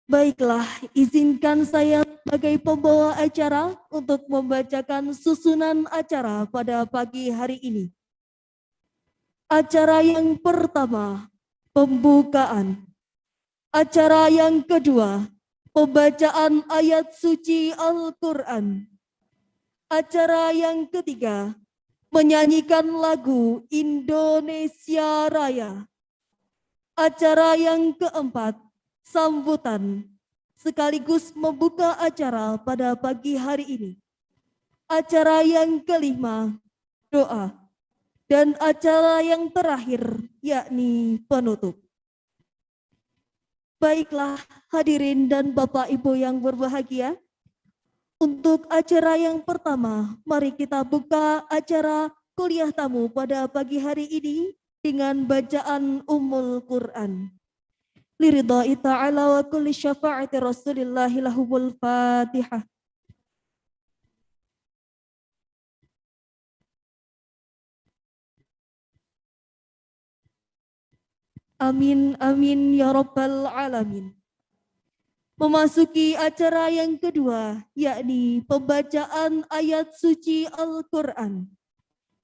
Baiklah, izinkan saya sebagai pembawa acara untuk membacakan susunan acara pada pagi hari ini. Acara yang pertama, pembukaan. Acara yang kedua, pembacaan ayat suci Al-Quran. Acara yang ketiga, menyanyikan lagu Indonesia Raya. Acara yang keempat, sambutan, sekaligus membuka acara pada pagi hari ini. Acara yang kelima, doa. Dan acara yang terakhir, yakni penutup. Baiklah hadirin dan Bapak Ibu yang berbahagia, untuk acara yang pertama, mari kita buka acara kuliah tamu pada pagi hari ini dengan bacaan Ummul Quran. Liridha'i ta'ala wa kulli syafa'ati rasulillahi lahumul fatihah. Amin, amin, ya rabbal alamin. Memasuki acara yang kedua, yakni pembacaan ayat suci Al-Quran.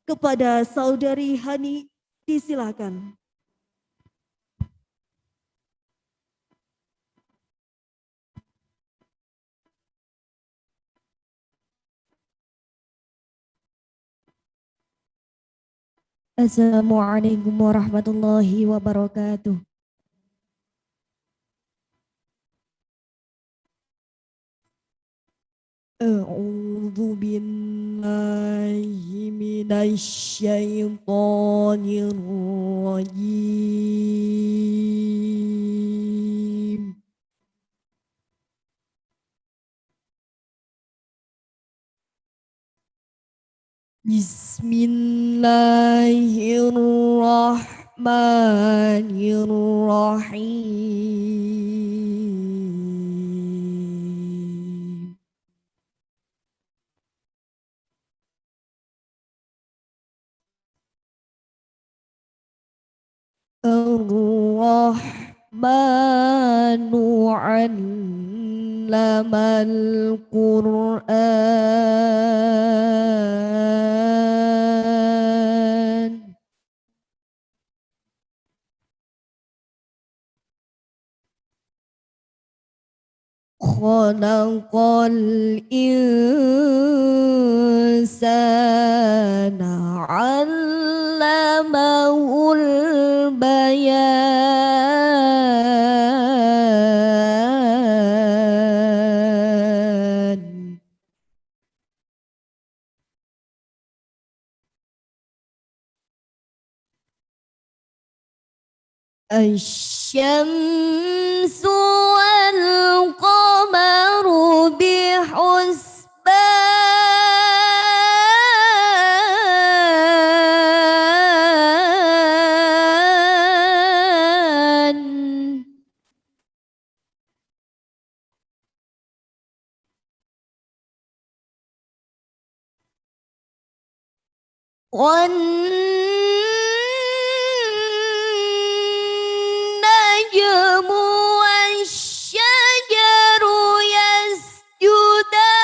Kepada Saudari Hani, disilakan. Assalamualaikum warahmatullahi wabarakatuh. A'udzu billahi minasyaitonir rajim. Bismillahirrahmanirrahim. Ar-Rahmanu 'allamal Qur'an. Khalaqal insana 'allamahul bayan. Asy-syamsu wal qamaru bihusban. وَالنَّجْمُ وَالشَّجَرُ يَسْجُدَانِ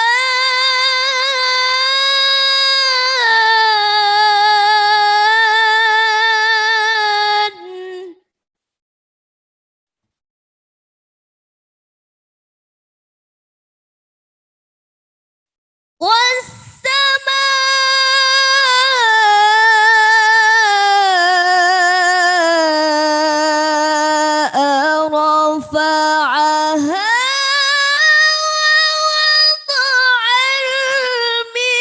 وَالسَّمَاءَ رَفَعَهَا وَوَضَعَ الْمِيزَانَ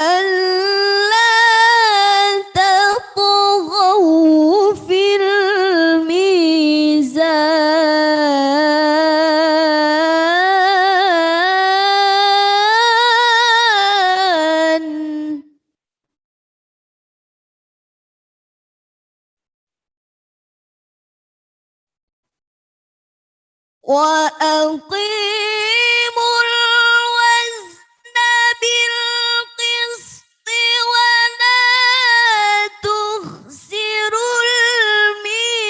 أَلَّا تَطْغَوْا فِي الْمِيزَانِ وأقيموا الوزن بالقسط ولا تخسروا الميزان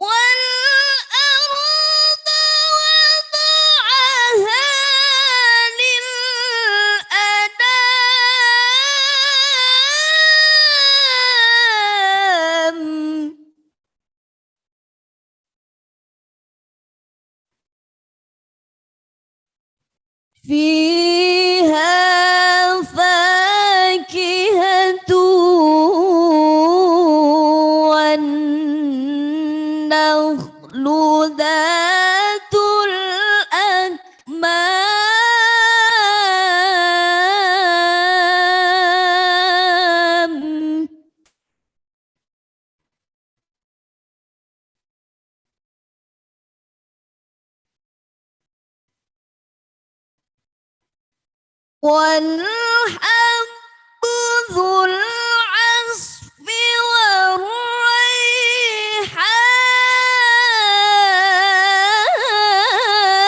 والأرض وضعها للأنام فيها فاكهة والنخل ذات الأكمام والحب ذو العصف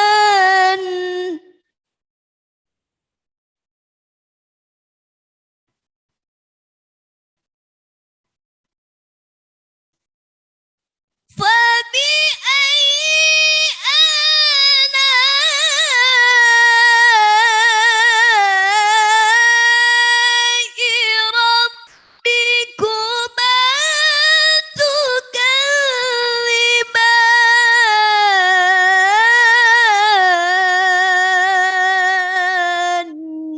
والريحان فبأي آلاء ربكما تكذبان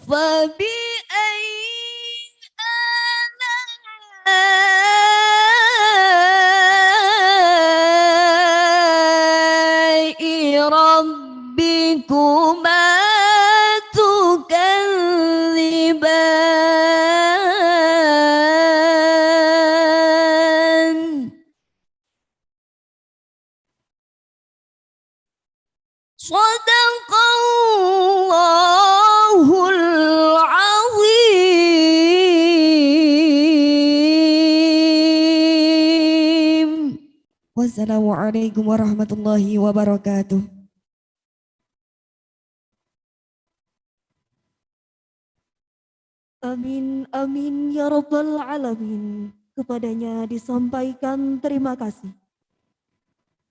فبأي آلاء ربكما تكذبان صدق الله العظيم. Wassalamualaikum warahmatullahi wabarakatuh. Amin, amin, ya Rabbal Alamin. Kepadanya disampaikan terima kasih.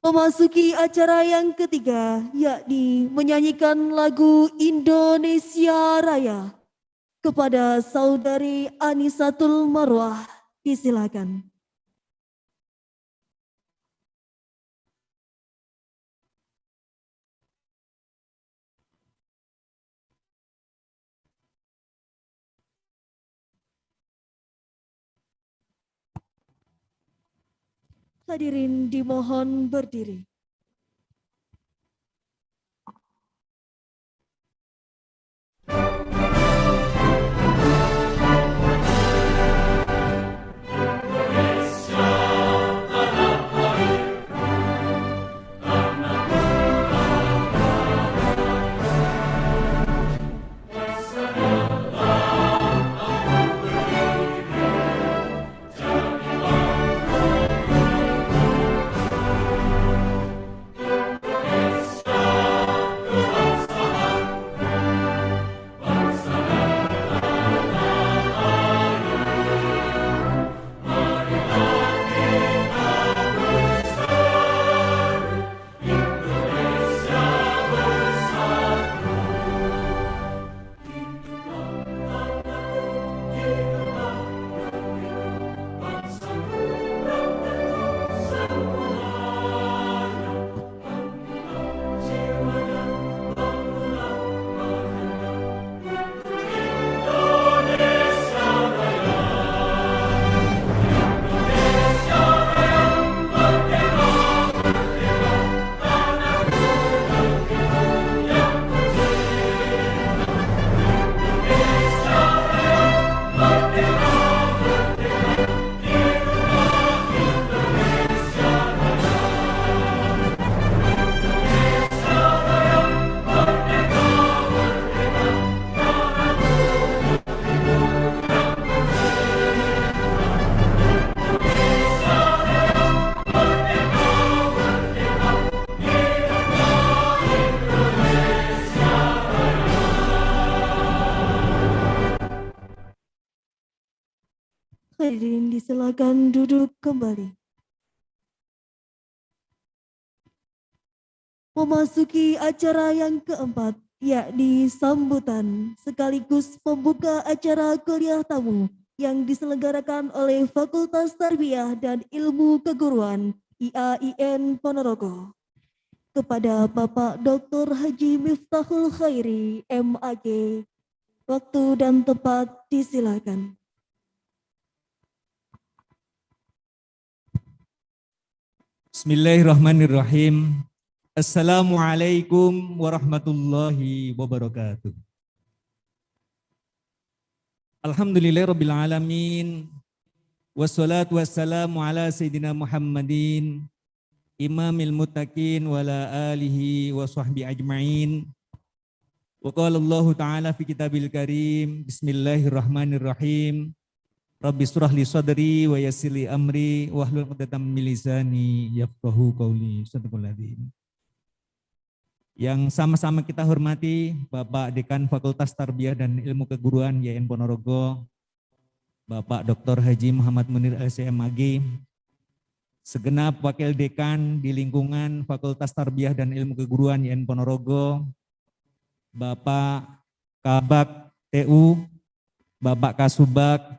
Memasuki acara yang ketiga, yakni menyanyikan lagu Indonesia Raya. Kepada Saudari Anisatul Marwah, disilakan. Hadirin dimohon berdiri. Hadirin disilakan duduk kembali. Memasuki acara yang keempat, yakni sambutan sekaligus pembuka acara kuliah tamu yang diselenggarakan oleh Fakultas Tarbiyah dan Ilmu Keguruan IAIN Ponorogo. Kepada Bapak Dr. Haji Miftahul Khairi, MAG, waktu dan tempat disilakan. Bismillahirrahmanirrahim. Assalamualaikum warahmatullahi wabarakatuh. Alhamdulillahirabbil alamin. Wassalatu wassalamu ala sayyidina Muhammadin imamil muttaqin wa ala alihi wa sahbihi ajma'in. Wa qala Allah ta'ala fi kitabil karim. Bismillahirrahmanirrahim. Rabbi surah li sadri wa yassir li amri wahlul 'uqdatam min lisani yafqahu qawli. Shadaqallahul adzim. Yang sama-sama kita hormati Bapak Dekan Fakultas Tarbiyah dan Ilmu Keguruan IAIN Ponorogo, Bapak Dr. Haji Muhammad Munir LCMAG, segenap Wakil Dekan di lingkungan Fakultas Tarbiyah dan Ilmu Keguruan IAIN Ponorogo, Bapak Kabak TU, Bapak Kasubag,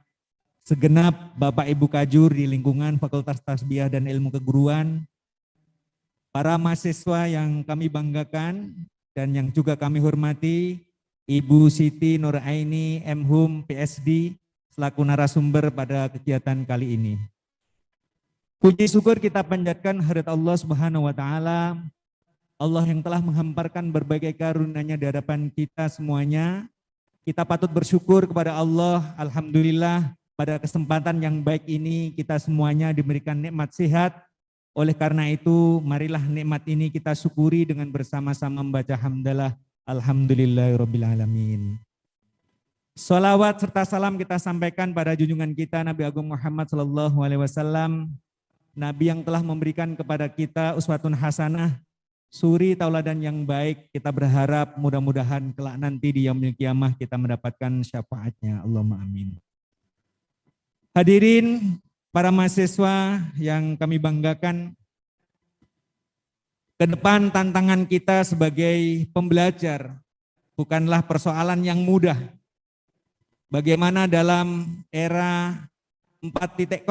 segenap Bapak Ibu Kajur di lingkungan Fakultas Tarbiyah dan Ilmu Keguruan, para mahasiswa yang kami banggakan dan yang juga kami hormati, Ibu Siti Nuraini MHum PSD selaku narasumber pada kegiatan kali ini. Puji syukur kita panjatkan hadirat Allah Subhanahu wa taala, Allah yang telah menghamparkan berbagai karunia-Nya di hadapan kita semuanya. Kita patut bersyukur kepada Allah, alhamdulillah pada kesempatan yang baik ini kita semuanya diberikan nikmat sehat. Oleh karena itu, marilah nikmat ini kita syukuri dengan bersama-sama membaca hamdalah alhamdulillahirabbil alamin. Salawat serta salam kita sampaikan pada junjungan kita Nabi Agung Muhammad sallallahu alaihi wasallam, Nabi yang telah memberikan kepada kita uswatun hasanah, suri tauladan yang baik. Kita berharap mudah-mudahan kelak nanti di yaumil qiyamah kita mendapatkan syafaatnya. Allahumma amin. Hadirin para mahasiswa yang kami banggakan, ke depan tantangan kita sebagai pembelajar bukanlah persoalan yang mudah. Bagaimana dalam era 4.0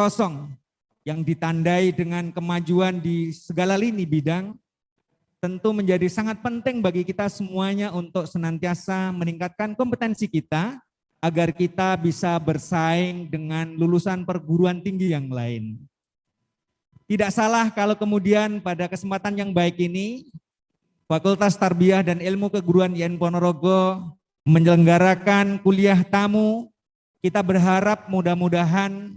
yang ditandai dengan kemajuan di segala lini bidang, tentu menjadi sangat penting bagi kita semuanya untuk senantiasa meningkatkan kompetensi kita agar kita bisa bersaing dengan lulusan perguruan tinggi yang lain. Tidak salah kalau kemudian pada kesempatan yang baik ini, Fakultas Tarbiyah dan Ilmu Keguruan IAIN Ponorogo menyelenggarakan kuliah tamu. Kita berharap mudah-mudahan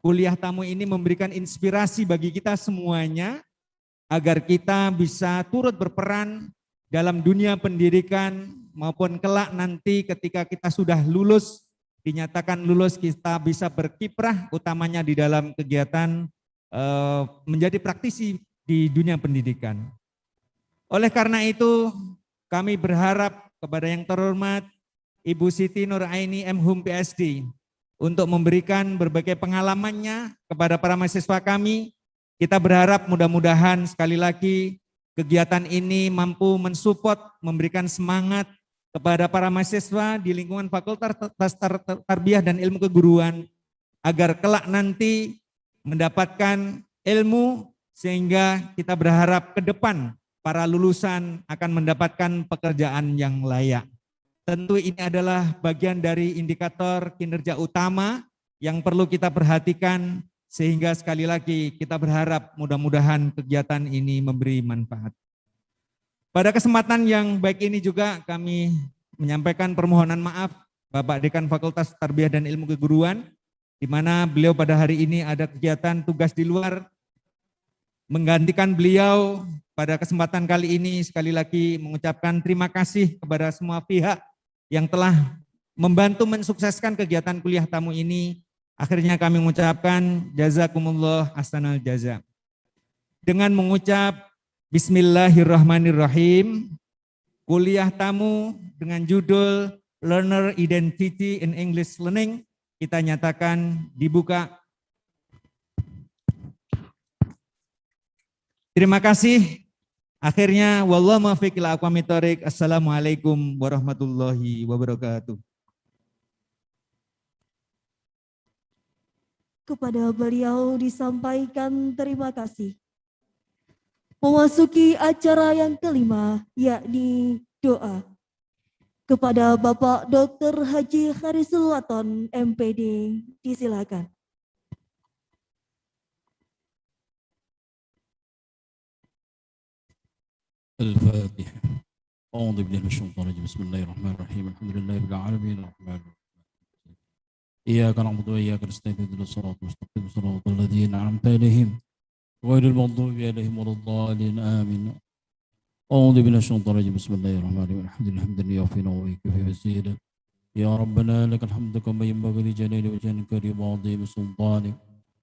kuliah tamu ini memberikan inspirasi bagi kita semuanya, agar kita bisa turut berperan dalam dunia pendidikan, maupun kelak nanti ketika kita sudah lulus, dinyatakan lulus, kita bisa berkiprah utamanya di dalam kegiatan menjadi praktisi di dunia pendidikan. Oleh karena itu kami berharap kepada yang terhormat Ibu Siti Nuraini MHum PSD untuk memberikan berbagai pengalamannya kepada para mahasiswa kami. Kita berharap mudah-mudahan sekali lagi kegiatan ini mampu mensupport, memberikan semangat kepada para mahasiswa di lingkungan Fakultas Tarbiyah dan Ilmu Keguruan agar kelak nanti mendapatkan ilmu, sehingga kita berharap ke depan para lulusan akan mendapatkan pekerjaan yang layak. Tentu ini adalah bagian dari indikator kinerja utama yang perlu kita perhatikan, sehingga sekali lagi kita berharap mudah-mudahan kegiatan ini memberi manfaat. Pada kesempatan yang baik ini juga kami menyampaikan permohonan maaf Bapak Dekan Fakultas Tarbiyah dan Ilmu Keguruan, di mana beliau pada hari ini ada kegiatan tugas di luar. Menggantikan beliau pada kesempatan kali ini, sekali lagi mengucapkan terima kasih kepada semua pihak yang telah membantu mensukseskan kegiatan kuliah tamu ini. Akhirnya kami mengucapkan jazakumullah ahsanal jaza. Dengan mengucap Bismillahirrahmanirrahim, kuliah tamu dengan judul Learner Identity in English Learning kita nyatakan dibuka. Terima kasih. Akhirnya, wallahu muwaffiq ila aqwamit thoriq. Assalamualaikum warahmatullahi wabarakatuh. Kepada beliau disampaikan terima kasih. Memasuki acara yang kelima, yakni doa. Kepada Bapak Dr. Haji Kharisul Waton, MPD, disilakan. الفاتحة. أعوذ بالله من الشيطان الرجيم. بسم الله الرحمن الرحيم. الحمد لله رب العالمين الرحمن الرحيم. إياك نعبد وإياك نستعين اهدنا الصراط المستقيم صراط الذين أنعمت عليهم غير المغضوب عليهم ولا الضالين آمين. أعوذ بالله من الشيطان الرجيم. بسم الله الرحمن الرحيم. الحمد لله حمدا يوفينا ويكفي مزيدا. يا ربنا لك الحمد كما ينبغي لجلال وجهك الكريم وعظيم سلطانك.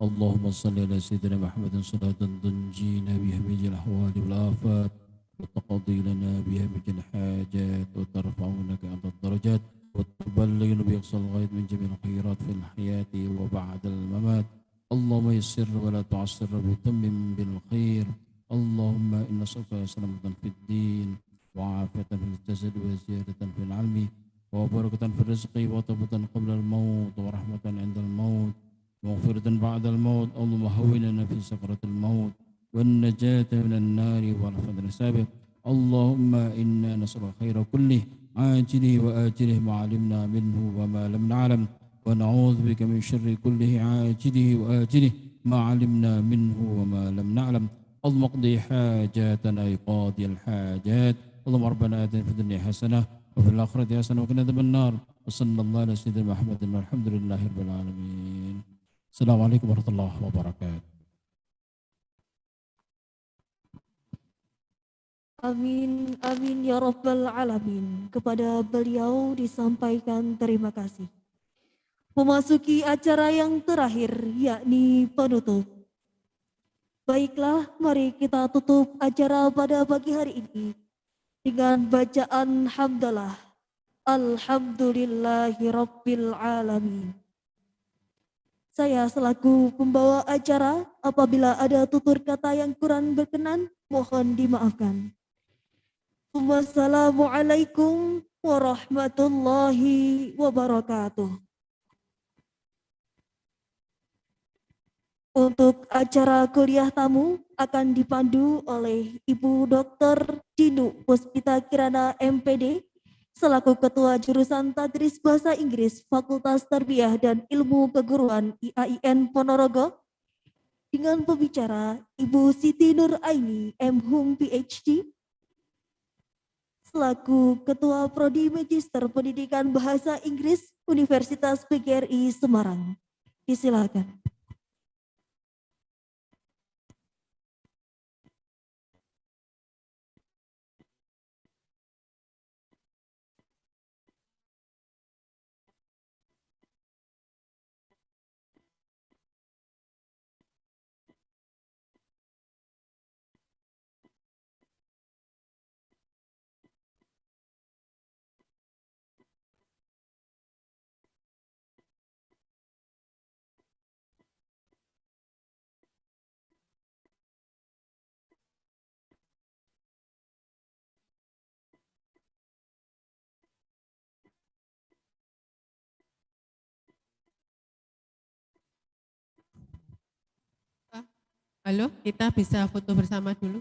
اللهم صل على سيدنا محمد صلاة تنجينا بها من جميع الأحوال والآفات وتقضي لنا بها من جميع الحاجات وترفعنا عند الدرجات وتبلغنا بأقصى الغاية من جميع الخيرات في الحياة وبعد الممات. اللهم يسر ولا تعسر وتمم بالخير. اللهم إن نسألك سلامة في الدين وعافية في الجسد وزيادة في العلم وبركة في الرزق وطبة قبل الموت ورحمة عند الموت ومغفرة بعد الموت. اللهم هوننا في سكرة الموت والنجاة من النار والحفظ السابق. اللهم إنا نسأل الخير كله عاجله وآجله ما علمنا منه وما لم نعلم ونعوذ بك من شر كله عاجله وآجله ما علمنا منه وما لم نعلم. اللهم اقضي حاجاتنا يا قاضي الحاجات. اللهم ربنا آتنا في الدنيا حسنة وفي الآخرة حسنة وقنا عذاب النار. وصلى الله على سيدنا محمد والحمد لله رب العالمين. السلام عليكم ورحمة الله وبركاته. Amin, amin ya Rabbal Alamin. Kepada beliau disampaikan terima kasih. Memasuki acara yang terakhir, yakni penutup. Baiklah, mari kita tutup acara pada pagi hari ini dengan bacaan hamdalah. Alhamdulillahi Rabbil Alamin. Saya selaku pembawa acara, apabila ada tutur kata yang kurang berkenan, mohon dimaafkan. Wassalamualaikum warahmatullahi wabarakatuh. Untuk acara kuliah tamu akan dipandu oleh Ibu Dr. Dinu Puspita Kirana MPD selaku Ketua Jurusan Tadris Bahasa Inggris Fakultas Tarbiyah dan Ilmu Keguruan IAIN Ponorogo dengan pembicara Ibu Siti Nur Aini M.Hum PhD selaku Ketua Prodi Magister Pendidikan Bahasa Inggris Universitas PGRI Semarang. Disilakan. Halo, kita bisa foto bersama dulu.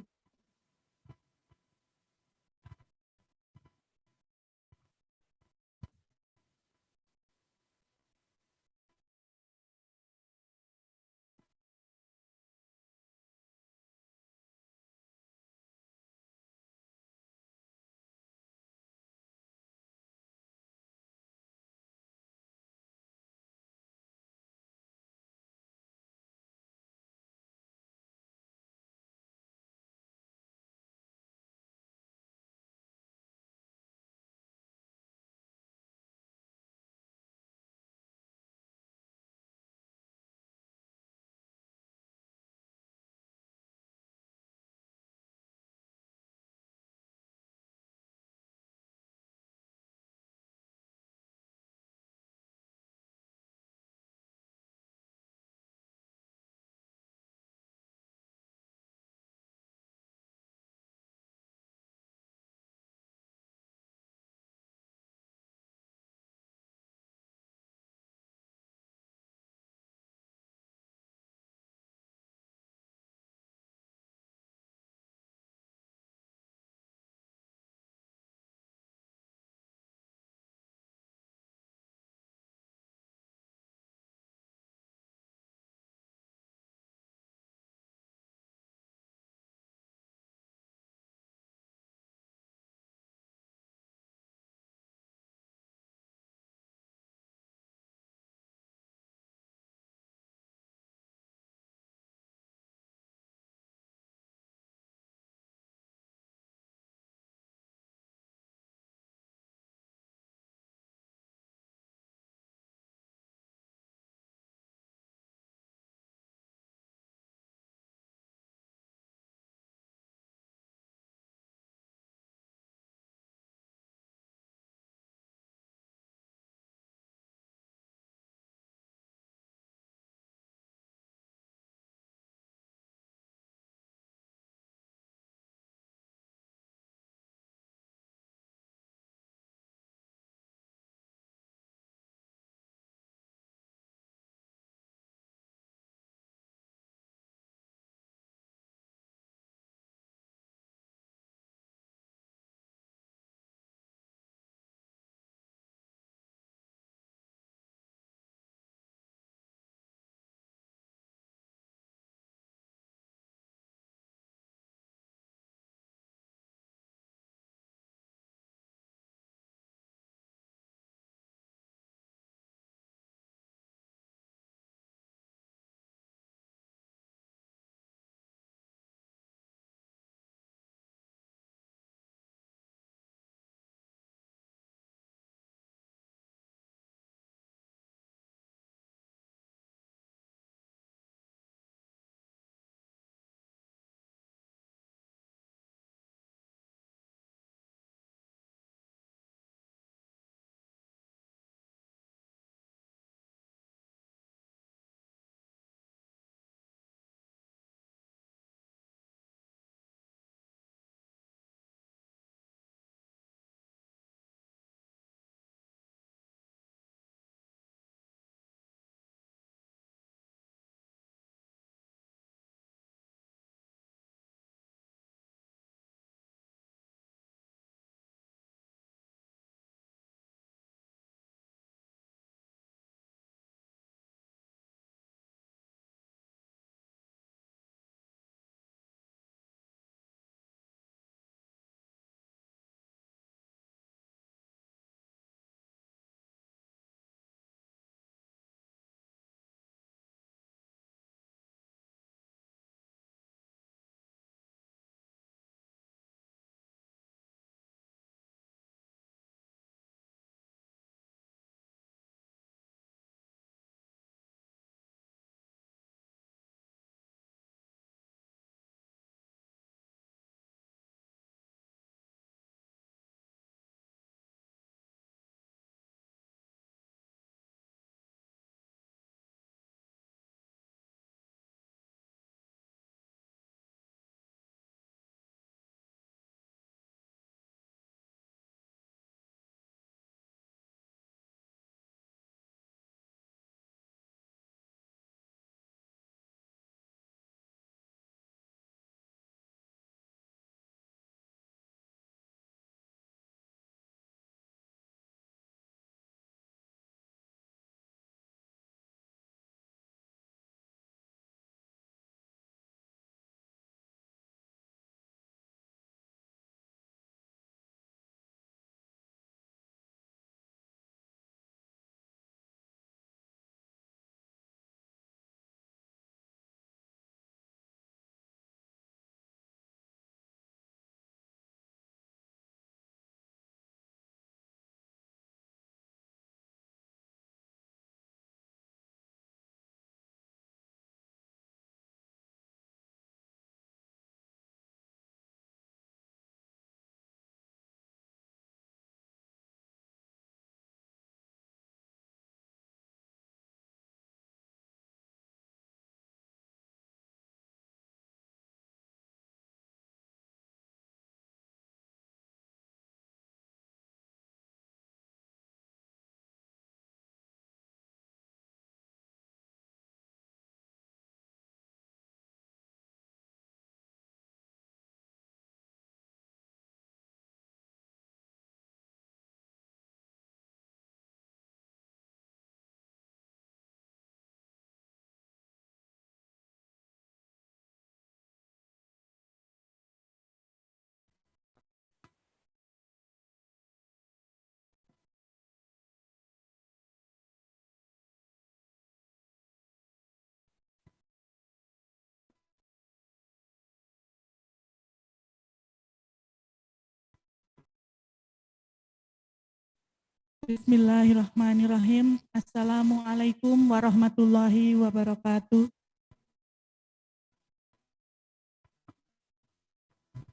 Bismillahirrahmanirrahim. Assalamualaikum warahmatullahi wabarakatuh.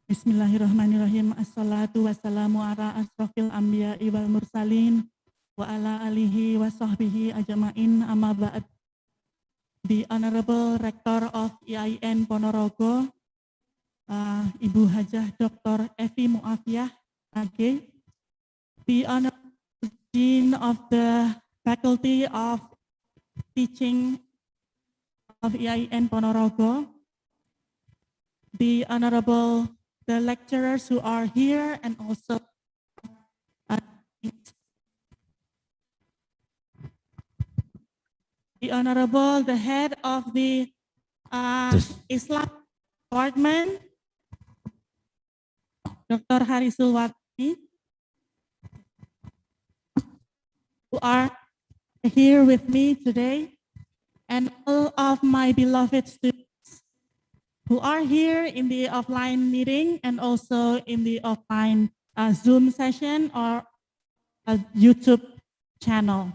Bismillahirrahmanirrahim. Assalatu wassalamu ala asrofil anbiya'i wal mursalin wa ala alihi wa sahbihi ajma'in amma ba'd. The Honorable Rector of IAIN Ponorogo, Ibu Hajah Dr. Evi Muafiyah AG, the Honorable Dean of the Faculty of Teaching of IAIN Ponorogo, the lecturers who are here, and also the head of the Islam department, Dr. Harisul Wati, who are here with me today, and all of my beloved students who are here in the offline meeting and also in the offline Zoom session or a YouTube channel.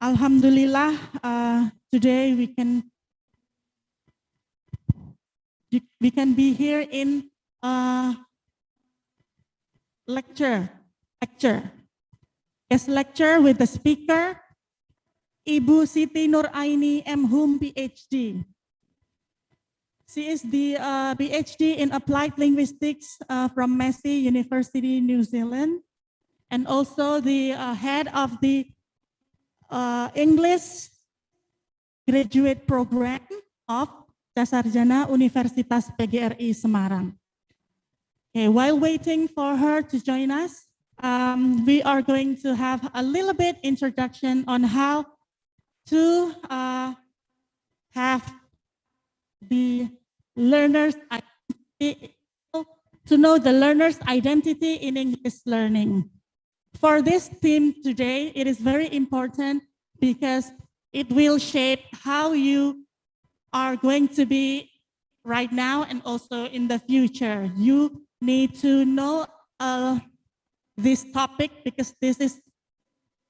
Alhamdulillah, today we can be here in lecture. Guest lecture with the speaker, Ibu Siti Nuraini M.Hum PhD. She is the PhD in Applied Linguistics from Massey University, New Zealand, and also the head of the English graduate program of Dasarjana Universitas PGRI Semarang. Okay, while waiting for her to join us, we are going to have a little bit introduction on how to have the learner's identity, to know the learner's identity in English learning. For this theme today, it is very important because it will shape how you are going to be right now and also in the future. You need to know this topic because this is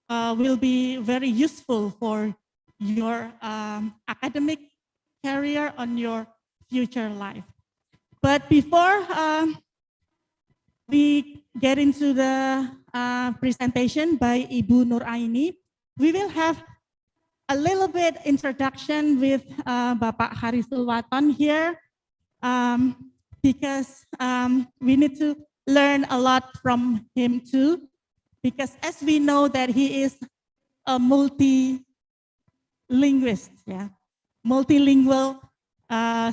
will be very useful for your academic career on your future life. But before we get into the presentation by Ibu Nuraini, we will have a little bit introduction with Bapak Harisul Waton here because we need to learn a lot from him too, because as we know that he is a multi-linguist, multilingual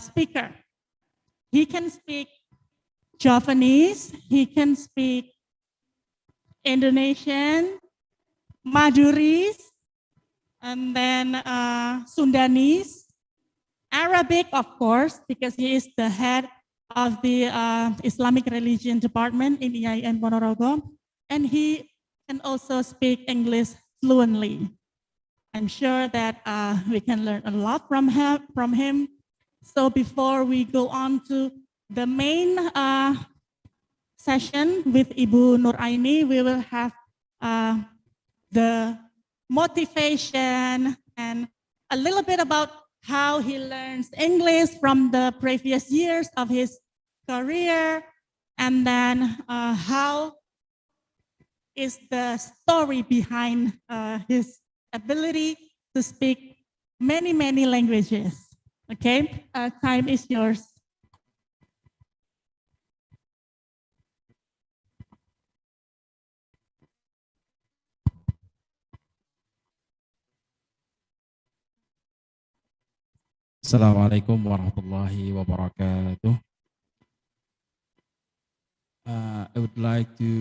speaker. He can speak Javanese, he can speak Indonesian, Maduris, and then Sundanese, Arabic, of course, because he is the head of the Islamic Religion Department in IAIN Ponorogo, and he can also speak English fluently. I'm sure that we can learn a lot from him. So before we go on to the main session with Ibu Nuraini, we will have the motivation and a little bit about how he learns English from the previous years of his career, and then how is the story behind his ability to speak many, many languages. Okay, time is yours. Assalamualaikum warahmatullahi wabarakatuh. I would like to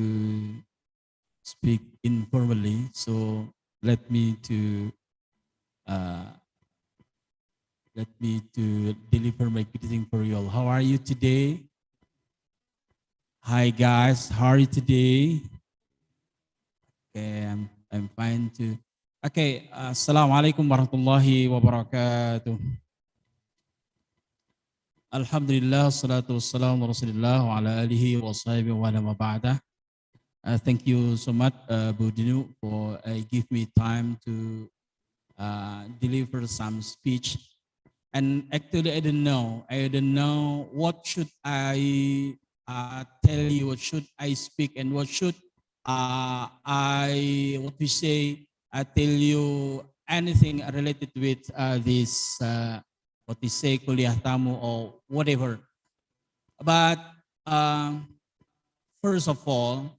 speak informally, so let me to deliver my greeting for you all. How are you today? Hi guys, how are you today? Okay, I'm fine too. Okay, assalamualaikum warahmatullahi wabarakatuh. Alhamdulillah, salatu wassalamu ala rasulillah wa ala alihi wa sahbihi wa ala ma ba'dah. Thank you so much, Bu Dinu, for give me time to deliver some speech. And actually, I don't know what should I tell you, what should I speak, and what should what we say, tell you anything related with this, what we say, kuliah tamu or whatever. But first of all,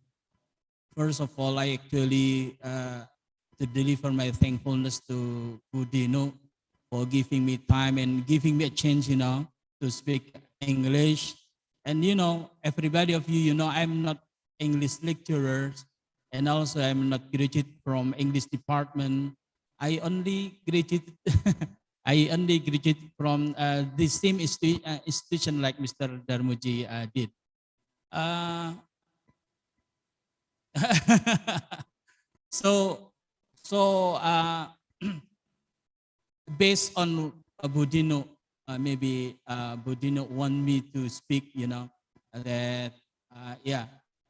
I actually to deliver my thankfulness to Budino for giving me time and giving me a chance, to speak English. And everybody of you, I'm not English lecturer, and also I'm not graduate from English department. I only graduated from the same institution like Mr. Darmuji did. So based on Budino, maybe Budino want me to speak, that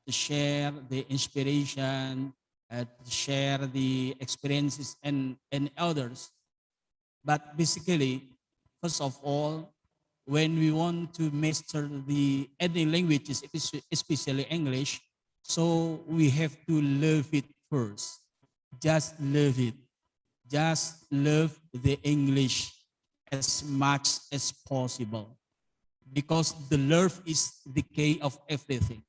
to share the inspiration, to share the experiences and others. But basically, first of all, when we want to master any languages, especially English, so we have to love it first. Just love it. Just love the English as much as possible, because the love is the key of everything.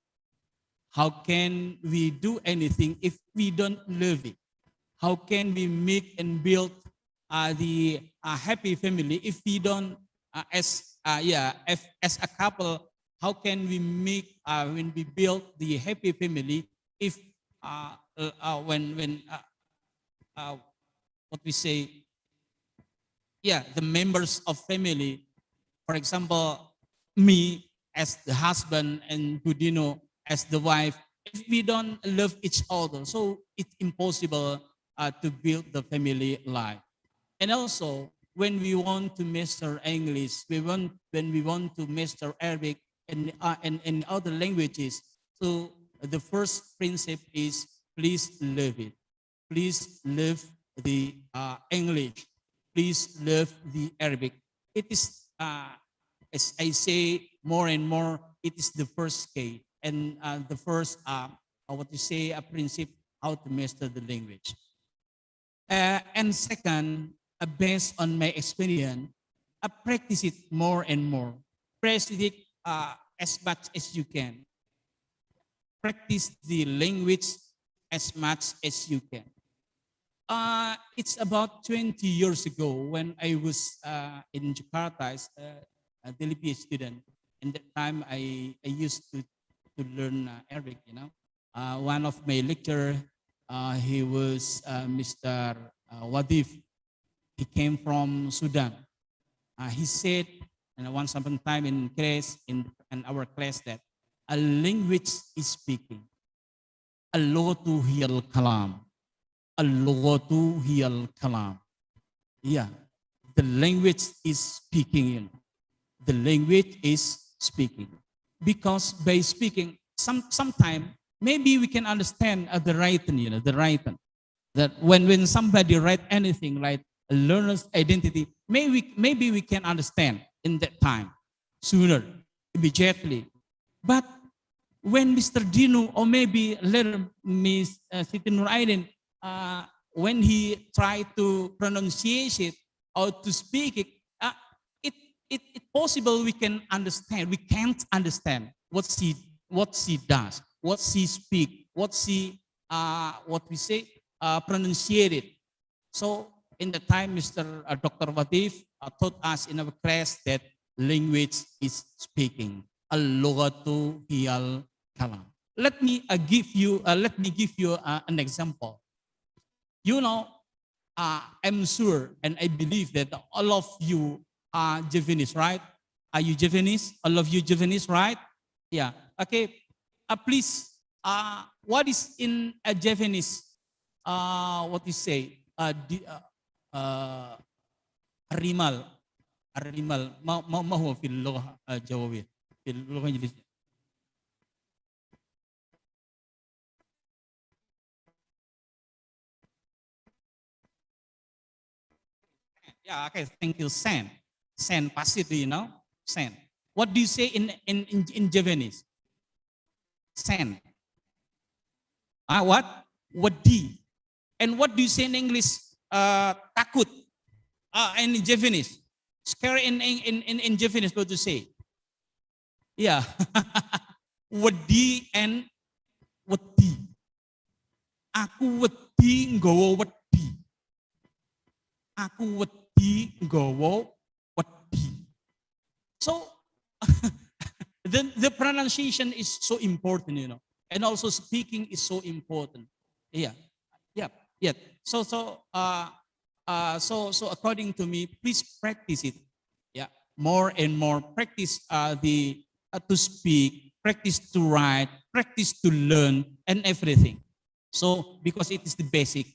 How can we do anything if we don't love it? How can we make and build the happy family if we don't, as a couple, how can we make when we build the happy family if when what we say, the members of family, for example, me as the husband and Budino as the wife, if we don't love each other, so it's impossible to build the family life. And also, when we want to master English, when we want to master Arabic and other languages, so the first principle is please love it. Please love the English. Please love the Arabic. It is, as I say more and more, it is the first key and the first, what you say, a principle how to master the language. And second, based on my experience, I practice it more and more. Practice it as much as you can. Practice the language as much as you can. It's about 20 years ago when I was in Jakarta as a Tarbiyah student. And that time I used to learn Arabic, one of my lecturer, he was Mr. Wadif. He came from Sudan. He said, and once upon a time in class, in our class, that a language is speaking. Al-lughatu hiyal kalam. Al-lughatu hiyal kalam. Yeah, the language is speaking. The language is speaking. Because by speaking, sometime maybe we can understand the writing, the writing. That when somebody write anything like a learner's identity, maybe we can understand in that time, sooner, immediately. But when Mr. Dino or maybe later Miss Siti Nur Aidin, when he tried to pronunciate it or to speak it, it's possible we can understand. We can't understand what she does, what she speak, what she what we say pronunciated. So in the time, Mr. Dr. Watif taught us in our class that language is speaking. Al-lughatu hiyal kalam. Let me give you an example. I'm sure and I believe that all of you are Javanese, right? Are you Javanese? All of you Javanese, right? Yeah. Okay. Please, what is in a Javanese? What you say? Rimal. الرمال ما هو في اللغة الجوية في اللغة الإنجليزية Yeah, okay, thank you. Sen. Sen, pasti do you know? Sen. What do you say in Javanese? Sen. What? Wedi. And what do you say in English? Takut. In Javanese. Scary in Javanese, what do you say? Yeah. Wedi and wedi. Aku wedi nggawa wedi. Aku wedi nggawa wedi. So the pronunciation is so important, you know, and also speaking is so important. Yeah, yeah, yeah. So according to me, please practice it. Yeah, more and more practice to speak, practice to write, practice to learn, and everything. So because it is the basic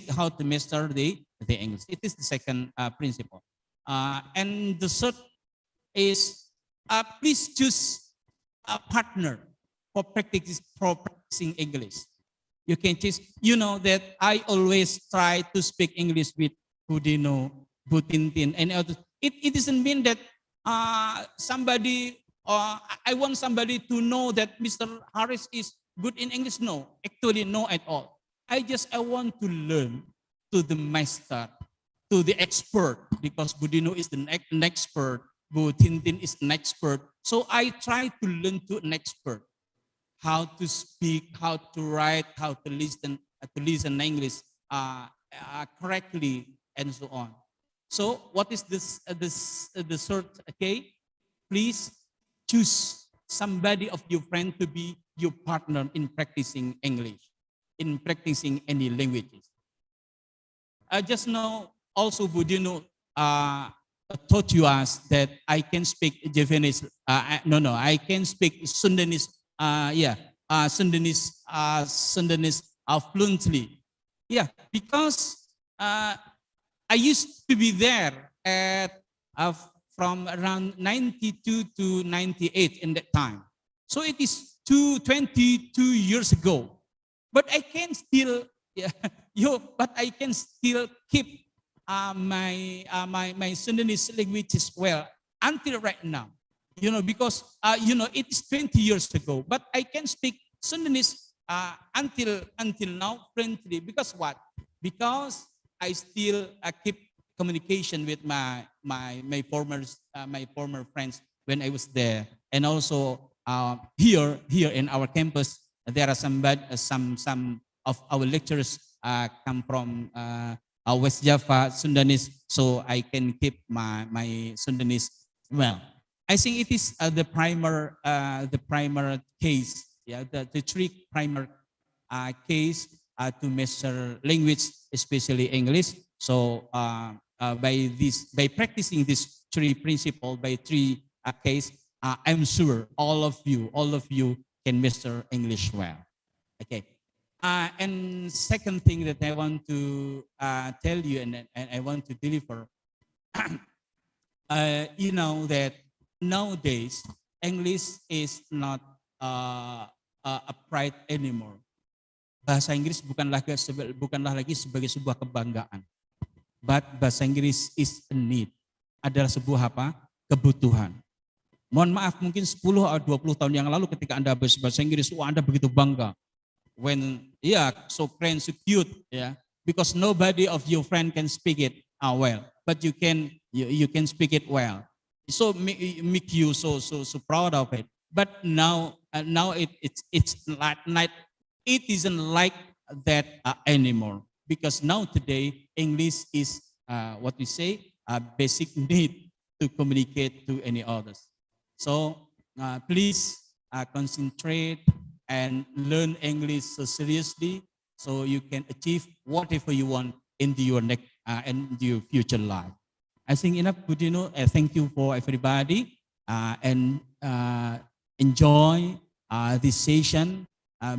how to master the English. It is the second principle, and the third is please choose a partner for practicing English. You can choose, you know that I always try to speak English with Budino, Butintin, and others. It doesn't mean that I want somebody to know that Mr. Harris is good in English. No, actually no at all. I want to learn to the master, to the expert, because Budino is an expert, Bu Tintin is an expert. So I try to learn to an expert how to speak, how to write, how to listen English correctly, and so on. So what is this? The third? Okay, please choose somebody of your friend to be your partner in practicing English, in practicing any languages. I just know also Budino taught you us that I can speak Javanese. I can speak Sundanese. Sundanese fluently. Yeah, because I used to be there at from around 92 to 98 in that time. So it is 22 years ago. But I can still, but I can still keep my Sundanese language as well until right now. You know, because it is 20 years ago, but I can speak Sundanese until now fluently. Because what? Because I still keep communication with my former friends when I was there, and also here in our campus there are some of our lecturers come from West Java Sundanese, so I can keep my Sundanese well. I think it is the primer case, yeah, the three primer case to master language, especially English. So by practicing these three principles, by three case, I'm sure all of you can master English well. Okay. And second thing that I want to tell you and I want to deliver, you know that nowadays English is not a pride anymore. Bahasa Inggris bukanlah lagi sebagai sebuah kebanggaan. But bahasa Inggris is a need. Adalah sebuah apa? Kebutuhan. Mohon maaf, mungkin 10 atau 20 tahun yang lalu ketika Anda bahasa Inggris, Anda begitu bangga. When, so friends, so cute, because nobody of your friend can speak it well, but you can speak it well. So make you so proud of it. But now it's like it isn't like that anymore, because now today English is what we say a basic need to communicate to any others. So please concentrate and learn English so seriously, so you can achieve whatever you want into your next and your future life. I think enough, Budino. Thank you for everybody and enjoy this session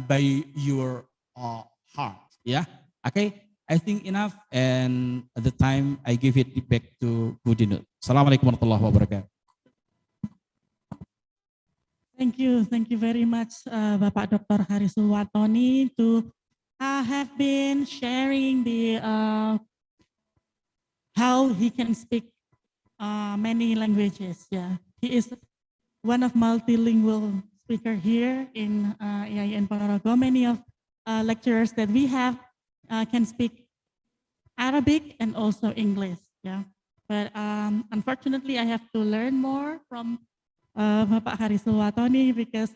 by your heart. Yeah. Okay. I think enough, and at the time I give it back to Budino. Assalamualaikum warahmatullahi wabarakatuh. Thank you very much, Bapak Dr. Harisul Watoni, to have been sharing the how he can speak many languages. Yeah, he is one of multilingual speaker here in IAIN Ponorogo. Many of lecturers that we have can speak Arabic and also English. Yeah, but unfortunately, I have to learn more from Bapak Harisul Watoni because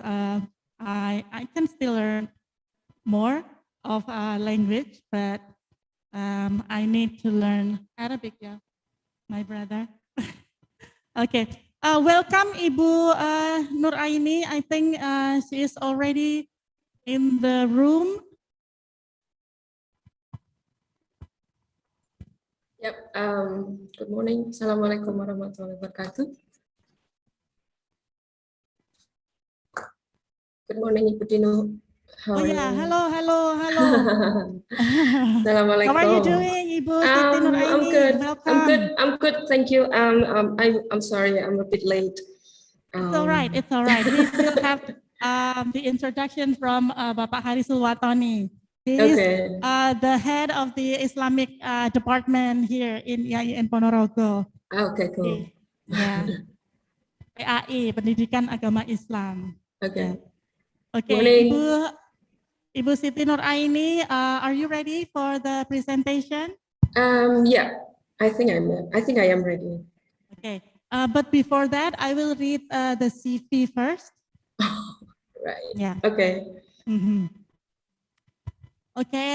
I can still learn more of language, but I need to learn Arabic. Yeah, my brother. Okay. Welcome Ibu Nuraini. I think she is already in the room. Yep. Good morning. Assalamualaikum warahmatullahi wabarakatuh. Good morning, Ibu Dino. How are yeah. you? Hello. Assalamualaikum. How are you doing, Ibu Siti Nuraini? I'm good. Welcome. I'm good. Thank you. I'm sorry. I'm a bit late. It's all right. It's all right. We still have the introduction from Bapak Harisul Watoni. He is the head of the Islamic department here in IAIN Ponorogo. Okay, cool. Yeah. PAI, Pendidikan Agama Islam. Okay. Okay, Morning. Ibu Siti Nuraini, are you ready for the presentation? Yeah, I think I am ready. Okay, but before that, I will read the CV first. Right. Yeah. Okay. Mm-hmm. Okay.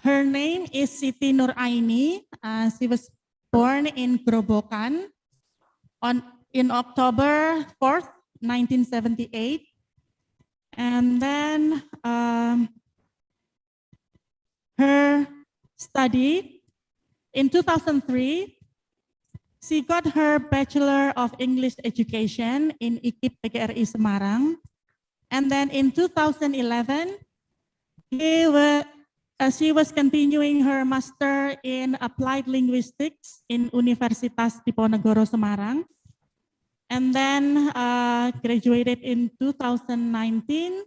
Her name is Siti Nuraini. She was born in Grobogan in October 4th, 1978. And then her study in 2003, she got her Bachelor of English Education in IKIP PGRI Semarang. And then in 2011, she was continuing her Master in Applied Linguistics in Universitas Diponegoro Semarang. And then graduated in 2019,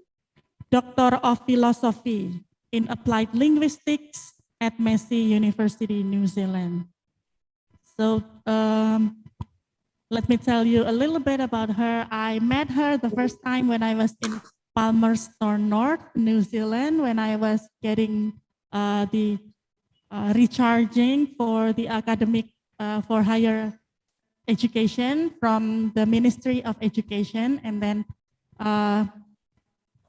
Doctor of Philosophy in Applied Linguistics at Massey University, New Zealand. So let me tell you a little bit about her. I met her the first time when I was in Palmerston North, New Zealand, when I was getting the recharging for the academic for higher education from the Ministry of Education. And then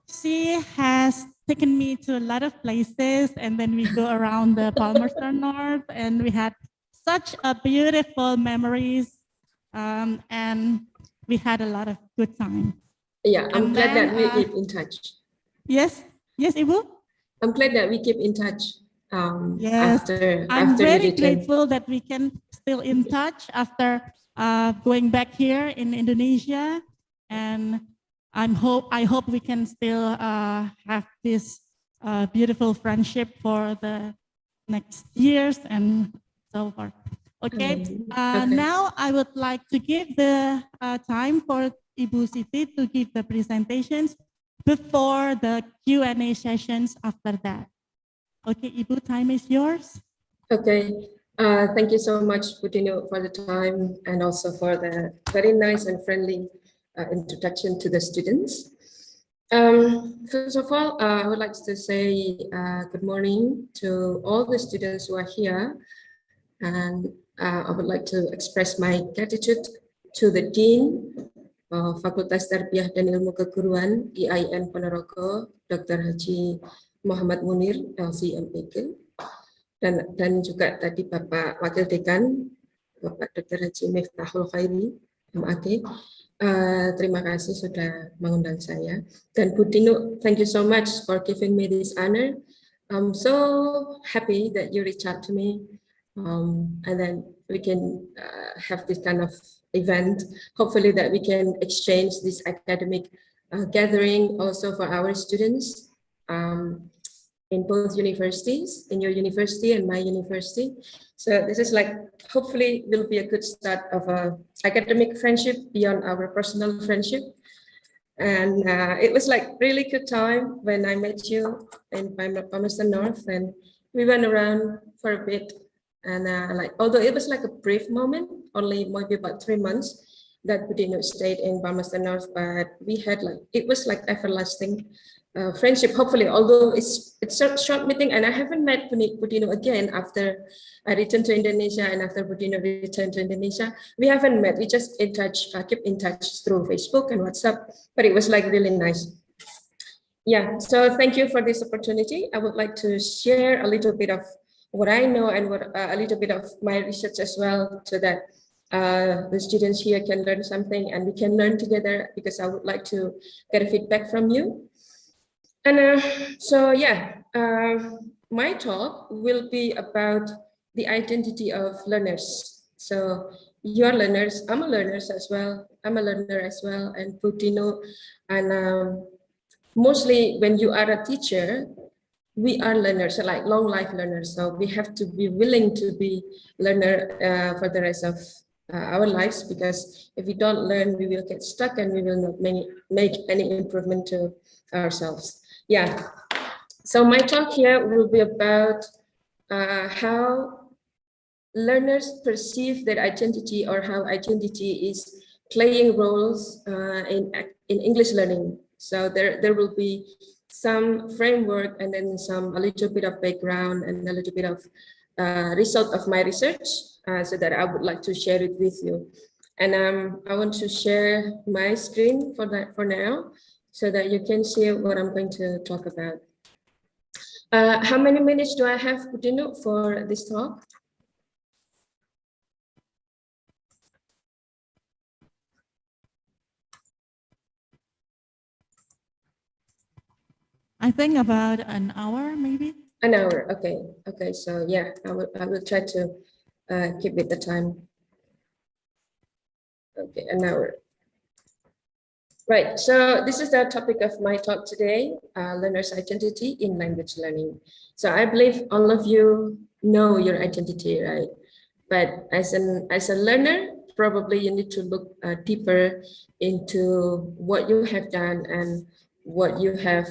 she has taken me to a lot of places, and then we go around the Palmerston North, and we had such a beautiful memories, and we had a lot of good time. Yeah, I'm glad that we keep in touch. Yes, Ibu? I'm glad that we keep in touch. Yes, I'm after very grateful that we can still in touch after going back here in Indonesia, and I hope we can still have this beautiful friendship for the next years and so forth. Okay, now I would like to give the time for Ibu Siti to give the presentations before the Q&A sessions after that. Okay, Ibu, time is yours. Okay, thank you so much, Budino, for the time and also for the very nice and friendly introduction to the students. First of all, I would like to say good morning to all the students who are here, and I would like to express my gratitude to the Dean of Fakultas Tarbiyah dan Ilmu Keguruan IAIN Ponorogo, Dr. Haji Muhammad Munir, LC.MPK, dan juga tadi Bapak Wakil Dekan, Bapak Dr. Haji Miftahul Khairi, MAG. Terima kasih sudah mengundang saya. Dan Bu Dino, thank you so much for giving me this honor. I'm so happy that you reached out to me, and then we can have this kind of event. Hopefully that we can exchange this academic gathering also for our students in both universities, in your university and my university. So this is like, hopefully will be a good start of a academic friendship beyond our personal friendship. And it was like really good time when I met you in Palmerston North, and we went around for a bit, and like although it was like a brief moment, only maybe about 3 months that Budino stayed in Palmerston North, but we had like, it was like everlasting friendship, hopefully, although it's a short meeting, and I haven't met Budino again after I returned to Indonesia, and after Budino returned to Indonesia, we haven't met. We just in touch, keep in touch through Facebook and WhatsApp, but it was like really nice. Yeah, so thank you for this opportunity. I would like to share a little bit of what I know and what a little bit of my research as well, so that the students here can learn something and we can learn together, because I would like to get a feedback from you. And so yeah, my talk will be about the identity of learners. So you are learners, I'm a learner as well, and Budino, and mostly when you are a teacher, we are learners, like long life learners. So we have to be willing to be learner for the rest of our lives, because if we don't learn, we will get stuck and we will not make any improvement to ourselves. Yeah, so my talk here will be about how learners perceive their identity, or how identity is playing roles in English learning. So there will be some framework, and then a little bit of background, and a little bit of result of my research, so that I would like to share it with you. And I want to share my screen for now, so that you can see what I'm going to talk about. How many minutes do I have, Budino, for this talk? I think about an hour, maybe. An hour, okay. Okay, so yeah, I will try to keep it the time. Okay, an hour. Right, so this is the topic of my talk today, learner's identity in language learning. So I believe all of you know your identity, right? But as a learner, probably you need to look deeper into what you have done and what you have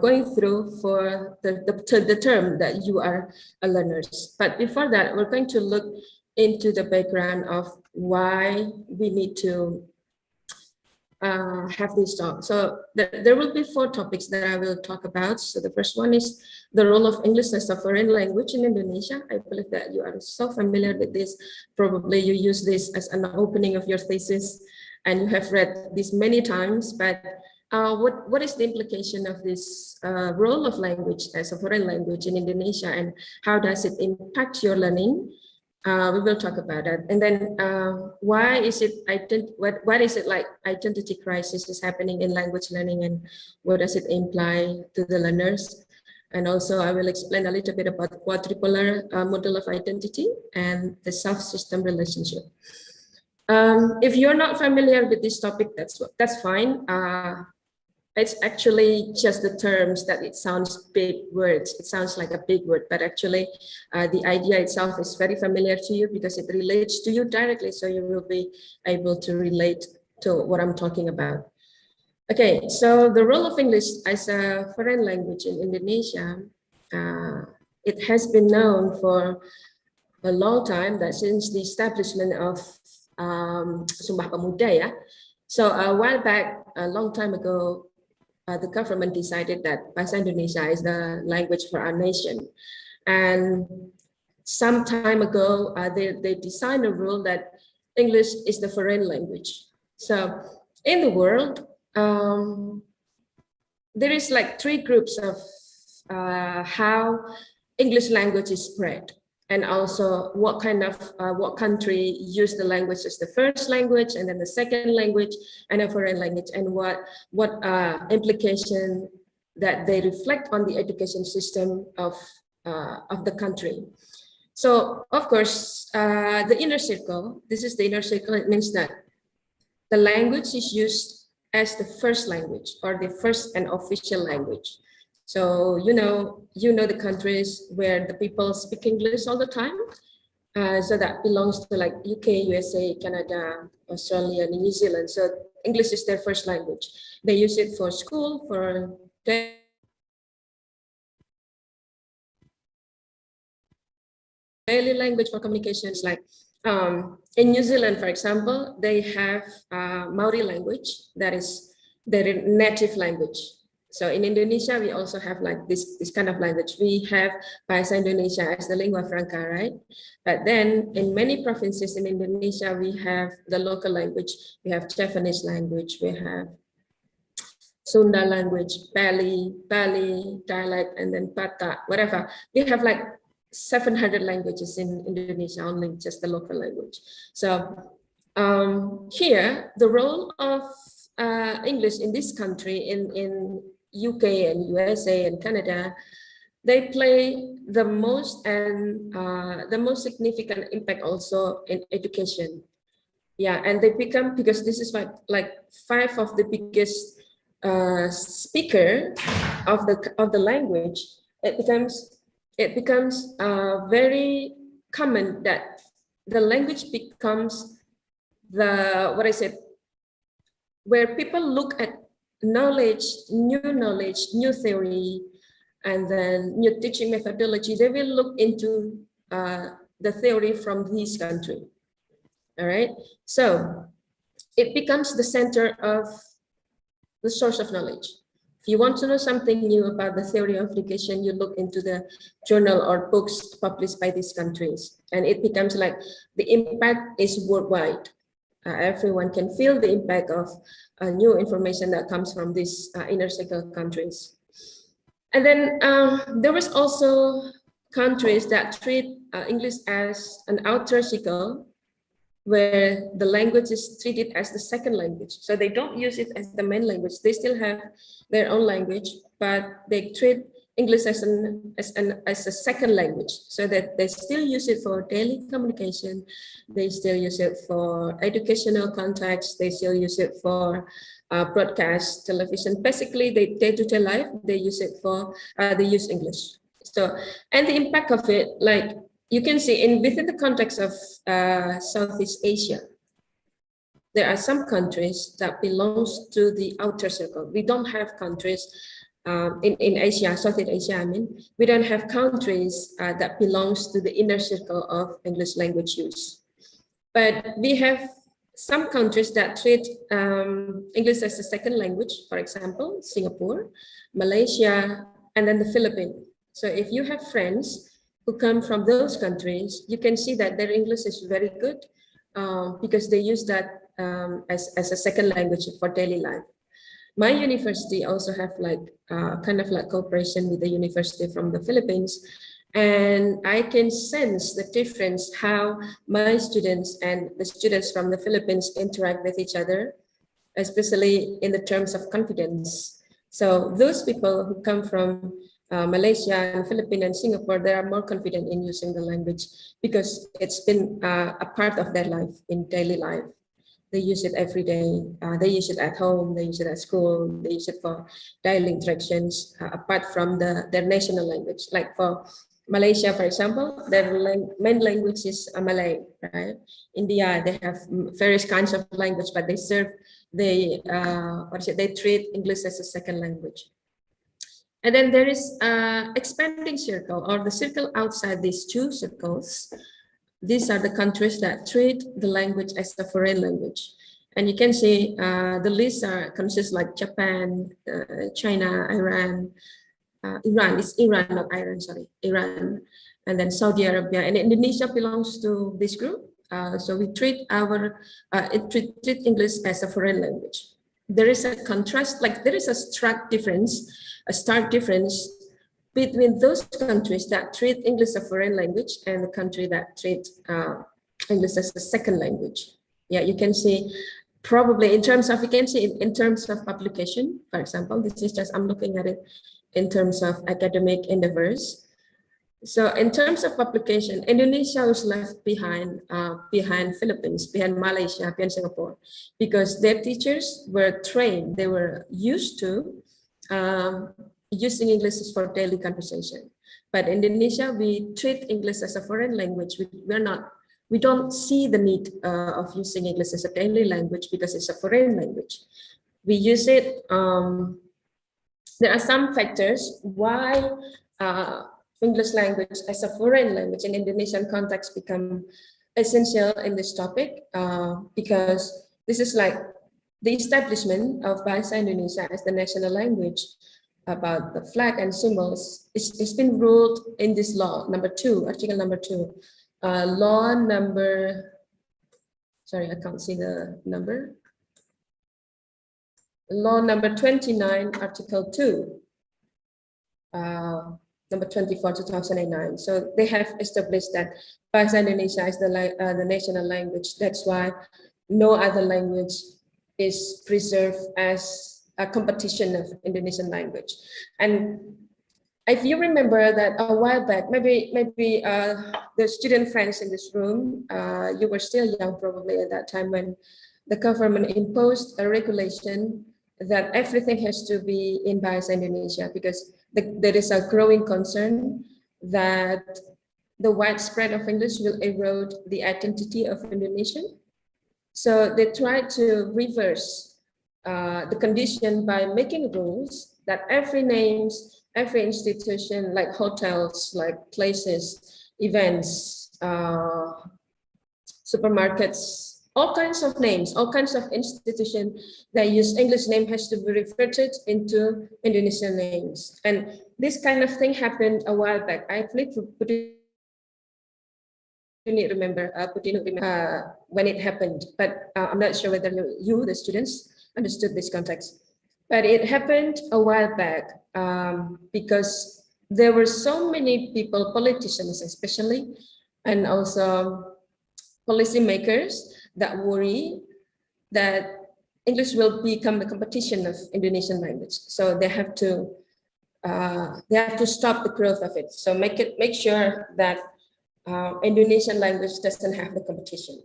going through for the term that you are a learner. But before that, we're going to look into the background of why we need to have this talk. So there will be 4 topics that I will talk about. So the first one is the role of English as a foreign language in Indonesia. I believe that you are so familiar with this. Probably you use this as an opening of your thesis, and you have read this many times. But what is the implication of this role of language as a foreign language in Indonesia, and how does it impact your learning? We will talk about that. And then why is it what is it like identity crisis is happening in language learning, and what does it imply to the learners? And also I will explain a little bit about quadrupolar model of identity and the self-system relationship. If you're not familiar with this topic, that's fine. It's actually just the terms that it sounds big words. It sounds like a big word, but actually the idea itself is very familiar to you, because it relates to you directly. So you will be able to relate to what I'm talking about. Okay, so the role of English as a foreign language in Indonesia, it has been known for a long time, that since the establishment of Sumpah Pemuda, yeah. So a while back, a long time ago, the government decided that Bahasa Indonesia is the language for our nation. And some time ago, they designed a rule that English is the foreign language. So in the world, there is like 3 groups of how English language is spread, and also what kind of what country use the language as the first language, and then the second language, and a foreign language, and what implication that they reflect on the education system of the country. So of course, the inner circle, this is the inner circle. It means that the language is used as the first language, or the first and official language. So you know the countries where the people speak English all the time. So that belongs to like UK, USA, Canada, Australia, New Zealand. So English is their first language. They use it for school, for daily language for communications. Like in New Zealand, for example, they have Maori language that is their native language. So in Indonesia, we also have like this kind of language. We have Bahasa Indonesia as the lingua franca, right? But then in many provinces in Indonesia, we have the local language. We have Javanese language. We have Sunda language, Bali dialect, and then Batak, whatever. We have like 700 languages in Indonesia, only just the local language. So here, the role of English in this country, in UK and USA and Canada, they play the most and the most significant impact also in education. Yeah, and they become, because this is like 5 of the biggest speaker of the language. It becomes very common that the language becomes the, what I said, where people look at knowledge, new theory, and then new teaching methodology. They will look into the theory from this country. All right, so it becomes the center of the source of knowledge. If you want to know something new about the theory of education, you look into the journal or books published by these countries, and it becomes like the impact is worldwide. Everyone can feel the impact of new information that comes from these inner circle countries. And then there was also countries that treat English as an outer circle, where the language is treated as the second language. So they don't use it as the main language. They still have their own language, but they treat English as a second language, so that they still use it for daily communication. They still use it for educational context. They still use it for broadcast television. Basically, they day-to-day life, they use it for, they use English. So, and the impact of it, like you can see within the context of Southeast Asia, there are some countries that belongs to the outer circle. We don't have countries in Asia, Southeast Asia, I mean, we don't have countries that belongs to the inner circle of English language use. But we have some countries that treat English as a second language, for example, Singapore, Malaysia, and then the Philippines. So if you have friends who come from those countries, you can see that their English is very good because they use that as a second language for daily life. My university also have like kind of like cooperation with the university from the Philippines, and I can sense the difference how my students and the students from the Philippines interact with each other, especially in the terms of confidence. So those people who come from Malaysia and Philippines and Singapore, they are more confident in using the language because it's been a part of their life in daily life. They use it every day. They use it at home. They use it at school. They use it for daily interactions, apart from their national language. Like for Malaysia, for example, their main language is Malay, right? India, they have various kinds of language, but they treat English as a second language. And then there is expanding circle, or the circle outside these two circles. These are the countries that treat the language as a foreign language. And you can see the list consists like Japan, China, Iran, it's Iran, not Iran, sorry, Iran, and then Saudi Arabia, and Indonesia belongs to this group. So we treat treat English as a foreign language. There is a contrast, like there is a stark difference between those countries that treat English as a foreign language and the country that treat English as a second language. Yeah, you can see probably in terms of, in terms of publication, for example, this is just, I'm looking at it in terms of academic endeavors. So in terms of publication, Indonesia was left behind Philippines, behind Malaysia, behind Singapore, because their teachers were trained, they were used to using English for daily conversation. But in Indonesia, we treat English as a foreign language. We don't see the need of using English as a daily language because it's a foreign language. We use it. There are some factors why English language as a foreign language in Indonesian context become essential in this topic because this is like the establishment of Bahasa Indonesia as the national language about the flag and symbols. It's been ruled in this law, number 2, article number 2. Law number, sorry, I can't see the number. Law number 29, article 2. Number 24, 2009. So they have established that Bahasa Indonesia is the national language. That's why no other language is preserved as a competition of Indonesian language. And if you remember that a while back, maybe the student friends in this room, you were still young probably at that time when the government imposed a regulation that everything has to be in Bahasa Indonesia because there is a growing concern that the widespread of English will erode the identity of Indonesian. So they try to reverse the condition by making rules that every names, every institution, like hotels, like places, events, supermarkets, all kinds of names, all kinds of institutions that use English name has to be reverted into Indonesian names. And this kind of thing happened a while back. I believe remember when it happened, but I'm not sure whether you, the students, understood this context. But it happened a while back because there were so many people, politicians especially, and also policymakers that worry that English will become the competition of Indonesian language. So they have to stop the growth of it. So make sure that Indonesian language doesn't have the competition.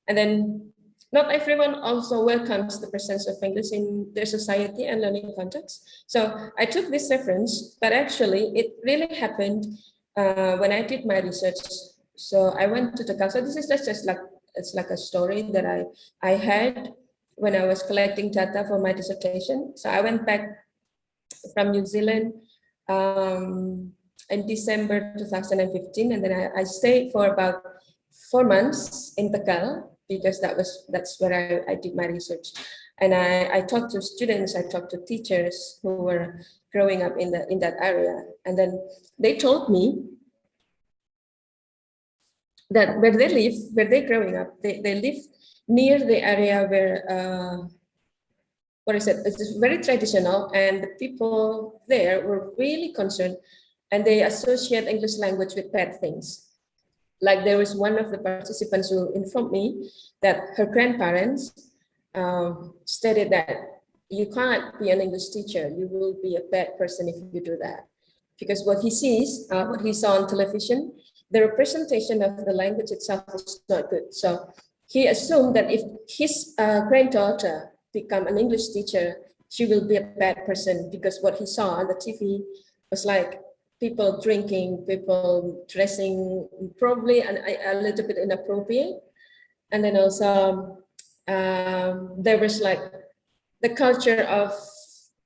And then not everyone also welcomes the presence of English in their society and learning context. So I took this reference, but actually it really happened when I did my research. So I went to Tegal. So this is just like, it's like a story that I had when I was collecting data for my dissertation. So I went back from New Zealand in December 2015, and then I stayed for about 4 months in Tegal because that's where I did my research. And I talked to students, I talked to teachers who were growing up in that area, and then they told me that where they're growing up, they live near the area where it's very traditional, and the people there were really concerned, and they associate English language with bad things. Like there was one of the participants who informed me that her grandparents stated that you can't be an English teacher, you will be a bad person if you do that. Because what he sees, what he saw on television, the representation of the language itself is not good. So he assumed that if his granddaughter become an English teacher, she will be a bad person because what he saw on the TV was like people drinking, people dressing probably a little bit inappropriate. And then also there was like the culture of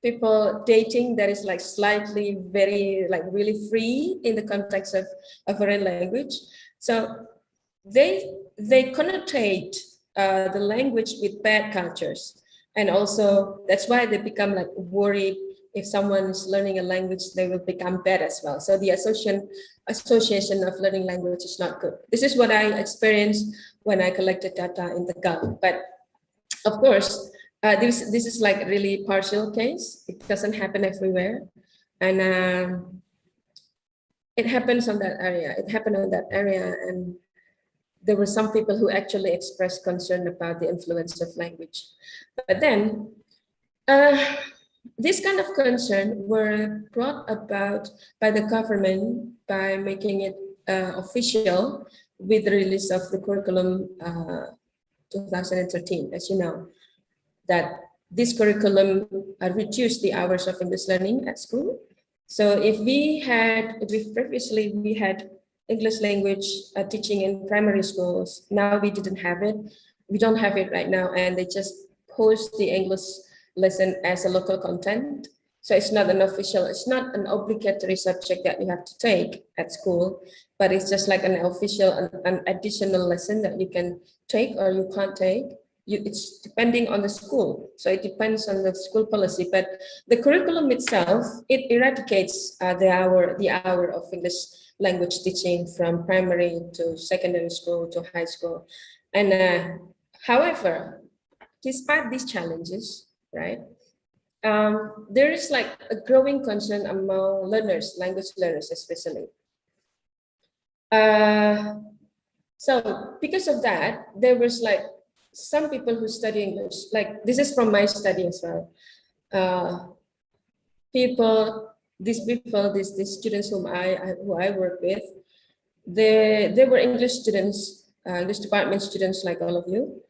people dating that is like slightly very like really free in the context of a foreign language. So they connotate the language with bad cultures. And also that's why they become like worried if someone is learning a language, they will become bad as well. So the association of learning language is not good. This is what I experienced when I collected data in the Gulf. But of course, this is like a really partial case. It doesn't happen everywhere. And it happens on that area. It happened on that area. And there were some people who actually expressed concern about the influence of language. But then, this kind of concern were brought about by the government by making it official with the release of the curriculum 2013, as you know, that this curriculum reduced the hours of English learning at school. So if previously we had English language teaching in primary schools, now we didn't have it. We don't have it right now, and they just post the English lesson as a local content. So it's not it's not an obligatory subject that you have to take at school, but it's just like an additional lesson that you can take or you can't take. It's depending on the school. So it depends on the school policy, but the curriculum itself, it eradicates the hour of English language teaching from primary to secondary school to high school. And however, despite these challenges, right, there is like a growing concern among learners, language learners especially. So because of that, there was like some people who study English, like this is from my study as well. These students who I work with, they were English students, English department students like all of you,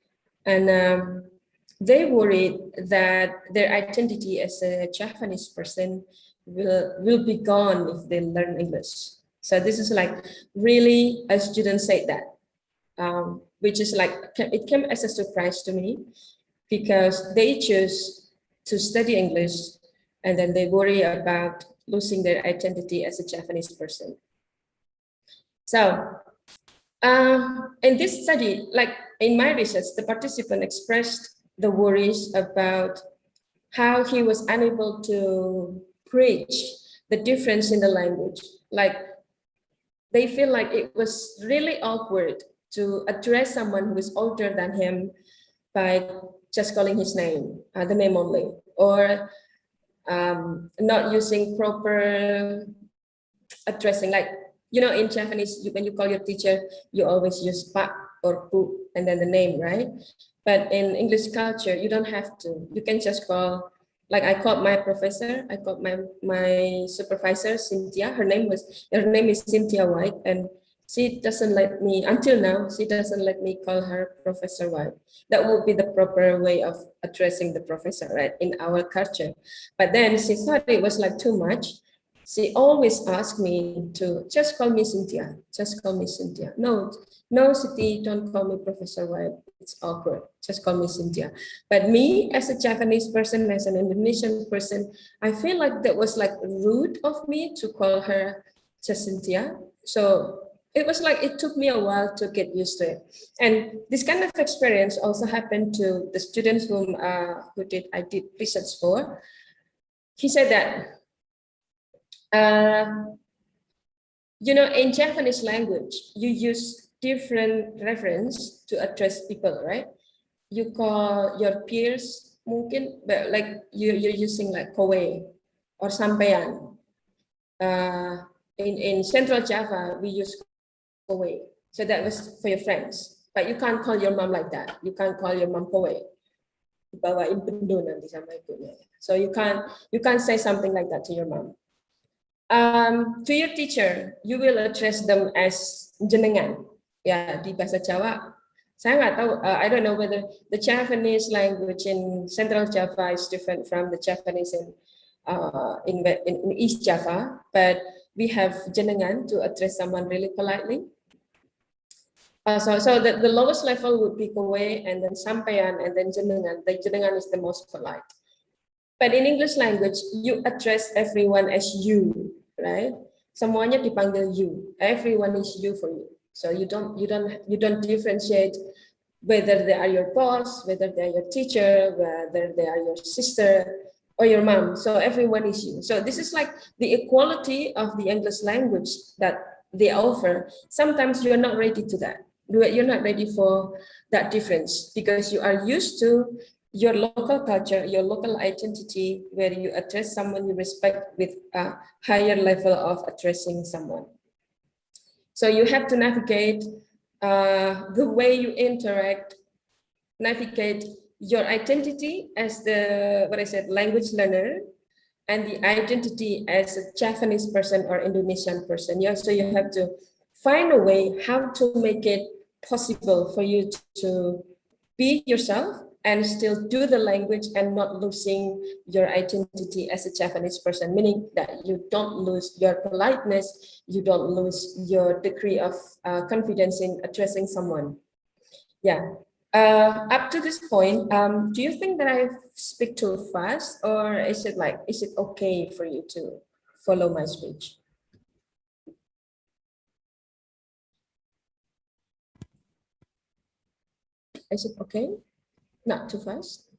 and they worried that their identity as a Japanese person will be gone if they learn English. So this is like really a student said that, which is like, it came as a surprise to me because they choose to study English and then they worry about losing their identity as a Japanese person. So in this study, like in my research, the participant expressed the worries about how he was unable to bridge the difference in the language. Like they feel like it was really awkward to address someone who is older than him by just calling his name, the name only, or not using proper addressing. Like, you know, in Japanese, when you call your teacher, you always use pa or pu and then the name, right? But in English culture, you don't have to. You can just call, like I called my professor, I called my supervisor, Cynthia. Her name is Cynthia White, and she doesn't let me, until now, she doesn't let me call her Professor White. That would be the proper way of addressing the professor, right, in our culture. But then she thought it was like too much. She always asked me to just call me Cynthia, just call me Cynthia. No, Siti, don't call me Professor White. It's awkward. Just call me Cynthia. But me, as a Japanese person, as an Indonesian person, I feel like that was like rude of me to call her just Cynthia. So it was like, it took me a while to get used to it. And this kind of experience also happened to the students whom I did research for. He said that, you know, in Japanese language, you use different reference to address people, right? You call your peers, mungkin, but like you're using like kowe or sampean. In Central Java, we use kowe. So that was for your friends. But you can't call your mom like that. You can't call your mom kowe. Dibawain bendo nanti sama ibunya. So you can't say something like that to your mom. To your teacher, you will address them as dengan. Ya, di bahasa Jawa, saya nggak tahu. I don't know whether the Japanese language in Central Java is different from the Japanese in East Java, but we have dengan to address someone really politely. So the lowest level would be kowe, and then sampean, and then dengan. The dengan is the most polite. But in English language, you address everyone as you, right? Semuanya dipanggil you. Everyone is you for you. So you don't differentiate whether they are your boss, whether they are your teacher, whether they are your sister or your mom. So everyone is you. So this is like the equality of the English language that they offer. Sometimes you are not ready to that. You're not ready for that difference because you are used to your local culture, your local identity, where you address someone you respect with a higher level of addressing someone. So you have to navigate the way you interact, navigate your identity as the, language learner, and the identity as a Japanese person or Indonesian person. Yeah, so you have to find a way how to make it possible for you to be yourself and still do the language and not losing your identity as a Japanese person, meaning that you don't lose your politeness, you don't lose your degree of confidence in addressing someone. Yeah, Up to this point, do you think that I speak too fast, or is it okay for you to follow my speech? Is it okay? Not too fast?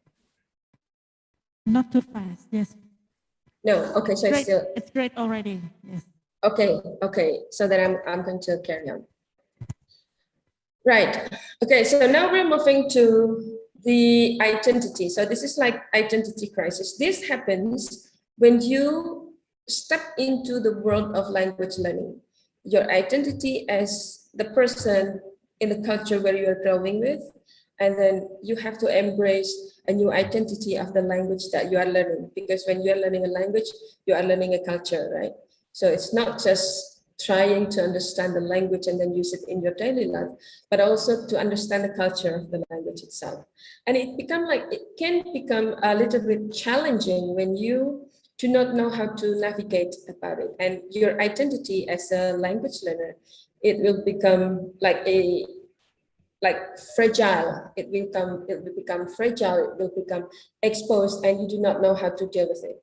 Not too fast, yes. No, okay, so It's great already, yes. Okay, so then I'm going to carry on. Right, okay, so now we're moving to the identity. So this is like identity crisis. This happens when you step into the world of language learning. Your identity as the person in the culture where you're growing with, and then you have to embrace a new identity of the language that you are learning, because when you're learning a language, you are learning a culture, right? So it's not just trying to understand the language and then use it in your daily life, but also to understand the culture of the language itself. And it can become a little bit challenging when you do not know how to navigate about it. And your identity as a language learner, it will become fragile. It will become fragile, it will become exposed, and you do not know how to deal with it.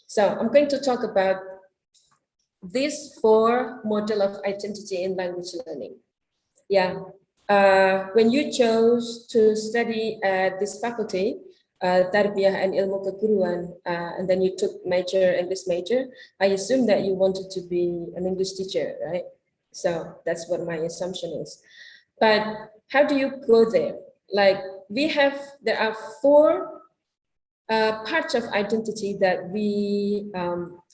So I'm going to talk about these 4 models of identity in language learning. Yeah, when you chose to study at this faculty, Tarbiyah and Ilmu Keguruan, and then you took major in this major, I assume that you wanted to be an English teacher, right? So that's what my assumption is. But how do you go there? Like there are 4 parts of identity that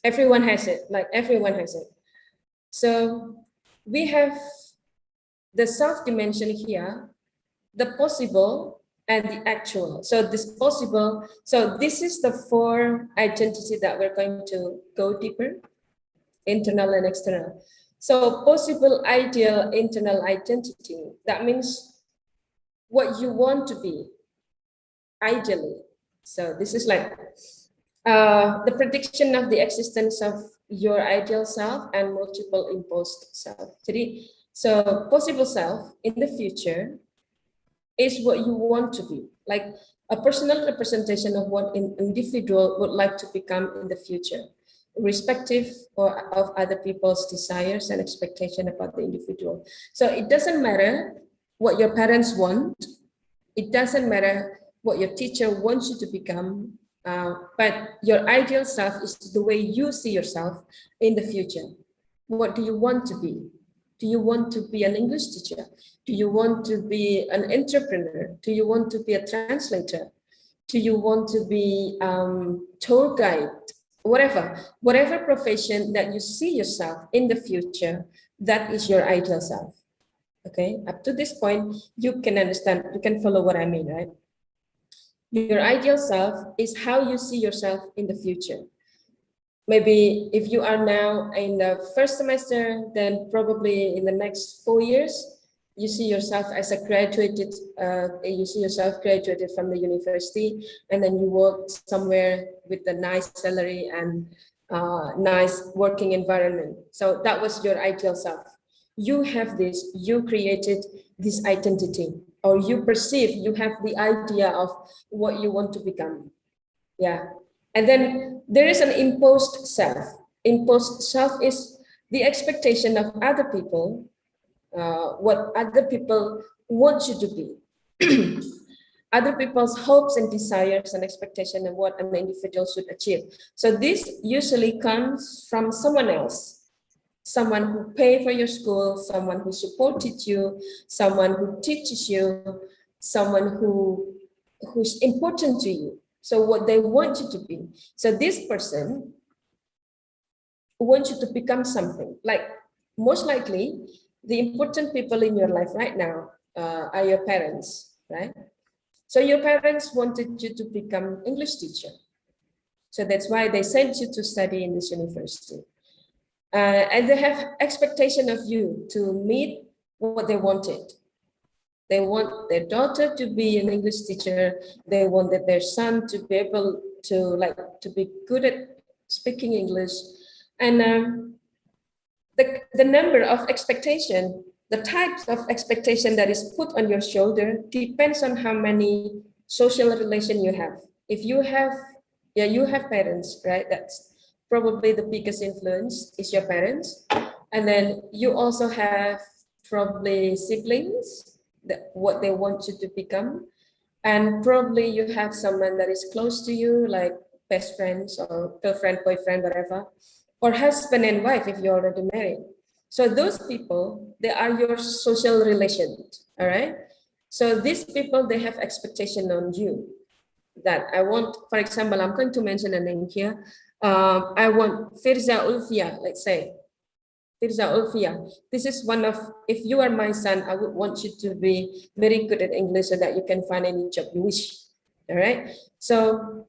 everyone has it, everyone has it. So we have the self dimension here, the possible and the actual. So this is the 4 identity that we're going to go deeper, internal and external. So possible, ideal, internal identity, that means what you want to be, ideally. So this is like the prediction of the existence of your ideal self and multiple imposed self. So possible self in the future is what you want to be, like a personal representation of what an individual would like to become in the future, irrespective of other people's desires and expectation about the individual. So it doesn't matter what your parents want, it doesn't matter what your teacher wants you to become, but your ideal self is the way you see yourself in the future. What do you want to be? Do you want to be an English teacher? Do you want to be an entrepreneur? Do you want to be a translator? Do you want to be tour guide? Whatever profession that you see yourself in the future, that is your ideal self. Okay, up to this point, you can understand, you can follow what I mean, right? Your ideal self is how you see yourself in the future. Maybe if you are now in the first semester, then probably in the next 4 years, you see yourself as a graduated, from the university, and then you work somewhere with a nice salary and nice working environment. So that was your ideal self. You have this, you created this identity, or you perceive, you have the idea of what you want to become. Yeah. And then there is an imposed self. Imposed self is the expectation of other people, what other people want you to be. Other people's hopes and desires and expectation of what an individual should achieve. So this usually comes from someone else, someone who paid for your school, someone who supported you, someone who teaches you, someone who's important to you. So what they want you to be. So this person wants you to become something. Like most likely, the important people in your life right now are your parents, right? So your parents wanted you to become English teacher. So that's why they sent you to study in this university. And they have expectation of you to meet what they wanted. They want their daughter to be an English teacher. They wanted their son to be able to be good at speaking English. And the number of expectation the types of expectation that is put on your shoulder depends on how many social relation you have. If you have, you have parents, right? That's probably the biggest influence is your parents. And then you also have probably siblings, what they want you to become. And probably you have someone that is close to you, like best friends or girlfriend, boyfriend, whatever, or husband and wife if you're already married. So those people, they are your social relations, all right? So these people, they have expectation on you that I want, for example, I'm going to mention a name here. I want Firza Ulfia, let's say. Firza Ulfia. This is one of, if you are my son, I would want you to be very good at English so that you can find any job you wish, all right? So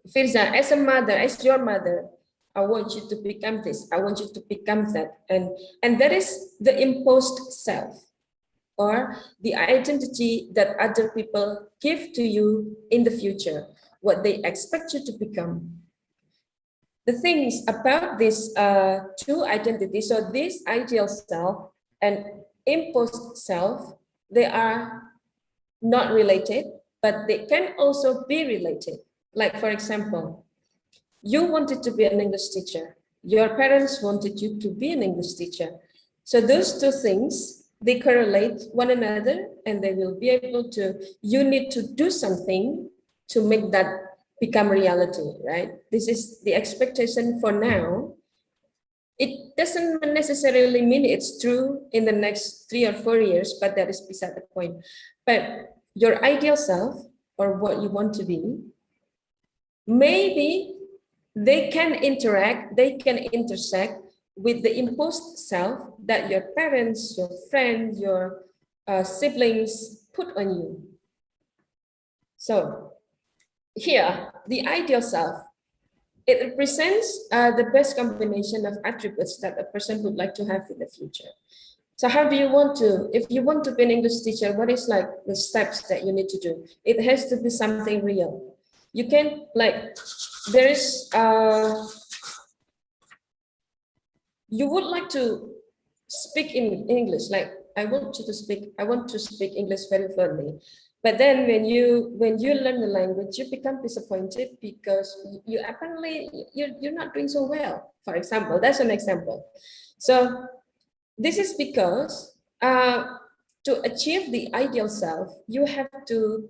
Firza, as a mother, as your mother, I want you to become this, I want you to become that. And that is the imposed self or the identity that other people give to you in the future, what they expect you to become. The things about these two identities, so this ideal self and imposed self, they are not related, but they can also be related. Like, for example, you wanted to be an English teacher. Your parents wanted you to be an English teacher. So those two things, they correlate one another and they will be able to, you need to do something to make that become reality, right? This is the expectation for now. It doesn't necessarily mean it's true in the next 3 or 4 years, but that is beside the point. But your ideal self or what you want to be, maybe they can interact, they can intersect with the imposed self that your parents, your friends, your siblings put on you. So here, the ideal self, it represents the best combination of attributes that a person would like to have in the future. So how do you want to, if you want to be an English teacher, what is like the steps that you need to do? It has to be something real. You can, like, there is, you would like to speak in English, like I want to speak English very fluently. But then when you learn the language, you become disappointed because you apparently, you're not doing so well. For example, that's an example. So this is because to achieve the ideal self, you have to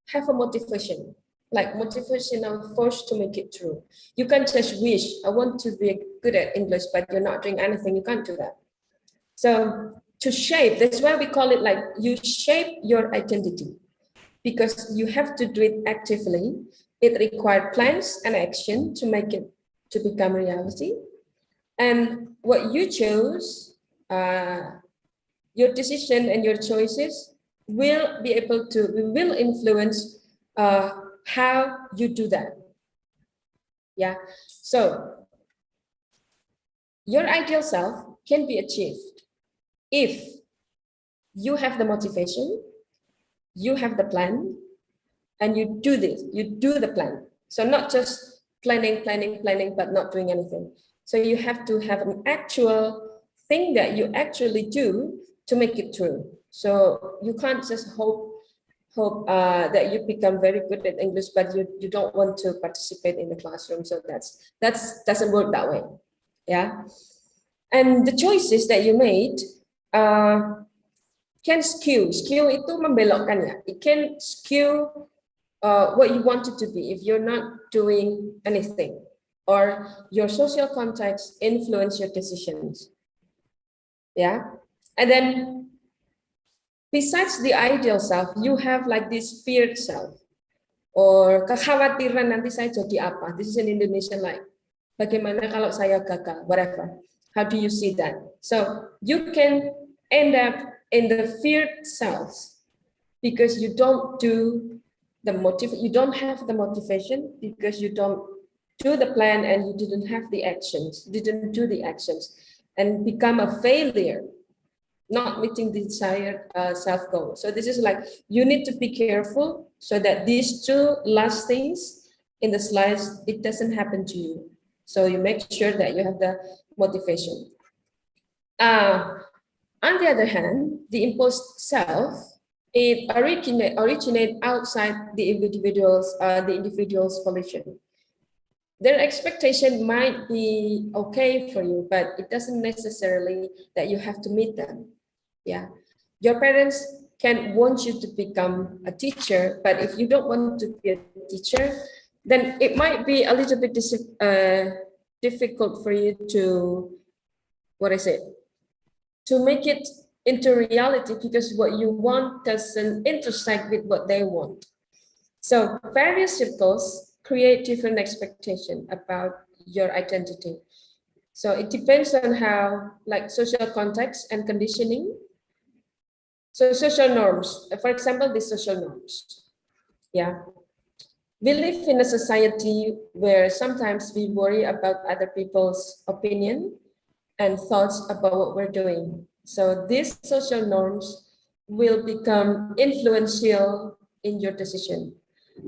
have a motivation, like motivational force to make it true. You can't just wish, I want to be good at English, but you're not doing anything, you can't do that. So to shape, that's why we call it like you shape your identity, because you have to do it actively. It requires plans and action to make it, to become reality. And what you chose, your decision and your choices will be able to, will influence how you do that. Yeah, so your ideal self can be achieved if you have the motivation, you have the plan, and you do this, you do the plan. So not just planning, but not doing anything. So you have to have an actual thing that you actually do to make it true. So you can't just hope that you become very good at English, but you don't want to participate in the classroom. So that doesn't work that way. Yeah. And the choices that you made can skew itu membelokkan ya. It can skew what you wanted to be if you're not doing anything, or your social context influence your decisions. Yeah. And then besides the ideal self, you have like this feared self, or kekhawatiran nanti saya jadi apa. This is in Indonesian, like bagaimana kalau saya gagal, whatever. How do you see that? So you can end up in the feared selves because you don't do the you don't have the motivation, because you don't do the plan and you didn't have the actions, didn't do the actions, and become a failure, not meeting the desired self goal. So this is like, you need to be careful so that these two last things in the slides, it doesn't happen to you. So you make sure that you have the motivation. On the other hand, the imposed self, it originate outside the individual's volition. Their expectation might be okay for you, but it doesn't necessarily that you have to meet them. Yeah, your parents can want you to become a teacher, but if you don't want to be a teacher, then it might be a little bit difficult for you to, to make it into reality, because what you want doesn't intersect with what they want. So various circles create different expectations about your identity. So it depends on how, like, social context and conditioning. So social norms, for example, the social norms. Yeah. We live in a society where sometimes we worry about other people's opinion and thoughts about what we're doing. So these social norms will become influential in your decision.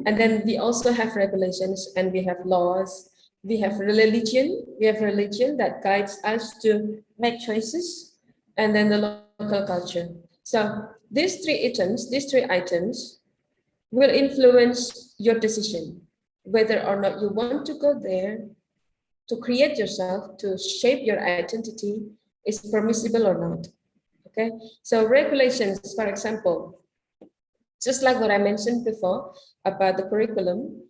And then we also have regulations and we have laws. We have religion. We have religion that guides us to make choices, and then the local culture. So these three items will influence your decision, whether or not you want to go there to create yourself, to shape your identity, is permissible or not. Okay, so regulations, for example, just like what I mentioned before about the curriculum,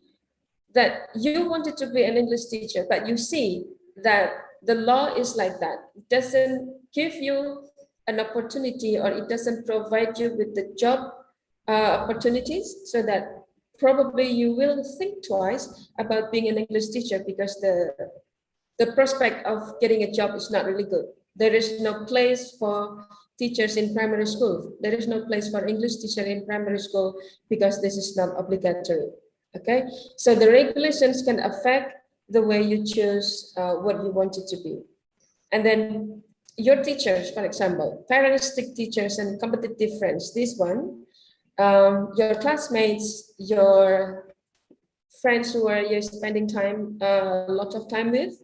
that you wanted to be an English teacher, but you see that the law is like that. It doesn't give you an opportunity, or it doesn't provide you with the job opportunities, so that probably you will think twice about being an English teacher, because the prospect of getting a job is not really good. There is no place for teachers in primary school. There is no place for English teacher in primary school, because this is not obligatory. Okay, so the regulations can affect the way you choose what you want it to be. And then your teachers, for example, parent-stick teachers and competitive friends, this one, your classmates, your friends who are you're spending time, a lot of time with.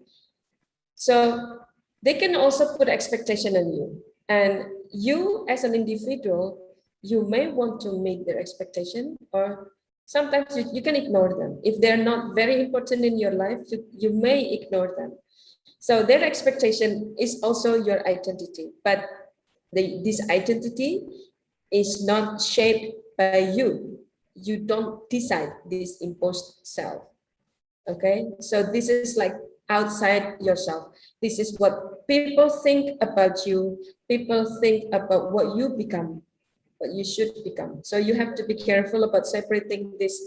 So they can also put expectation on you. And you as an individual, you may want to meet their expectation, or sometimes you can ignore them. If they're not very important in your life, you may ignore them. So their expectation is also your identity, but this identity is not shaped by you. You don't decide this imposed self. Okay, so this is like outside yourself. This is what people think about you. People think about what you become, what you should become. So you have to be careful about separating these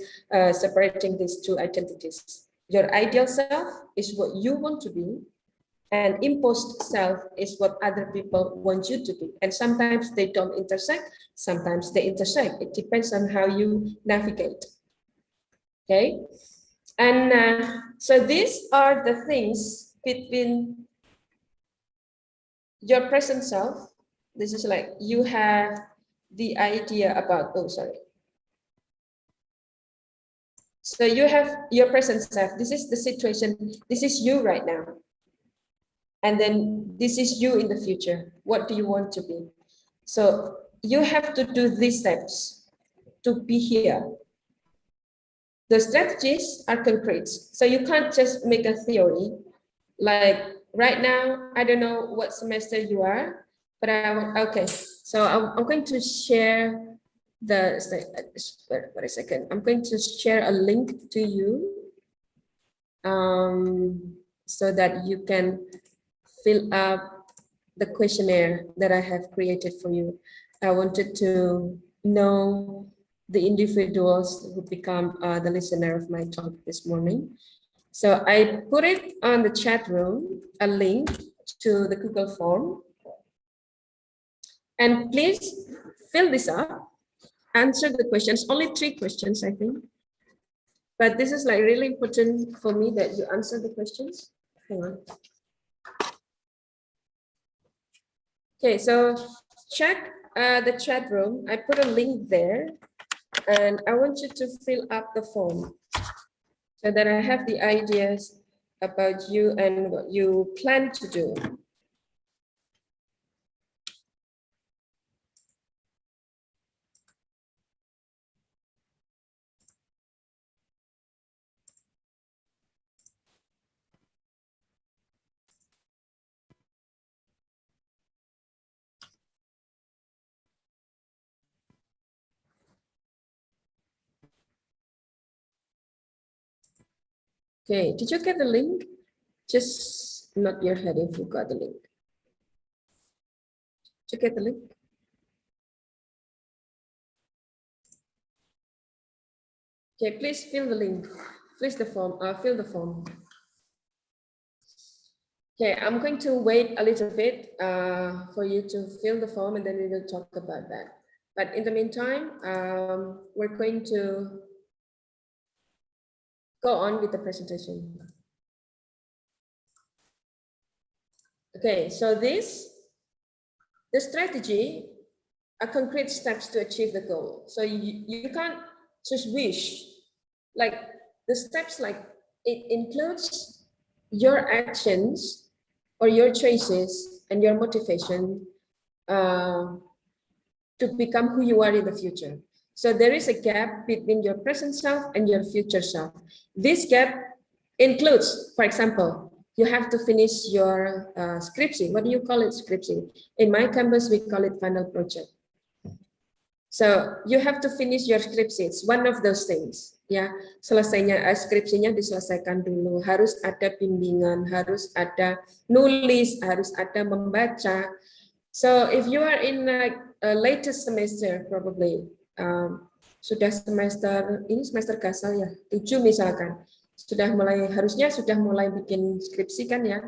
two identities. Your ideal self is what you want to be, and imposed self is what other people want you to be. And sometimes they don't intersect, sometimes they intersect. It depends on how you navigate. Okay, and so these are the things between your present self. This is like you have the idea about, so you have your present self. This is the situation. This is you right now. And then this is you in the future. What do you want to be? So you have to do these steps to be here. The strategies are concrete. So you can't just make a theory. Like right now, I don't know what semester you are, but okay. So I'm going to share wait a second. I'm going to share a link to you so that you can fill up the questionnaire that I have created for you. I wanted to know the individuals who become the listener of my talk this morning. So I put it on the chat room, a link to the Google form. And please fill this up, answer the questions, only 3 questions, I think. But this is like really important for me that you answer the questions. Hang on. Okay, so check the chat room. I put a link there, and I want you to fill up the form so that I have the ideas about you and what you plan to do. Okay, did you get the link? Just nod your head if you got the link. Did you get the link? Okay, please fill the link. Please the form. Fill the form. Okay, I'm going to wait a little bit for you to fill the form, and then we will talk about that. But in the meantime, we're going to go on with the presentation. Okay, so the strategy are concrete steps to achieve the goal. So you can't just wish. Like the steps, like it includes your actions or your choices and your motivation to become who you are in the future. So there is a gap between your present self and your future self. This gap includes, for example, you have to finish your scripting. What do you call it, scripting? In my campus, we call it final project. So you have to finish your skripsi. It's one of those things. Ya, selesainya skripsinya diselesaikan dulu. Harus ada bimbingan, harus ada nulis, harus ada membaca. So if you are in like a latest semester, probably sudah semester ini semester gasal ya, 7 misalkan, harusnya sudah mulai bikin skripsi kan ya,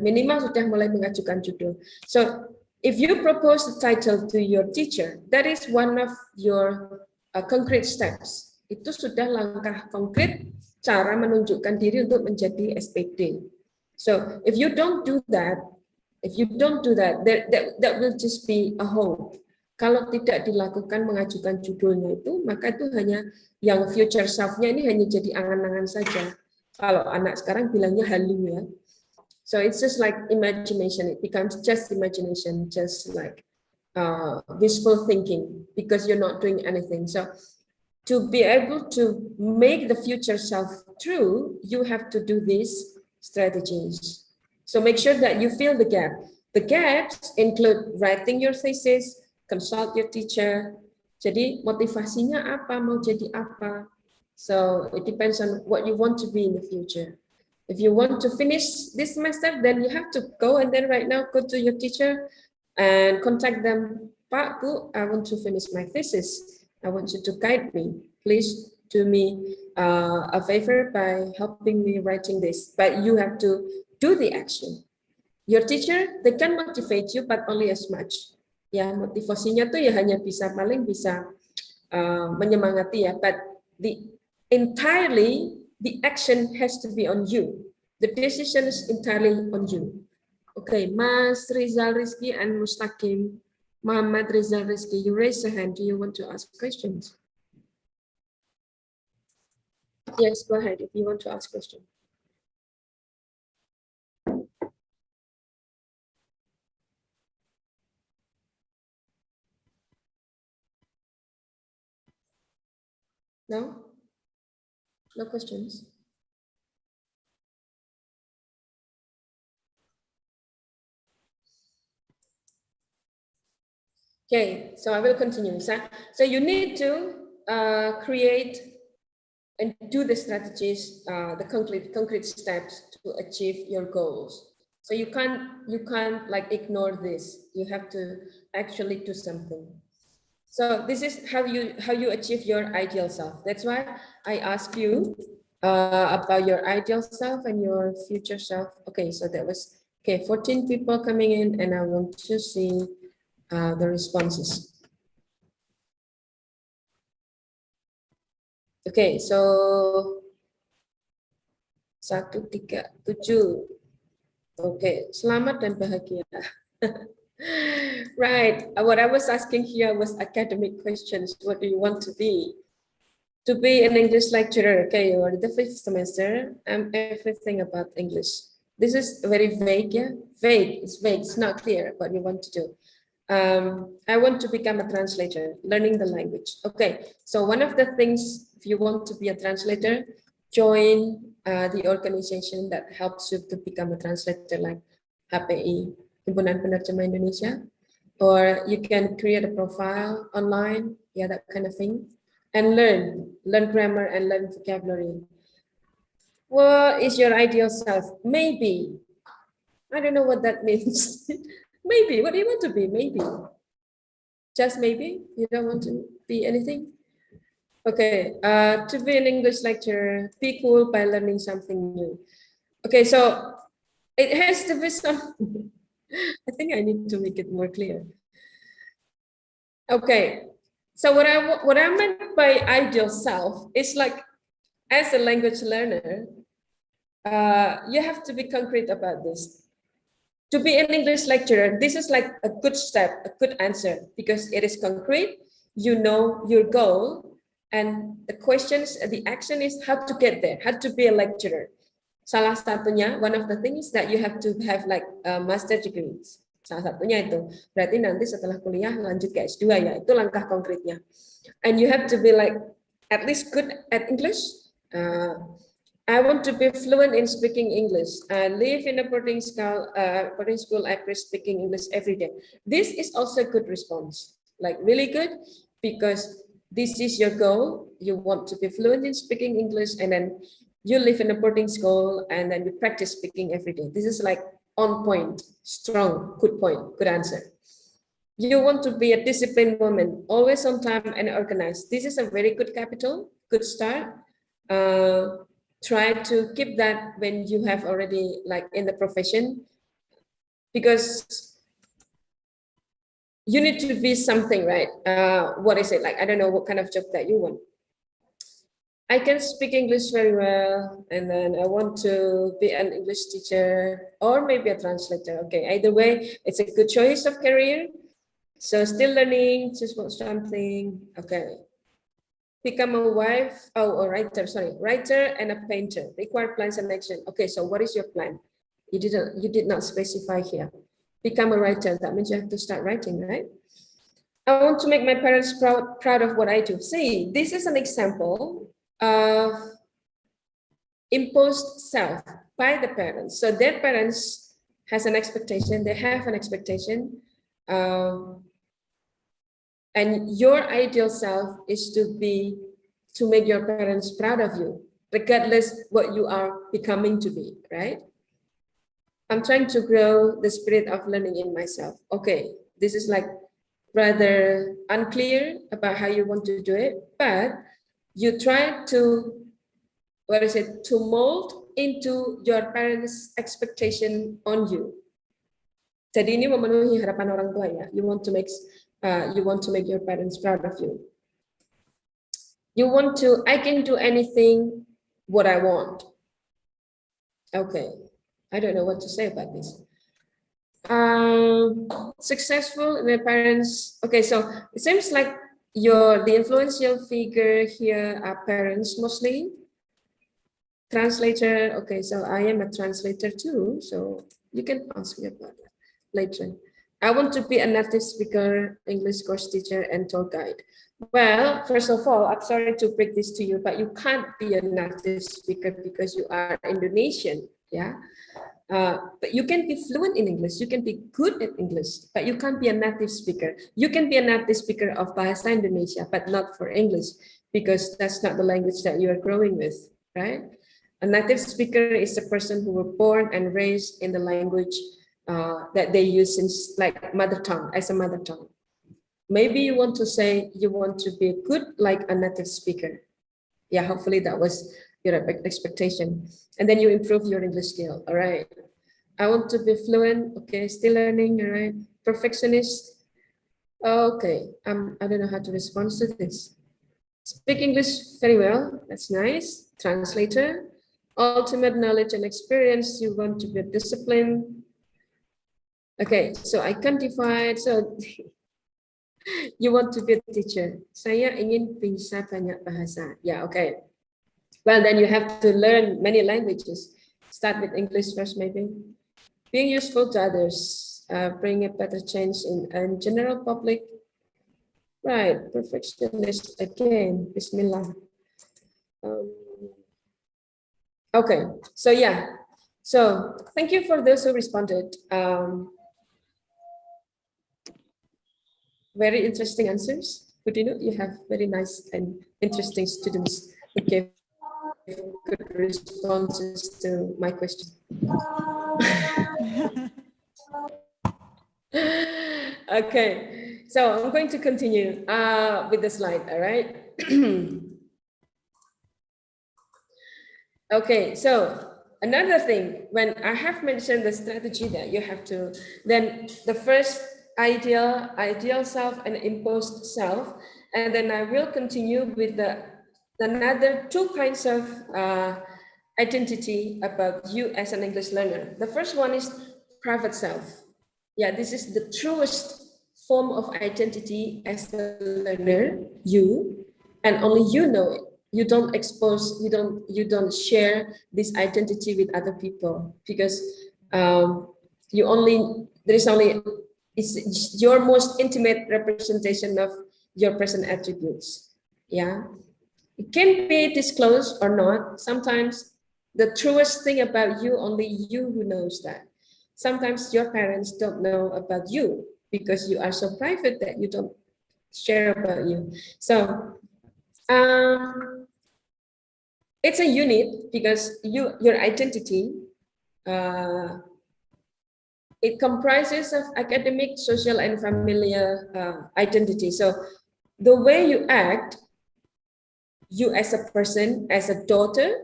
minimal sudah mulai mengajukan judul. So if you propose the title to your teacher, that is one of your concrete steps. Itu sudah langkah konkret cara menunjukkan diri untuk menjadi SPD. So if you don't do that, that will just be a hope. Kalau tidak dilakukan mengajukan judulnya itu, maka itu hanya yang future self-nya ini hanya jadi angan-angan saja. Kalau anak sekarang bilangnya halu ya. So it's just like imagination. It becomes just imagination, just like wishful thinking, because you're not doing anything. So to be able to make the future self true, you have to do these strategies. So make sure that you fill the gap. The gaps include writing your thesis, consult your teacher. Jadi motivasinya apa, mau jadi apa. So it depends on what you want to be in the future. If you want to finish this semester, then you have to go and then right now go to your teacher and contact them. Pak, Bu, I want to finish my thesis. I want you to guide me. Please do me a favor by helping me writing this. But you have to do the action. Your teacher, they can motivate you, but only as much. Ya, motivasinya tuh ya hanya bisa paling bisa menyemangati ya. But the action has to be on you. The decision is entirely on you. Okay, Mas Rizal Rizky and Mustaqim. Muhammad Rizal Rizky, you raise your hand. Do you want to ask questions? Yes, go ahead if you want to ask questions. No? No questions? Okay, so I will continue. So you need to create and do the strategies, the concrete steps to achieve your goals. So you can't like ignore this. You have to actually do something. So this is how you achieve your ideal self. That's why I ask you about your ideal self and your future self. Okay, so that was 14 people coming in, and I want to see the responses. Okay, so 137. Okay, selamat dan bahagia. Right, what I was asking here was academic questions. What do you want to be? To be an English lecturer. Okay, you're in the 5th semester. Everything about English. This is very vague, yeah? Vague, it's not clear what you want to do. I want to become a translator, learning the language. Okay, so one of the things, if you want to be a translator, join the organization that helps you to become a translator, like HPI, Himpunan Penerjemah Indonesia, or you can create a profile online, yeah, that kind of thing, and learn grammar and learn vocabulary. What is your ideal self? Maybe. I don't know what that means. Maybe. What do you want to be? Maybe. Just maybe? You don't want to be anything? Okay. To be an English lecturer, be cool by learning something new. Okay, so it has to be some. I think I need to make it more clear. Okay. So what I meant by ideal self is like, as a language learner, you have to be concrete about this. To be an English lecturer, this is like a good step, a good answer, because it is concrete, you know your goal, and the questions, the action is how to get there, how to be a lecturer. Salah satunya, one of the things that you have to have like a master degrees. Salah satunya itu, berarti nanti setelah kuliah lanjut ke S2 ya, itu langkah konkretnya. And you have to be like at least good at English. I want to be fluent in speaking English. I live in a boarding school. I practice speaking English every day. This is also a good response, like really good, because this is your goal. You want to be fluent in speaking English, and then you live in a boarding school, and then you practice speaking every day. This is like on point, strong, good point, good answer. You want to be a disciplined woman, always on time and organized. This is a very good capital, good start. Try to keep that when you have already like in the profession, because you need to be something, right? What is it like? I don't know what kind of job that you want. I can speak English very well, and then I want to be an English teacher or maybe a translator. Okay, either way, it's a good choice of career. So still learning, just want something. Okay. Become a wife, writer and a painter. Require plans and action. Okay, so what is your plan? You did not specify here. Become a writer, that means you have to start writing, right? I want to make my parents proud of what I do. See, this is an example of imposed self by the parents. So their parents has an expectation, they have an expectation, and your ideal self is to make your parents proud of you, regardless what you are becoming to be, right? I'm trying to grow the spirit of learning in myself. Okay, this is like rather unclear about how you want to do it, but you try to, to mold into your parents' expectation on you. Jadi ini memenuhi harapan orang tua ya. You want to make your parents proud of you. I can do anything what I want. Okay, I don't know what to say about this. Successful in my parents. Okay, so it seems like the influential figure here are parents mostly. Translator. Okay, so I am a translator too, so you can ask me about that later. I want to be a native speaker, English course teacher, and tour guide. Well, first of all, I'm sorry to break this to you, but you can't be a native speaker because you are Indonesian, yeah? But you can be fluent in English, you can be good at English, but you can't be a native speaker. You can be a native speaker of Bahasa Indonesia, but not for English, because that's not the language that you are growing with, right? A native speaker is a person who were born and raised in the language that they use since like mother tongue, as a mother tongue. Maybe you want to say you want to be good like a native speaker. Yeah, hopefully that was your expectation. And then you improve your English skill. All right. I want to be fluent. Okay, still learning. All right. Perfectionist. Okay. I don't know how to respond to this. Speak English very well. That's nice. Translator. Ultimate knowledge and experience. You want to be disciplined. Okay, so identified. So you want to be a teacher. Saya ingin bisa banyak bahasa. Yeah, okay. Well, then you have to learn many languages. Start with English first, maybe. Being useful to others. Bring a better change in general public. Right, perfectionist again. Bismillah. Okay, so yeah. So thank you for those who responded. Very interesting answers. Budino, you have very nice and interesting students. Okay. good responses to my question. Okay, so I'm going to continue with the slide, all right? Okay, so another thing, when I have mentioned the strategy that you have to, then the first ideal self and imposed self, and then I will continue with another two kinds of identity about you as an English learner. The first one is private self. Yeah, this is the truest form of identity as a learner, you, and only you know it. You don't expose, you don't share this identity with other people, because it's your most intimate representation of your present attributes. Yeah, it can be disclosed or not. Sometimes the truest thing about you, only you who knows that. Sometimes your parents don't know about you because you are so private that you don't share about you. So it's a unit, because your identity, it comprises of academic, social, and familiar identity. So the way you act, you as a person, as a daughter,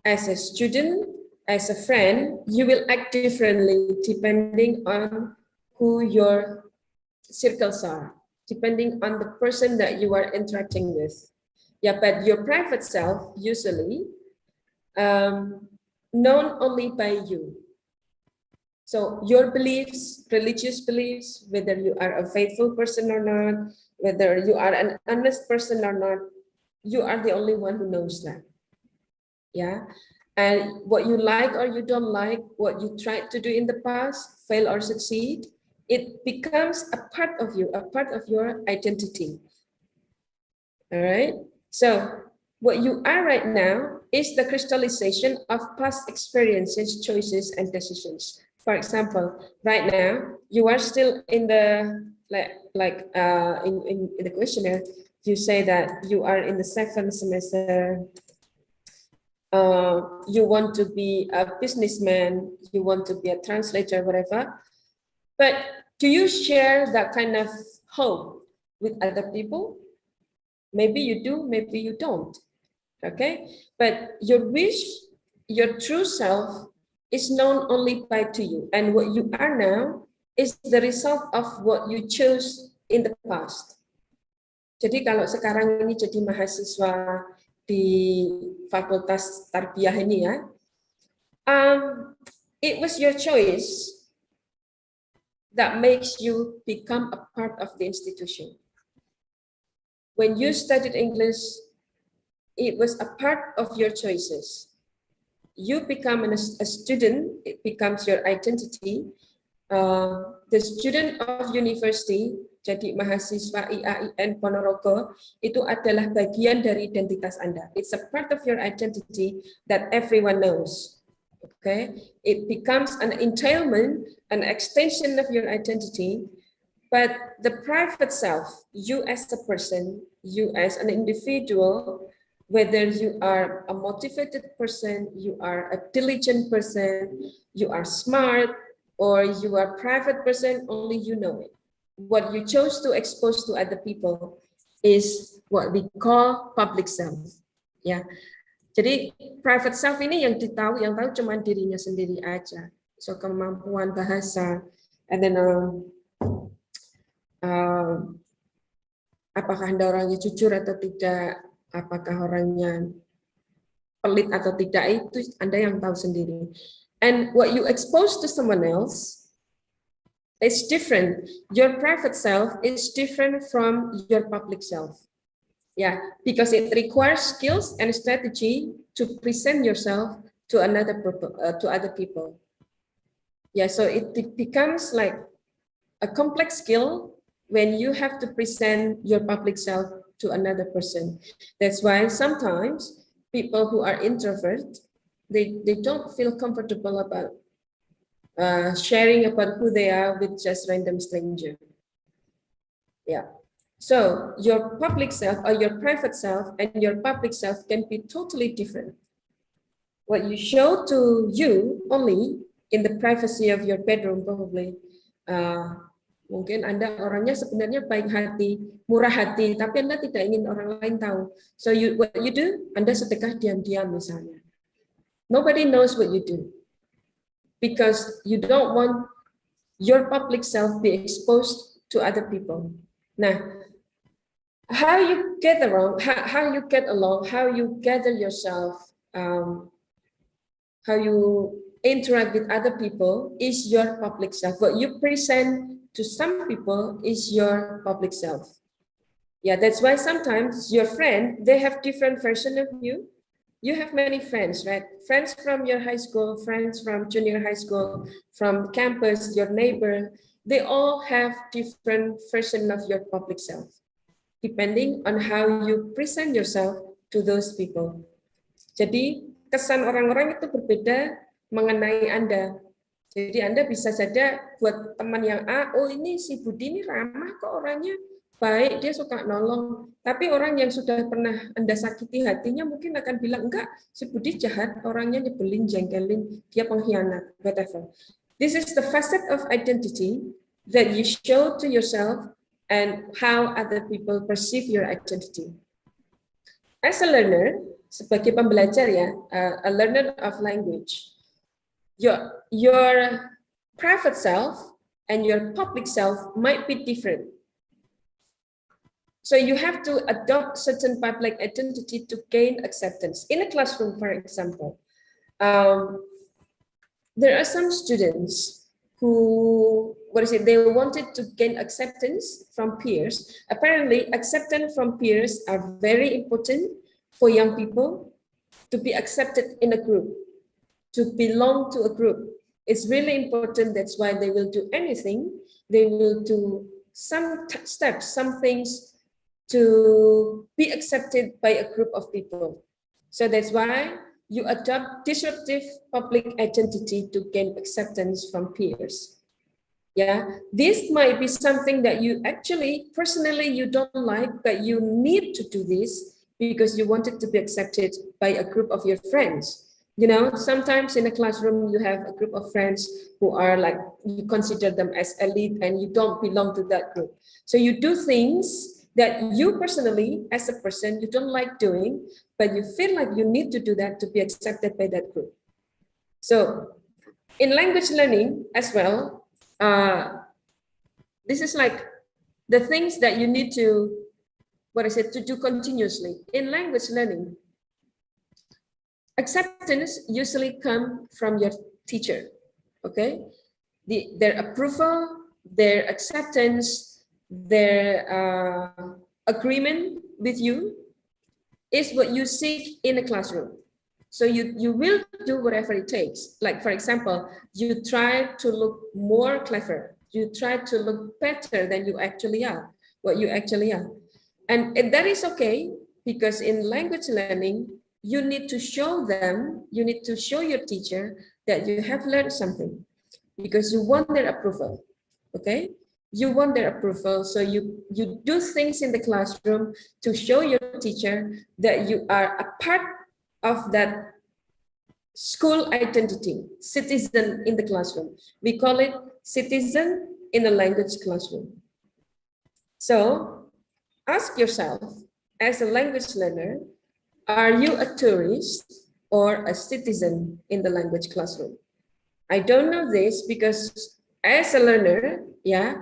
as a student, as a friend, you will act differently depending on who your circles are, depending on the person that you are interacting with. Yeah, but your private self usually known only by you. So your beliefs, religious beliefs, whether you are a faithful person or not, whether you are an honest person or not, you are the only one who knows that. Yeah, and what you like or you don't like, what you tried to do in the past, fail or succeed, it becomes a part of you, a part of your identity. All right. So what you are right now is the crystallization of past experiences, choices, and decisions. For example, right now you are still in the in the questionnaire. You say that you are in the 7th semester. You want to be a businessman. You want to be a translator, whatever. But do you share that kind of hope with other people? Maybe you do, maybe you don't. Okay, but your wish, your true self is known only by to you, and what you are now is the result of what you chose in the past. Jadi kalau sekarang ini jadi mahasiswa di Fakultas Tarbiyah ini ya, it was your choice that makes you become a part of the institution. When you studied English, it was a part of your choices. You become a student, it becomes your identity. The student of university, jadi mahasiswa IAIN Ponorogo, itu adalah bagian dari identitas Anda. It's a part of your identity that everyone knows. Okay, it becomes an entailment, an extension of your identity. But the private self, you as a person, you as an individual, whether you are a motivated person, you are a diligent person, you are smart, or you are a private person, only you know it. What you chose to expose to other people is what we call public self. Ya, jadi private self ini yang tahu cuma dirinya sendiri aja. So kemampuan bahasa, and then apakah Anda orangnya jujur atau tidak, apakah orangnya pelit atau tidak, itu Anda yang tahu sendiri. And what you expose to someone else is different. Your private self is different from your public self. Yeah, because it requires skills and strategy to present yourself to other people. Yeah, so it becomes like a complex skill when you have to present your public self to another person. That's why sometimes people who are introverts, they don't feel comfortable about sharing about who they are with just random stranger. Yeah. So your public self or your private self and your public self can be totally different. What you show to you only in the privacy of your bedroom probably. Mungkin Anda orangnya sebenarnya baik hati, murah hati, tapi Anda tidak ingin orang lain tahu. So what you do, Anda sedekah diam-diam misalnya. Nobody knows what you do because you don't want your public self be exposed to other people. Nah, how you get along, how you gather yourself, how you interact with other people is your public self. What you present to some people is your public self. Yeah, that's why sometimes your friend, they have different version of you. You have many friends, right? Friends from your high school, friends from junior high school, from campus, your neighbor, they all have different version of your public self, depending on how you present yourself to those people. Jadi kesan orang-orang itu berbeda mengenai Anda. Jadi Anda bisa saja buat teman yang A, oh ini si Budi ini ramah kok orangnya, baik, dia suka nolong. Tapi orang yang sudah pernah Anda sakiti hatinya mungkin akan bilang, enggak, si Budi jahat, orangnya nyebelin, jengkelin, dia pengkhianat, whatever. This is the facet of identity that you show to yourself and how other people perceive your identity. As a learner, sebagai pembelajar ya, a learner of language, your private self and your public self might be different. So you have to adopt certain public identity to gain acceptance. In a classroom, for example, there are some students who, they wanted to gain acceptance from peers. Apparently, acceptance from peers are very important for young people to be accepted in a group, to belong to a group. It's really important. That's why they will do anything. They will do some steps, some things to be accepted by a group of people. So that's why you adopt disruptive public identity to gain acceptance from peers. Yeah, this might be something that you actually, personally, you don't like, but you need to do this because you wanted to be accepted by a group of your friends. You know, sometimes in a classroom, you have a group of friends who are like, you consider them as elite and you don't belong to that group. So you do things that you personally, as a person, you don't like doing, but you feel like you need to do that to be accepted by that group. So in language learning as well, this is like the things that you need to, to do continuously. In language learning, acceptance usually comes from your teacher, okay? Their approval, their acceptance, their agreement with you is what you seek in a classroom. So you will do whatever it takes. Like, for example, you try to look more clever. You try to look better than you actually are, what you actually are. And that is okay, because in language learning, you need to show them, you need to show your teacher that you have learned something, because you want their approval, okay? You want their approval, so you do things in the classroom to show your teacher that you are a part of that school identity, citizen in the classroom. We call it citizen in a language classroom. So ask yourself, as a language learner, are you a tourist or a citizen in the language classroom? I don't know this because as a learner, yeah,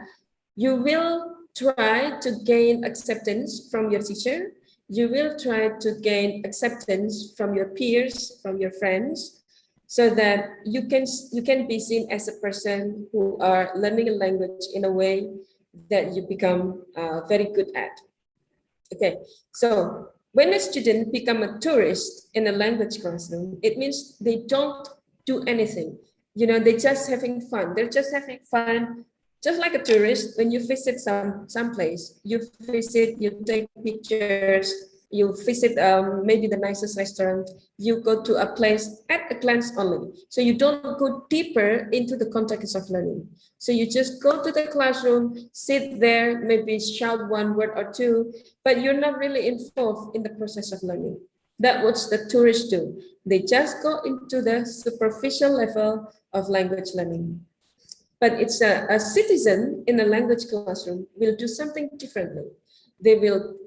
you will try to gain acceptance from your teacher. You will try to gain acceptance from your peers, from your friends, so that you can be seen as a person who are learning a language in a way that you become very good at. Okay, so when a student become a tourist in a language classroom, it means they don't do anything. You know, they're just having fun. They're just having fun. Just like a tourist, when you visit some place, you visit, you take pictures, you visit maybe the nicest restaurant, you go to a place at a glance only. So you don't go deeper into the context of learning. So you just go to the classroom, sit there, maybe shout one word or two, but you're not really involved in the process of learning. That's what the tourists do. They just go into the superficial level of language learning. But it's a citizen in a language classroom will do something differently. They will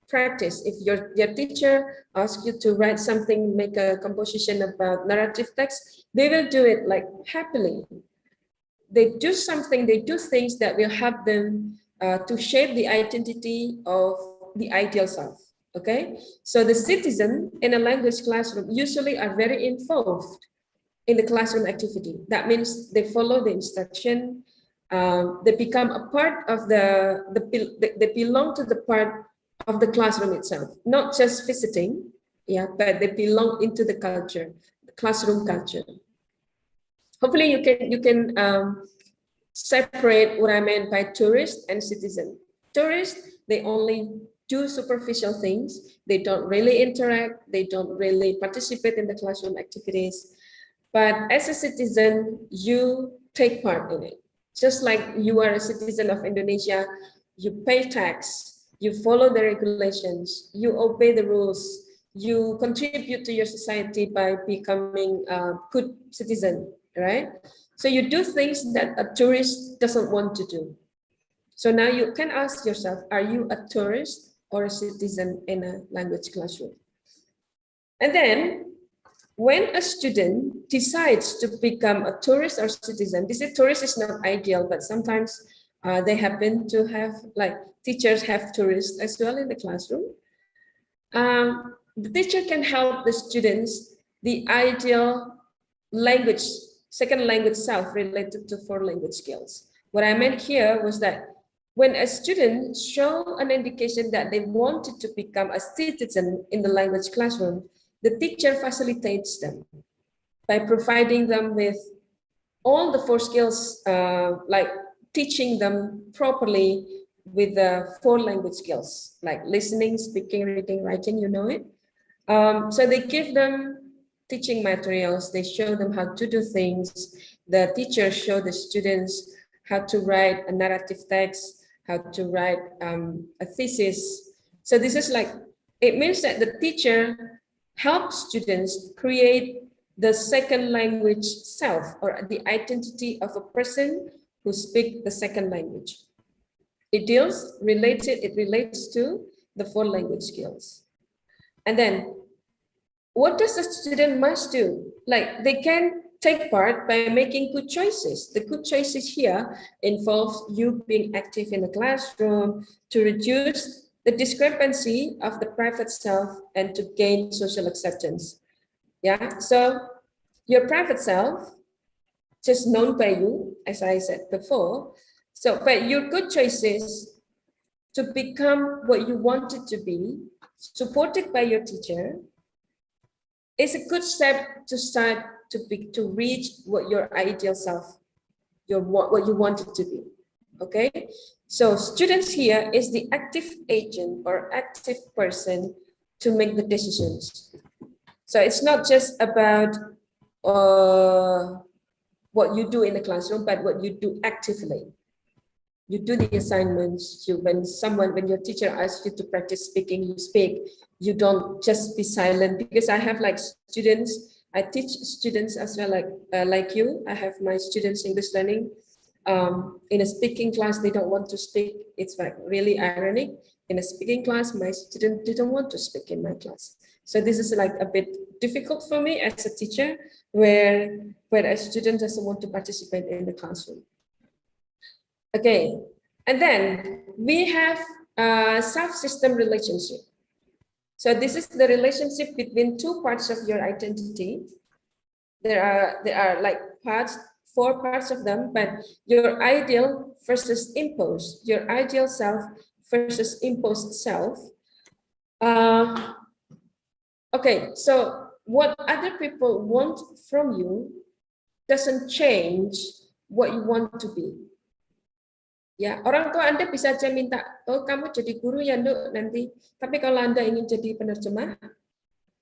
practice. If your teacher asks you to write something, make a composition about narrative text, they will do it like happily. They do something, they do things that will help them to shape the identity of the ideal self. Okay, so the citizen in a language classroom usually are very involved in the classroom activity. That means they follow the instruction, they become a part of they belong to the part of the classroom itself, not just visiting, but they belong into the culture, the classroom culture. Hopefully you can separate what I meant by tourist and citizen. Tourists, they only do superficial things. They don't really interact. They don't really participate in the classroom activities. But as a citizen, you take part in it. Just like you are a citizen of Indonesia, you pay tax, you follow the regulations, you obey the rules, you contribute to your society by becoming a good citizen, right? So you do things that a tourist doesn't want to do. So now you can ask yourself, are you a tourist or a citizen in a language classroom? And then when a student decides to become a tourist or citizen, this is tourist is not ideal, but sometimes they happen to have, like teachers have tourists as well in the classroom. The teacher can help the students the ideal language, second language self related to 4 language skills. What I meant here was that when a student show an indication that they wanted to become a citizen in the language classroom, the teacher facilitates them by providing them with all the 4 skills, like teaching them properly with the 4 language skills, like listening, speaking, reading, writing, you know it. So they give them teaching materials, they show them how to do things. The teachers show the students how to write a narrative text, how to write a thesis. So this is like, it means that the teacher helps students create the second language self, or the identity of a person who speaks the second language. It relates to the 4 language skills. And then what does a student must do? Like they can take part by making good choices. The good choices here involves you being active in the classroom to reduce the discrepancy of the private self and to gain social acceptance. Yeah, so your private self, just known by you, as I said before. So, but your good choices to become what you wanted to be, supported by your teacher, is a good step to start to reach what your ideal self, what you want it to be. Okay, so students here is the active agent or active person to make the decisions. So it's not just about what you do in the classroom, but what you do actively. You do the assignments. When your teacher asks you to practice speaking, you speak. You don't just be silent, because I have like students, I teach students as well, like you. I have my students English learning. In a speaking class, they don't want to speak. It's like really ironic. In a speaking class, my student didn't want to speak in my class. So this is like a bit difficult for me as a teacher, where a student doesn't want to participate in the classroom. Okay, and then we have a self-system relationship. So this is the relationship between 2 parts of your identity. There are like 4 parts of them, but your ideal versus imposed, your ideal self versus imposed self. Okay, so what other people want from you doesn't change what you want to be. Ya, orang tua Anda bisa aja minta, oh kamu jadi guru ya Nduk nanti. Tapi kalau Anda ingin jadi penerjemah,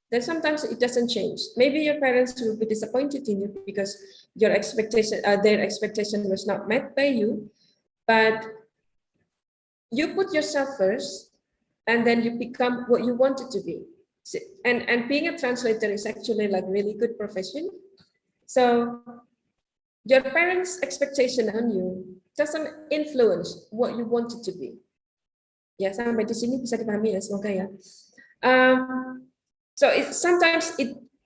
then sometimes it doesn't change. Maybe your parents will be disappointed in you because your expectation, their expectation was not met by you. But you put yourself first, and then you become what you wanted to be. And being a translator is actually like really good profession. So your parents' expectation on you doesn't influence what you want it to be. Ya, sampai di sini bisa dipahami ya, semoga ya. So sometimes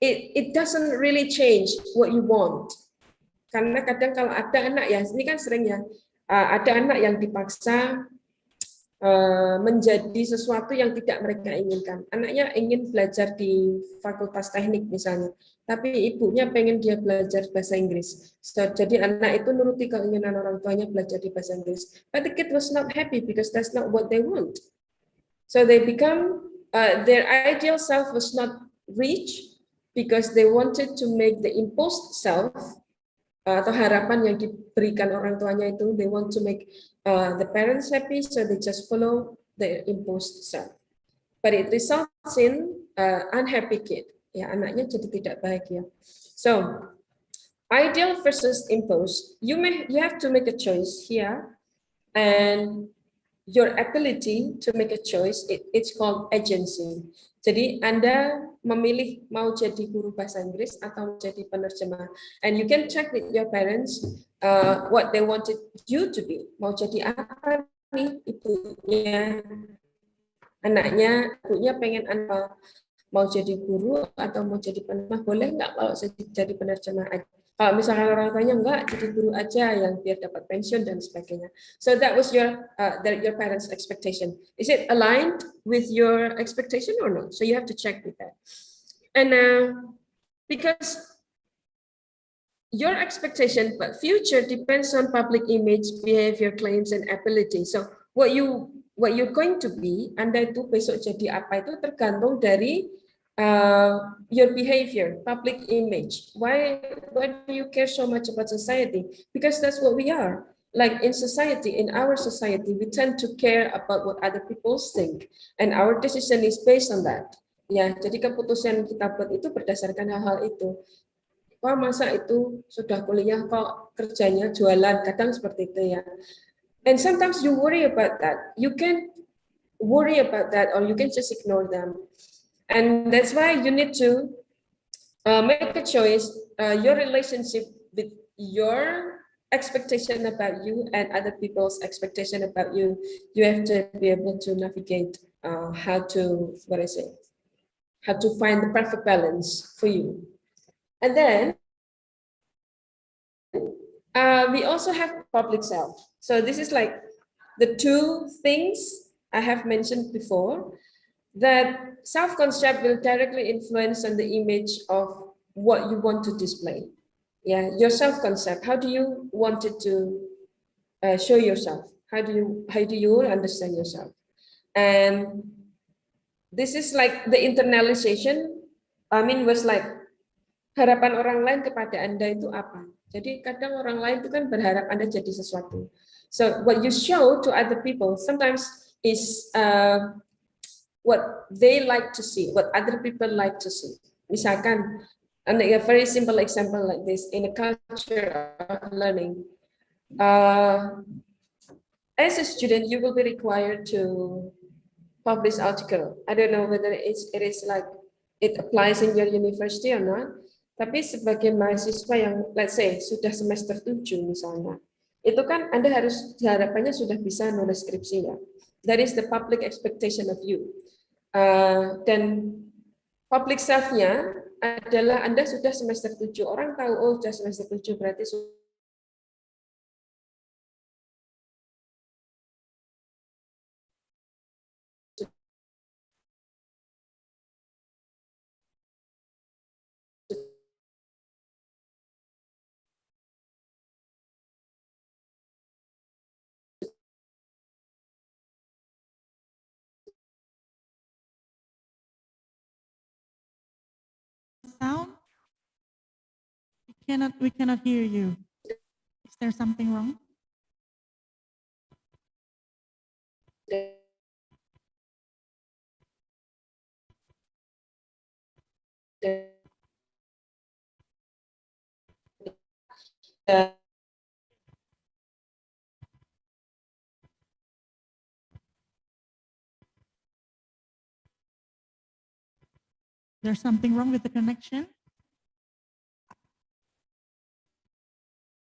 it doesn't really change what you want. Karena kadang kalau ada anak ya, ini kan sering ya, ada anak yang dipaksa menjadi sesuatu yang tidak mereka inginkan. Anaknya ingin belajar di Fakultas Teknik misalnya, tapi ibunya pengen dia belajar bahasa Inggris. So, jadi anak itu nuruti keinginan orang tuanya belajar di bahasa Inggris. But the kid was not happy because that's not what they want. So they become, their ideal self was not reached because they wanted to make the imposed self, atau harapan yang diberikan orang tuanya itu, they want to make the parents happy, so they just follow the imposed self. But it results in unhappy kid. Ya, anaknya jadi tidak bahagia. So, ideal versus imposed. You have to make a choice here, and your ability to make a choice, it's called agency. Jadi Anda memilih mau jadi guru bahasa Inggris atau jadi penerjemah. And you can check with your parents what they wanted you to be. Mau jadi apa nih ibunya, anaknya, ibunya pengen apa? Mau jadi guru atau mau jadi penerjemah, boleh nggak kalau jadi penerjemah aja? Kalau misalkan orang tuanya enggak, jadi guru aja yang biar dapat pensiun dan sebagainya. So that was your parents' expectation. Is it aligned with your expectation or not? So you have to check with that. And because your expectation, but future depends on public image, behavior, claims, and ability. So what you're going to be, Anda itu besok jadi apa itu tergantung dari your behavior, public image. Why do you care so much about society? Because that's what we are. Like in society, in our society, we tend to care about what other people think, and our decision is based on that. Ya, jadi keputusan kita buat itu berdasarkan hal-hal itu. Wah, masa itu sudah kuliah kok kerjanya jualan, kadang seperti itu ya. And sometimes you worry about that. You can worry about that, or you can just ignore them. And that's why you need to make a choice, your relationship with your expectation about you and other people's expectation about you. You have to be able to navigate how to find the perfect balance for you. And then we also have public self. So this is like the two things I have mentioned before, that self-concept will directly influence on the image of what you want to display. Yeah, your self-concept. How do you want it to show yourself? How do you understand yourself? And this is like the internalization. I mean, was like harapan orang lain kepada Anda itu apa? Jadi kadang orang lain itu kan berharap Anda jadi sesuatu. So what you show to other people sometimes is what they like to see, what other people like to see. Misalkan, and a very simple example like this, in a culture of learning, as a student, you will be required to publish article. I don't know whether it is like it applies in your university or not. Tapi sebagai mahasiswa yang, let's say, sudah semester 7 misalnya, itu kan Anda harus harapannya sudah bisa nulis skripsi ya. That is the public expectation of you. Dan public self-nya adalah Anda sudah semester 7. Orang tahu, oh sudah semester 7 berarti Sound? We cannot hear you. Is there something wrong? There's something wrong with the connection.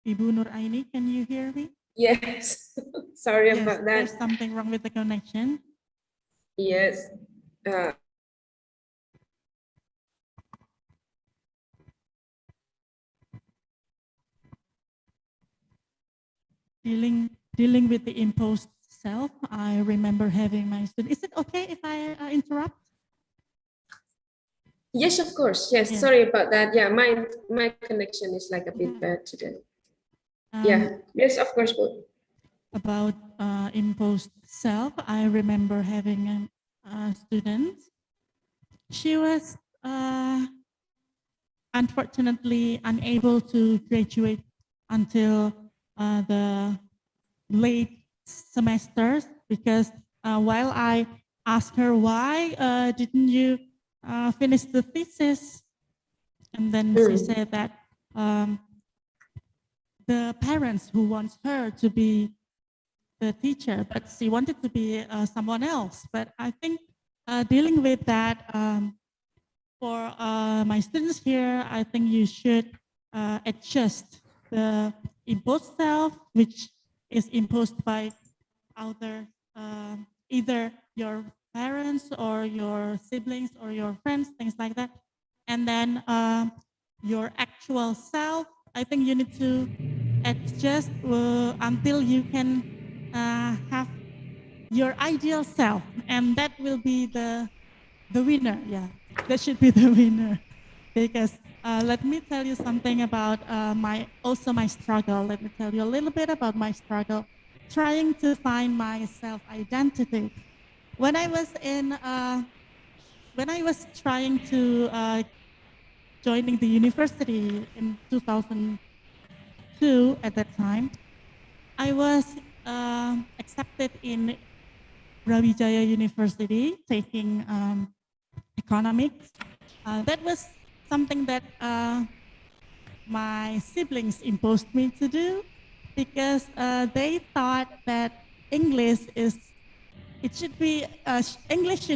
Ibu Nur Aini, can you hear me? Yes, sorry Yes, about there's that. something wrong with the connection. Yes. Dealing with the imposed self. I remember having my student. Is it okay if I interrupt? Yes, of course. Yes, Yeah. sorry about that. Yeah, my connection is like a bit bad today. Yeah, yes, of course. About imposed self, I remember having a student. She was unfortunately unable to graduate until the late semesters because while I asked her why didn't you finish the thesis, and then she said that the parents who wants her to be the teacher, but she wanted to be someone else. But I think dealing with that for my students here, I think you should adjust the imposed self, which is imposed by either your parents or your siblings or your friends, things like that. And then your actual self, I think you need to adjust until you can have your ideal self, and that will be the winner. Yeah, that should be the winner. Because let me tell you something about my struggle. Let me tell you a little bit about my struggle, trying to find my self-identity. When I was trying to joining the university in 2002, at that time, I was accepted in Brawijaya University, taking economics. That was something that my siblings imposed me to do because they thought that English should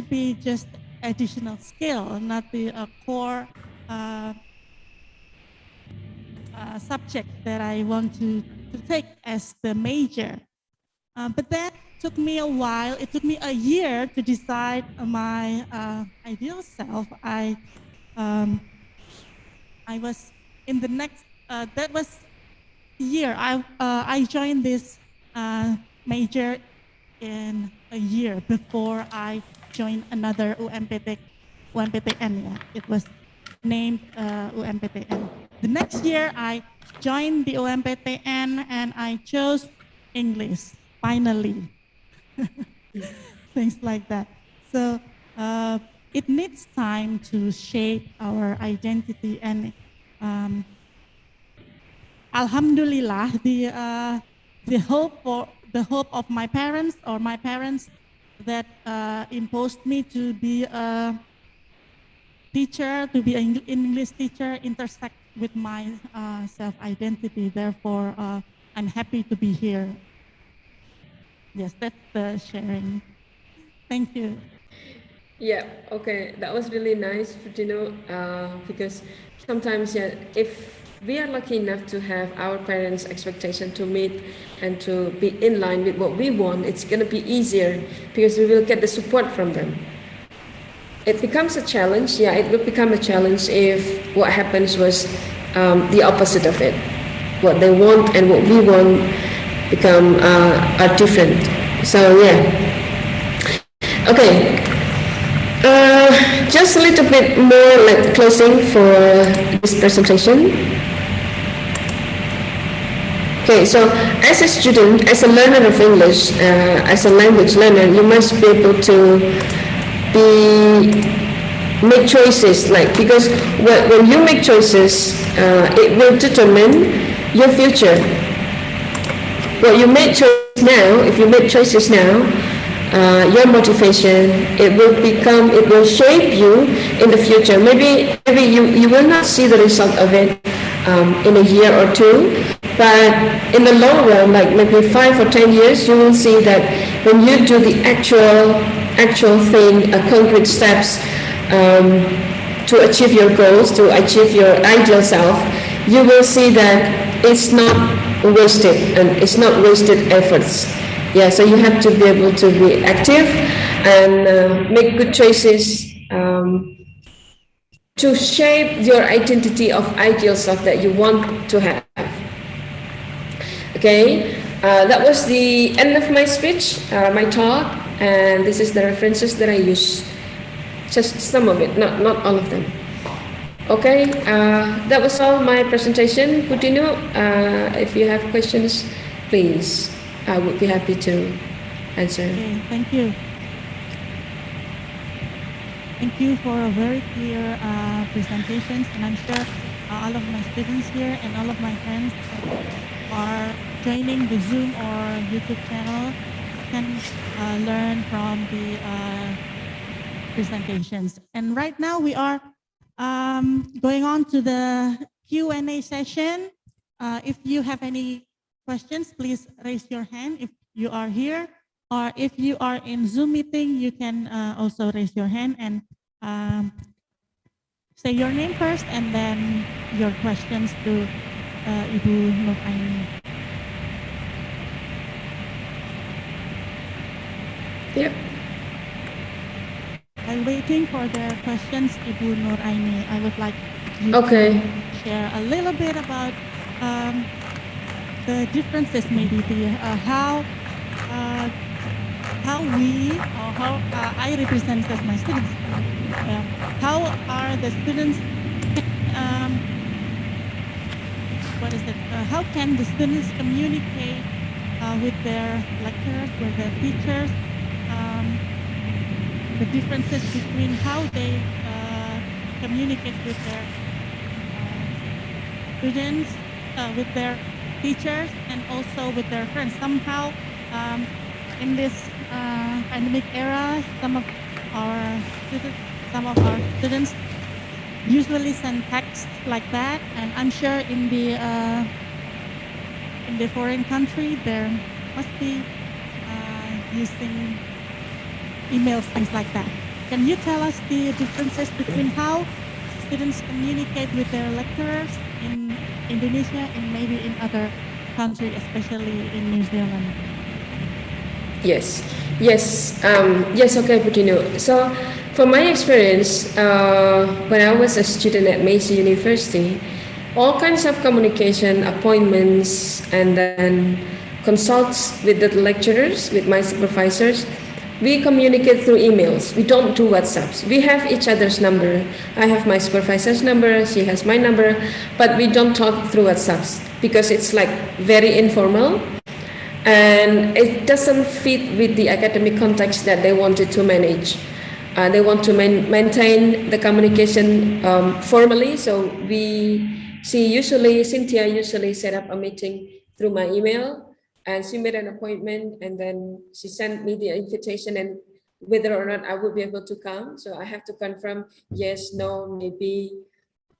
be just additional skill, not the core subject that I want to take as the major. But that took me a while. It took me a year to decide my ideal self. I was in the next. That was year. I joined this major in a year before I joined another UMPTN. Yeah, it was named UMPTN. The next year, I joined the UMPTN and I chose English. Finally, things like that. So it needs time to shape our identity, and Alhamdulillah, the hope of my parents that imposed me to be a teacher, to be an English teacher, intersect with my self-identity. Therefore, I'm happy to be here. Yes, that's the sharing. Thank you. Yeah, okay, that was really nice, because sometimes, yeah, if we are lucky enough to have our parents' expectation to meet and to be in line with what we want, it's going to be easier because we will get the support from them. It becomes a challenge, yeah, it will become a challenge if what happens was the opposite of it. What they want and what we want are different. So yeah, okay. Just a little bit more like closing for this presentation. Okay, so as a student, as a learner of English, as a language learner, you must be able to make choices, because when you make choices, it will determine your future. What you make choices now, if you make choices now, your motivation, it will shape you in the future. Maybe you will not see the result of it in a year or two, but in the long run, like maybe 5 or 10 years, you will see that when you do the actual thing, concrete steps, to achieve your goals, to achieve your ideal self, you will see that it's not wasted and it's not wasted efforts. Yeah, so you have to be able to be active and make good choices to shape your identity of ideal self that you want to have. Okay, that was the end of my speech, my talk, and this is the references that I use. Just some of it, not all of them. Okay, that was all my presentation. Putino, if you have questions, please, I would be happy to answer. Okay, thank you. Thank you for a very clear presentations, and I'm sure all of my students here and all of my friends are joining the Zoom or YouTube channel can learn from the presentations. And right now we are going on to the Q&A session. If you have any questions, please raise your hand if you are here, or if you are in Zoom meeting, you can also raise your hand and say your name first and then your questions to Ibu Nur Aini. Yep. While waiting for their questions, Ibu Nur Aini, I would like you Okay. to share a little bit about the differences, maybe the how we or how I represent as my students. How are the students? What is it? How can the students communicate with their lecturers, with their teachers? The differences between how they communicate with their students, with their teachers, and also with their friends. Somehow, in this pandemic era, some of our students usually send texts like that, and I'm sure in the foreign country there must be using emails, things like that. Can you tell us the differences between how students communicate with their lecturers in Indonesia and maybe in other countries, especially in New Zealand? Yes. Okay, Putino. So, from my experience, when I was a student at Meiji University, all kinds of communication, appointments, and then consults with the lecturers, with my supervisors, we communicate through emails. We don't do WhatsApps. We have each other's number. I have my supervisor's number, she has my number, but we don't talk through WhatsApps because it's like very informal and it doesn't fit with the academic context that they wanted to manage. They want to maintain the communication formally, so Cynthia usually set up a meeting through my email. And she made an appointment and then she sent me the invitation and whether or not I would be able to come. So I have to confirm yes, no, maybe.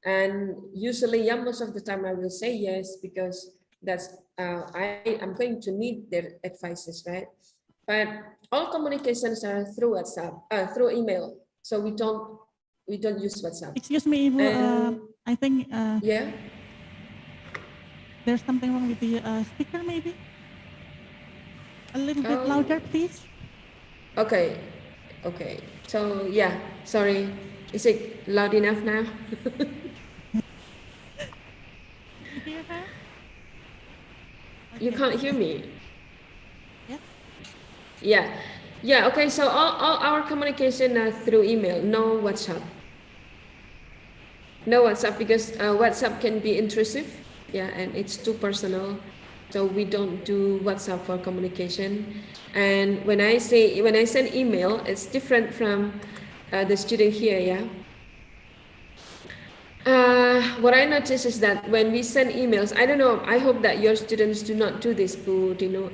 And usually, most of the time I will say yes because that's I'm going to need their advices, right? But all communications are through WhatsApp, through email. So we don't use WhatsApp. Excuse me, Ibu, I think yeah. There's something wrong with the speaker, maybe. A little bit louder, please. Okay. So yeah, sorry. Is it loud enough now? You hear her? You can't hear me. Yeah. Yeah. Okay. So all our communication through email, no WhatsApp. No WhatsApp because WhatsApp can be intrusive. Yeah, and it's too personal. So we don't do WhatsApp for communication. And when I send email, it's different from the student here, yeah. What I notice is that when we send emails, I don't know, I hope that your students do not do this, but you know,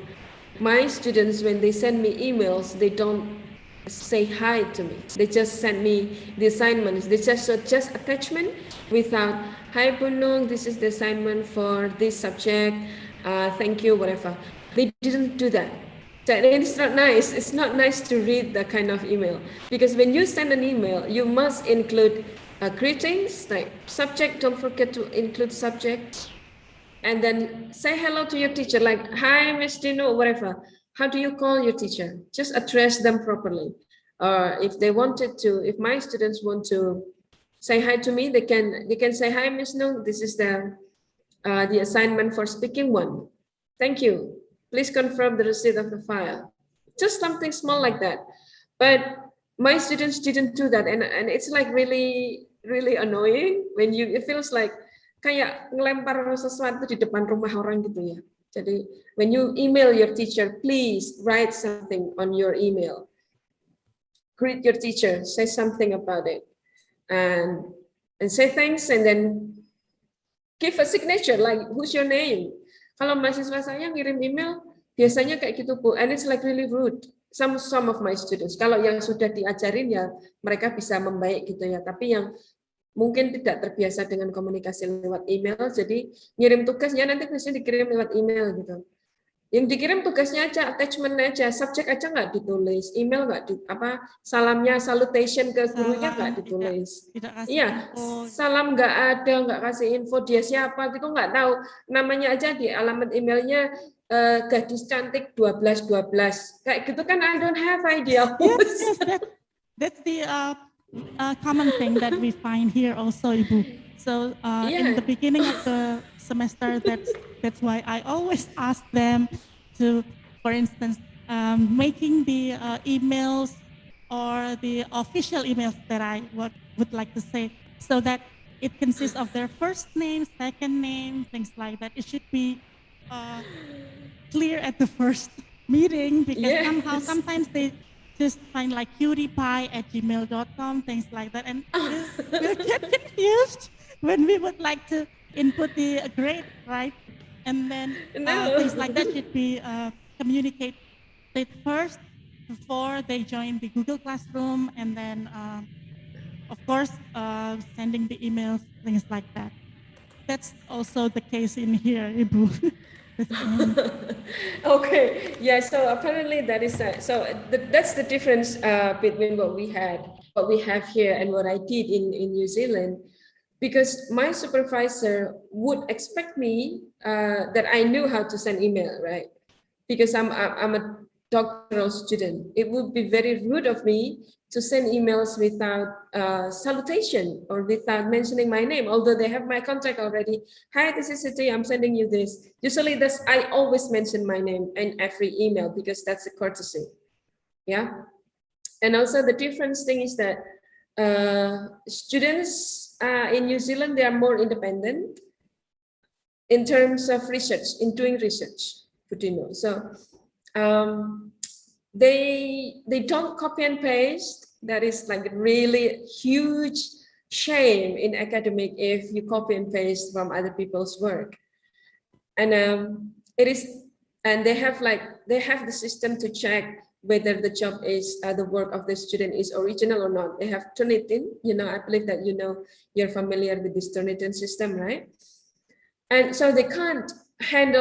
my students, when they send me emails, they don't say hi to me. They just send me the assignments. They just attachment without, hi Bunung, this is the assignment for this subject. Thank you, whatever. They didn't do that. So it's not nice. It's not nice to read that kind of email because when you send an email, you must include greetings, like subject, don't forget to include subject. And then say hello to your teacher, like, hi, Miss Dino, whatever. How do you call your teacher? Just address them properly. Or if they wanted to, if my students want to say hi to me, they can say, hi, Miss No, this is the assignment for speaking one. Thank you. Please confirm the receipt of the file. Just something small like that. But my students didn't do that. And it's like really, really annoying when it feels like kayak ngelempar sesuatu di depan rumah orang gitu ya. Jadi when you email your teacher, please write something on your email. Greet your teacher, say something about it, and say thanks, and then give a signature like who's your name. Kalau mahasiswa saya ngirim email biasanya kayak gitu Bu, and it's like really rude. Some of my students, kalau yang sudah diajarin ya mereka bisa membaik gitu ya, tapi yang mungkin tidak terbiasa dengan komunikasi lewat email, jadi ngirim tugasnya nanti biasanya dikirim lewat email gitu. Yang dikirim tugasnya aja, attachment aja, subjek aja nggak ditulis, email nggak salamnya, salutation ke gurunya nggak ditulis. Iya, salam nggak ada, nggak kasih info dia siapa gitu, nggak tahu namanya aja di alamat emailnya gadis cantik 1212 kayak gitu kan, I don't have idea. Yes, that's the common thing that we find here also, Ibu. So in the beginning of the semester, that's why I always ask them to, for instance, making the emails or the official emails that I would like to say, so that it consists of their first name, second name, things like that. It should be clear at the first meeting, because sometimes they just find like cutie@gmail.com, things like that, and we get confused when we would like to input the grade, right? And then things like that should be communicated first before they join the Google Classroom, and then of course sending the emails, things like that. That's also the case in here, Ibu. Okay, yeah, so apparently that is that's the difference between what we have here and what I did in New Zealand, because my supervisor would expect me that I knew how to send email, right? Because I'm a doctoral student. It would be very rude of me to send emails without salutation or without mentioning my name, although they have my contact already. Hi, this is Siti, I'm sending you this. Usually I always mention my name in every email because that's a courtesy. Yeah. And also the difference thing is that students in New Zealand, they are more independent in terms of research, in doing research, So they don't copy and paste. That is like really huge shame in academic if you copy and paste from other people's work. And they have the system to check whether the job is the work of the student is original or not. They have Turnitin, I believe that you're familiar with this Turnitin system, right? And so they can't hand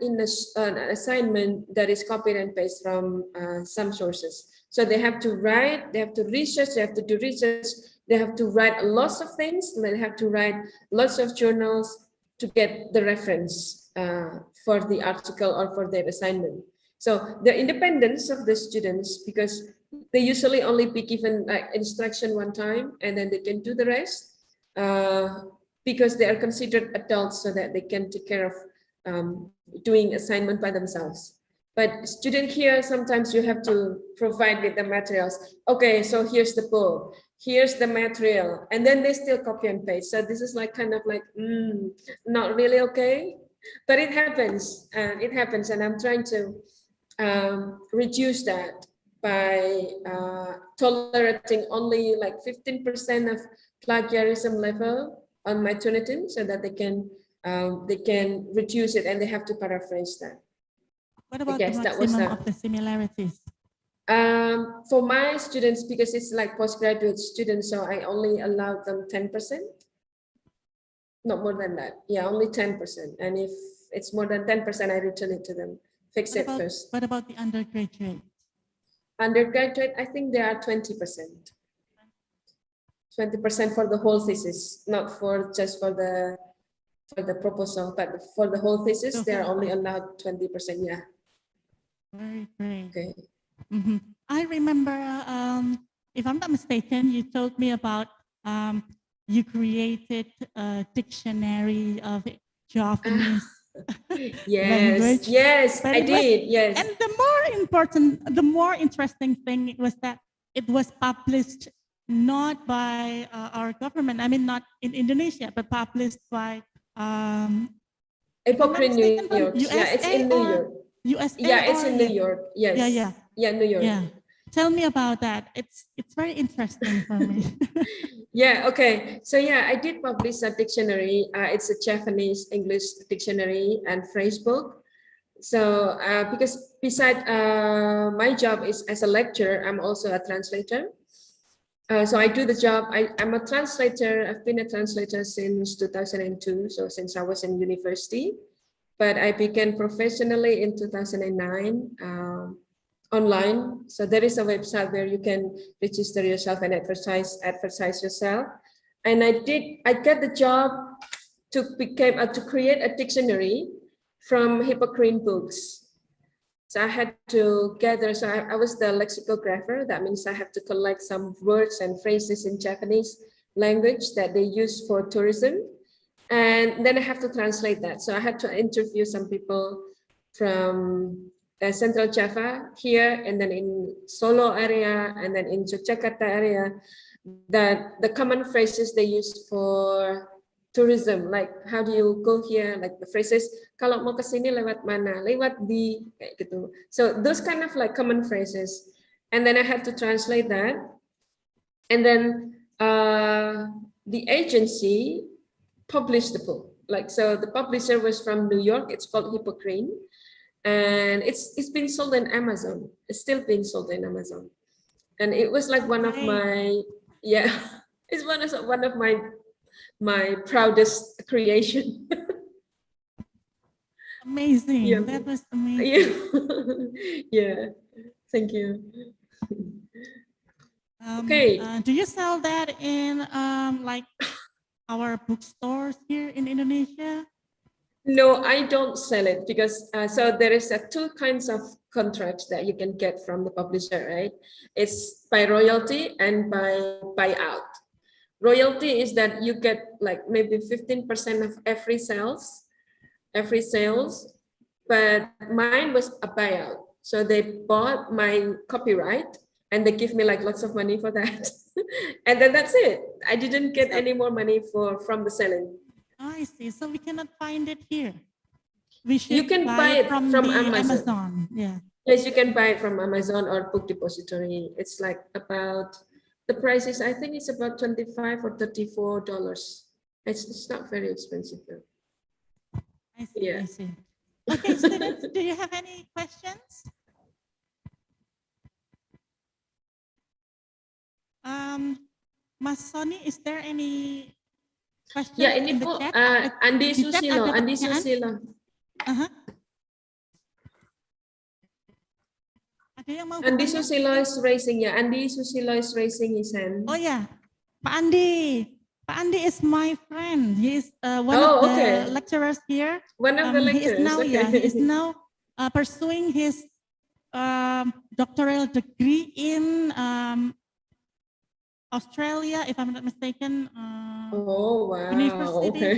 in an assignment that is copied and paste from some sources. So they have to write, they have to research, they have to do research, they have to write lots of things, they have to write lots of journals to get the reference for the article or for their assignment. So the independence of the students, because they usually only be given instruction one time and then they can do the rest, because they are considered adults, so that they can take care of doing assignment by themselves. But student here, sometimes you have to provide with the materials. Okay, so here's the book, here's the material, and then they still copy and paste. So this is not really okay, but it happens, and I'm trying to reduce that by tolerating only like 15% of plagiarism level on my Turnitin, so that they can reduce it, and they have to paraphrase that. What about the maximum of the similarities? For my students, because it's like postgraduate students, so I only allow them 10%, not more than that. Yeah, only 10%. And if it's more than 10%, I return it to them. Fix it first. What about the undergraduate? Undergraduate, I think they are 20%. 20% for the whole thesis, not for just for the proposal, but for the whole thesis, they are only allowed 20%. Yeah. Very great. Okay. I remember, if I'm not mistaken, you told me about you created a dictionary of Javanese language. Yes, But I did. Yes. And the more interesting thing was that it was published not by our government. I mean, not in Indonesia, but published by Hypocrite New York. USA, Yeah, it's in New York. USA. Yeah, it's in New York. Yes. Yeah, New York. Yeah. Tell me about that. It's very interesting for me. Yeah, okay. So yeah, I did publish a dictionary. It's a Japanese English dictionary and phrase book. So because beside my job is as a lecturer, I'm also a translator. So I do the job. I'm a translator. I've been a translator since 2002. So since I was in university, but I began professionally in 2009. Online. So there is a website where you can register yourself and advertise yourself. And I got the job to create a dictionary from Hippocrene books. So I had to gather, so I was the lexicographer. That means I have to collect some words and phrases in Japanese language that they use for tourism. And then I have to translate that. So I had to interview some people from Central Java here, and then in Solo area, and then in Yogyakarta area, that the common phrases they use for tourism, like how do you go here, like the phrases, kalau mau kesini lewat mana, lewat di, kayak gitu. So those kind of like common phrases, and then I had to translate that, and then the agency published the book. Like, so the publisher was from New York. It's called Hippocrene. And it's been sold in Amazon. It's still being sold in Amazon, and it was like one of my it's one of my proudest creation. Amazing. Yeah. That was amazing. Yeah. Thank you. Okay. Do you sell that in like our bookstores here in Indonesia? No, I don't sell it because so there is two kinds of contracts that you can get from the publisher, right? It's by royalty and by buyout. Royalty is that you get like maybe 15% of every sales, but mine was a buyout. So they bought my copyright and they give me like lots of money for that. And then that's it. I didn't get any more money from the selling. I see. So we cannot find it here. We should you can buy it from Amazon. Yeah. Yes, you can buy it from Amazon or Book Depository. It's like about, the price is, I think it's about $25 or $34. It's not very expensive though. I see. Yeah. I see. Okay, students, do you have any questions? Mas Sony, is there any question? Ya, ini Bu, Andi Susilo. Ada yang mau Andi Susilo is raising, ya. Andi Susilo is raising his hand. Oh ya, Pak Andi. Pak Andi is my friend. He is one of the lecturers here. One of the lecturers. He is now pursuing his doctoral degree in Australia, if I'm not mistaken. Oh wow. University. Okay.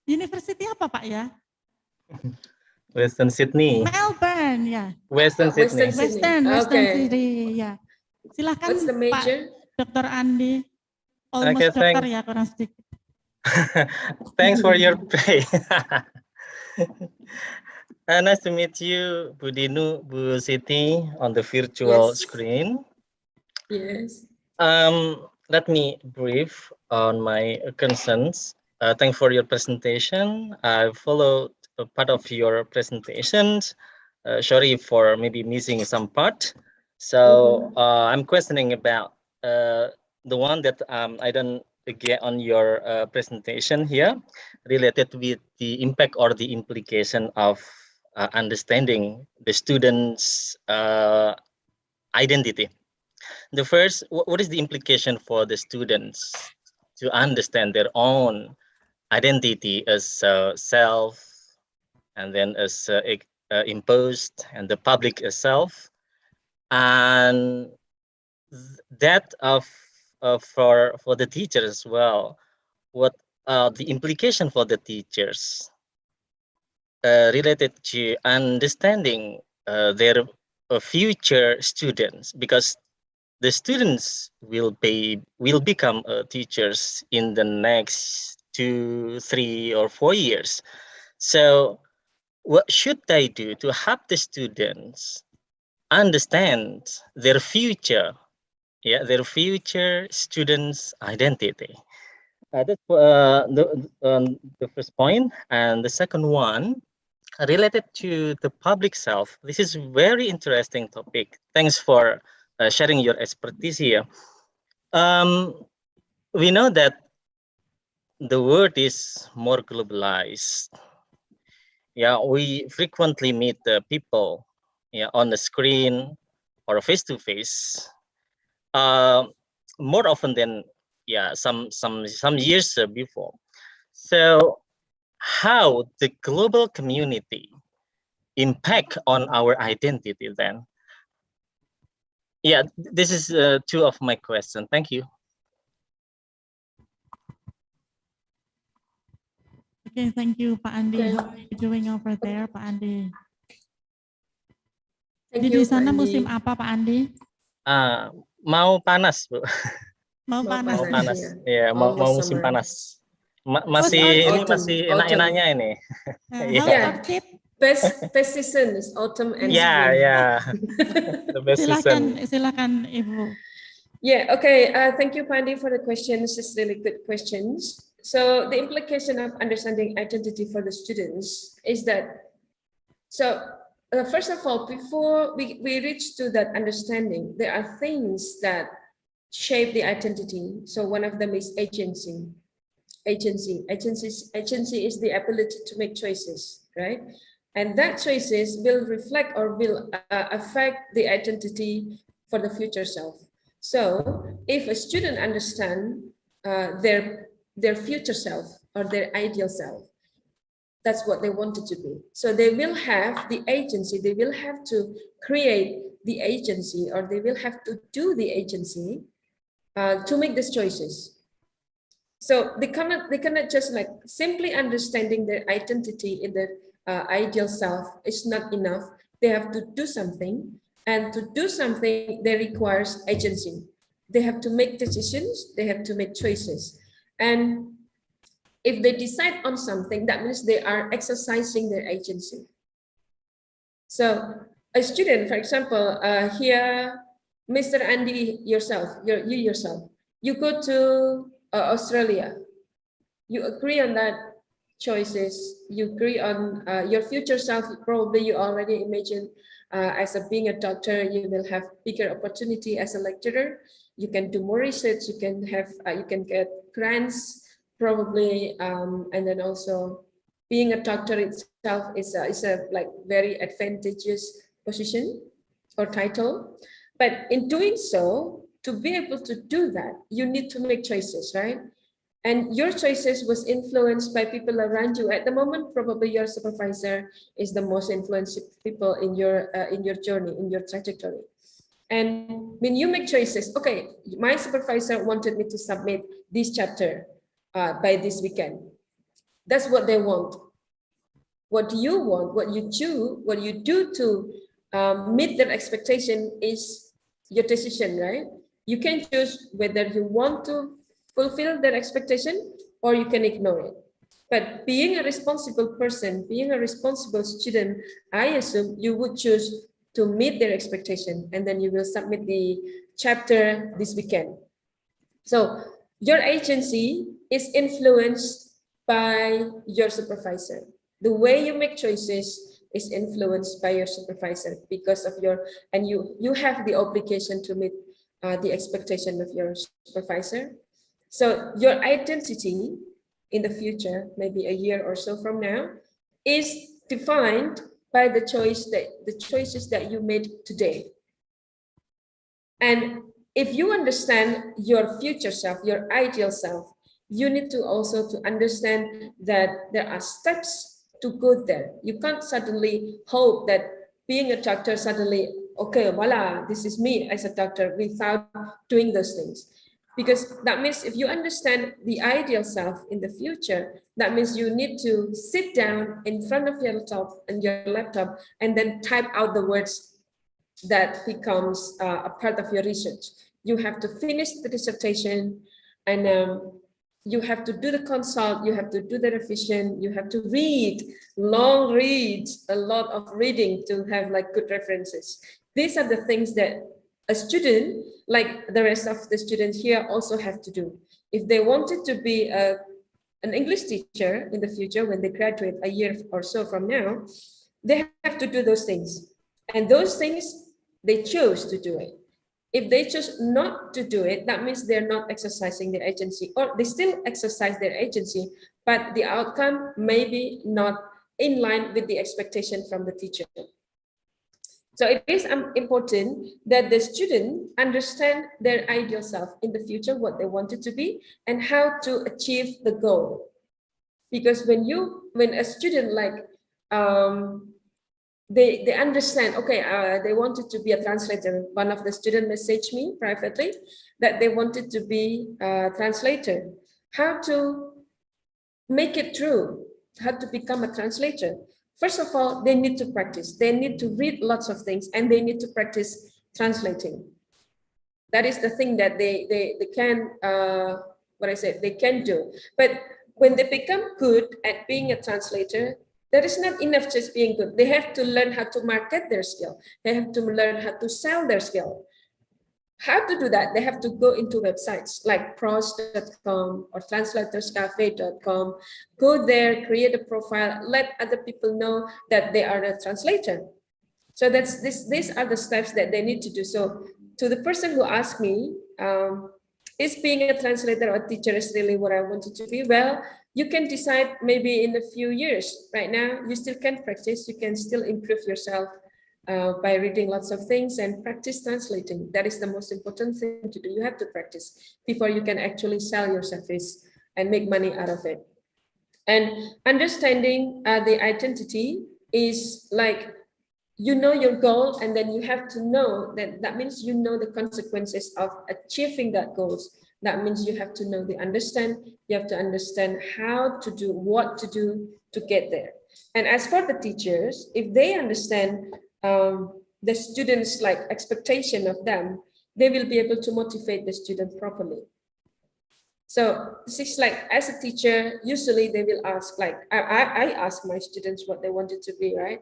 University apa Pak ya? Western Sydney. Melbourne, ya. Western Sydney. Western Sydney, ya. Silakan What's the major? Pak Dr. Andi. Almost dokter ya, kurang sedikit. Thanks for your pay. Nice to meet you, Bu Dinu, Bu Siti, on the virtual screen. Yes. Let me brief on my concerns. Thanks for your presentation. I followed a part of your presentations. Sorry for maybe missing some part. So I'm questioning about the one that I don't get on your presentation here, related with the impact or the implication of understanding the student's identity. The first, what is the implication for the students to understand their own identity as self, and then as imposed, and the public as self, and that for the teachers as well. What the implication for the teachers related to understanding their future students, because the students will become teachers in the next 2, 3, or 4 years. So what should they do to help the students understand their future, their future students' identity? That's the first point. And the second one, related to the public self. This is very interesting topic. Thanks for sharing your expertise here. We know that the world is more globalized. Yeah, we frequently meet the people, on the screen or face to face, more often than some years before. So how the global community impact on our identity then? Yeah, this is two of my questions. Thank you. Okay, thank you, Pak Andi. Okay. How are you doing over there, Pak Andi? Thank Di you, sana Pak Andi. musim apa, Pak Andi? Mau panas, Bu. Mau panas. Mau panas. Ya, mau musim summer. panas. Masih ini Autumn. masih enak-enaknya ini. How Yeah. about it? Best season is autumn and Yeah, spring. yeah. The best season. Silakan Ibu. Yeah, okay. Thank you, Pandi, for the questions. It's really good questions. So the implication of understanding identity for the students is that, first of all, before we reach to that understanding, there are things that shape the identity. So one of them is agency. Agency is the ability to make choices, right? And that choices will reflect or will affect the identity for the future self. So if a student understand their future self or their ideal self, that's what they wanted to be. So they will have the agency, they will have to create the agency, or they will have to do the agency to make these choices. So they cannot just like simply understanding their identity in their ideal self is not enough. They have to do something, and to do something, they requires agency. They have to make decisions, they have to make choices. And if they decide on something, that means they are exercising their agency. So a student, for example, here, Mr. Andy yourself, you yourself, you go to Australia, you agree on that choices, you agree on your future self. Probably you already imagine as being a doctor, you will have bigger opportunity as a lecturer. You can do more research, you can have, you can get grants, probably, and then also being a doctor itself is a like very advantageous position or title. But in doing so, to be able to do that, you need to make choices, right? And your choices was influenced by people around you. At the moment, probably your supervisor is the most influential people in your journey, in your trajectory. And when you make choices, okay, my supervisor wanted me to submit this chapter by this weekend. That's what they want. What you want, what you choose, what you do to meet their expectation is your decision, right? You can choose whether you want to fulfill their expectation or you can ignore it. But being a responsible person, being a responsible student, I assume you would choose to meet their expectation, and then you will submit the chapter this weekend. So your agency is influenced by your supervisor. The way you make choices is influenced by your supervisor because of your, and you have the obligation to meet the expectation of your supervisor. So your identity in the future, maybe a year or so from now, is defined by the choices that you made today. And if you understand your future self, your ideal self, you need to also to understand that there are steps to go there. You can't suddenly hope that being a doctor suddenly, okay, voila, this is me as a doctor, without doing those things. Because that means if you understand the ideal self in the future, that means you need to sit down in front of your laptop and then type out the words that becomes a part of your research. You have to finish the dissertation, and you have to do the consult, you have to do the revision, you have to read, long reads, a lot of reading to have like good references. These are the things that a student, like the rest of the students here, also have to do. If they wanted to be an English teacher in the future, when they graduate a year or so from now, they have to do those things. And those things, they chose to do it. If they choose not to do it, that means they're not exercising their agency, or they still exercise their agency, but the outcome may be not in line with the expectation from the teacher. So it is important that the student understand their ideal self in the future, what they want it to be, and how to achieve the goal. Because when a student like they understand, okay, they wanted to be a translator. One of the students messaged me privately that they wanted to be a translator. How to make it true, how to become a translator. First of all, they need to practice. They need to read lots of things, and they need to practice translating. That is the thing that they can, they can do. But when they become good at being a translator, that is not enough just being good. They have to learn how to market their skill. They have to learn how to sell their skill. How to do that? They have to go into websites like pros.com or translatorscafe.com. Go there, create a profile, let other people know that they are a translator. So these are the steps that they need to do. So to the person who asked me, is being a translator or teacher is really what I wanted to be? Well, you can decide maybe in a few years. Right now, you still can practice. You can still improve yourself by reading lots of things and practice translating. That is the most important thing to do. You have to practice before you can actually sell your service and make money out of it. And understanding the identity is like, you know your goal, and then you have to know that means you know the consequences of achieving that goals. That means you have to know you have to understand how to do, what to do to get there. And as for the teachers, if they understand the students' like expectation of them, they will be able to motivate the student properly. So this is like, as a teacher, usually they will ask, like I ask my students what they wanted to be, right?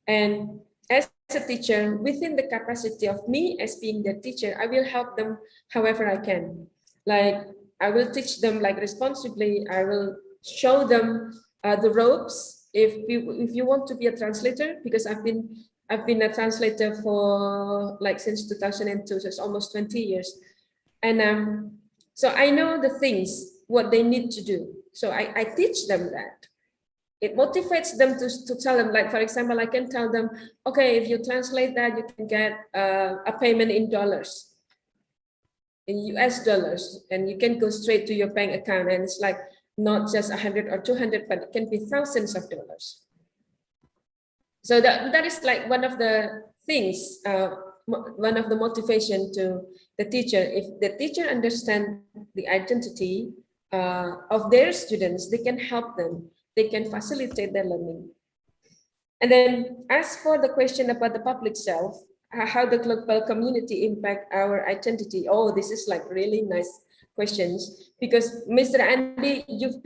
And as a teacher, within the capacity of me as being their teacher, I will help them however I can. Like I will teach them like responsibly. I will show them the ropes. If you want to be a translator, because I've been a translator for like since 2002, so it's almost 20 years. And so I know the things, what they need to do. So I teach them that. It motivates them to tell them, like, for example, I can tell them, okay, if you translate that, you can get a payment in dollars, in US dollars, and you can go straight to your bank account. And it's like not just 100 or 200, but it can be thousands of dollars. So that is like one of the things, one of the motivation to the teacher. If the teacher understands the identity of their students, they can help them. They can facilitate their learning. And then as for the question about the public self, how the global community impact our identity. Oh, this is like really nice questions, because Mr. Andy, you've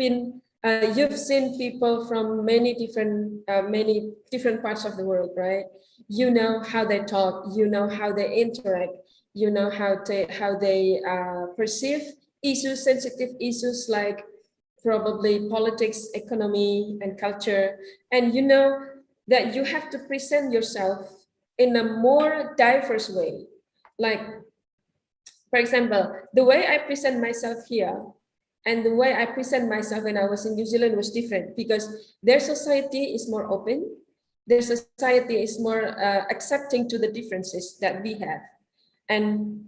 seen people from many different parts of the world, right? You know how they talk, you know how they interact, you know how they perceive issues, sensitive issues like probably politics, economy, and culture. And you know that you have to present yourself in a more diverse way. Like, for example, the way I present myself here and the way I present myself when I was in New Zealand was different, because their society is more open. Their society is more accepting to the differences that we have. And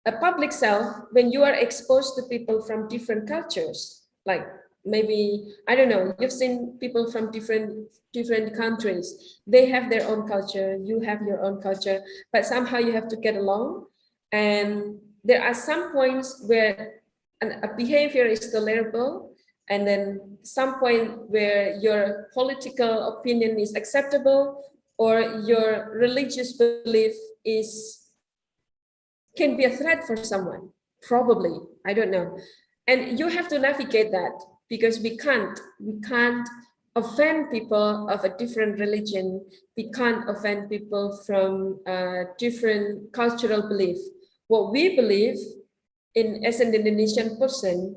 a public self, when you are exposed to people from different cultures, like maybe, I don't know, you've seen people from different countries. They have their own culture, you have your own culture, but somehow you have to get along. And there are some points where a behavior is tolerable, and then some point where your political opinion is acceptable, or your religious belief can be a threat for someone, probably, I don't know. And you have to navigate that, because we can't offend people of a different religion. We can't offend people from different cultural belief. What we believe in as an Indonesian person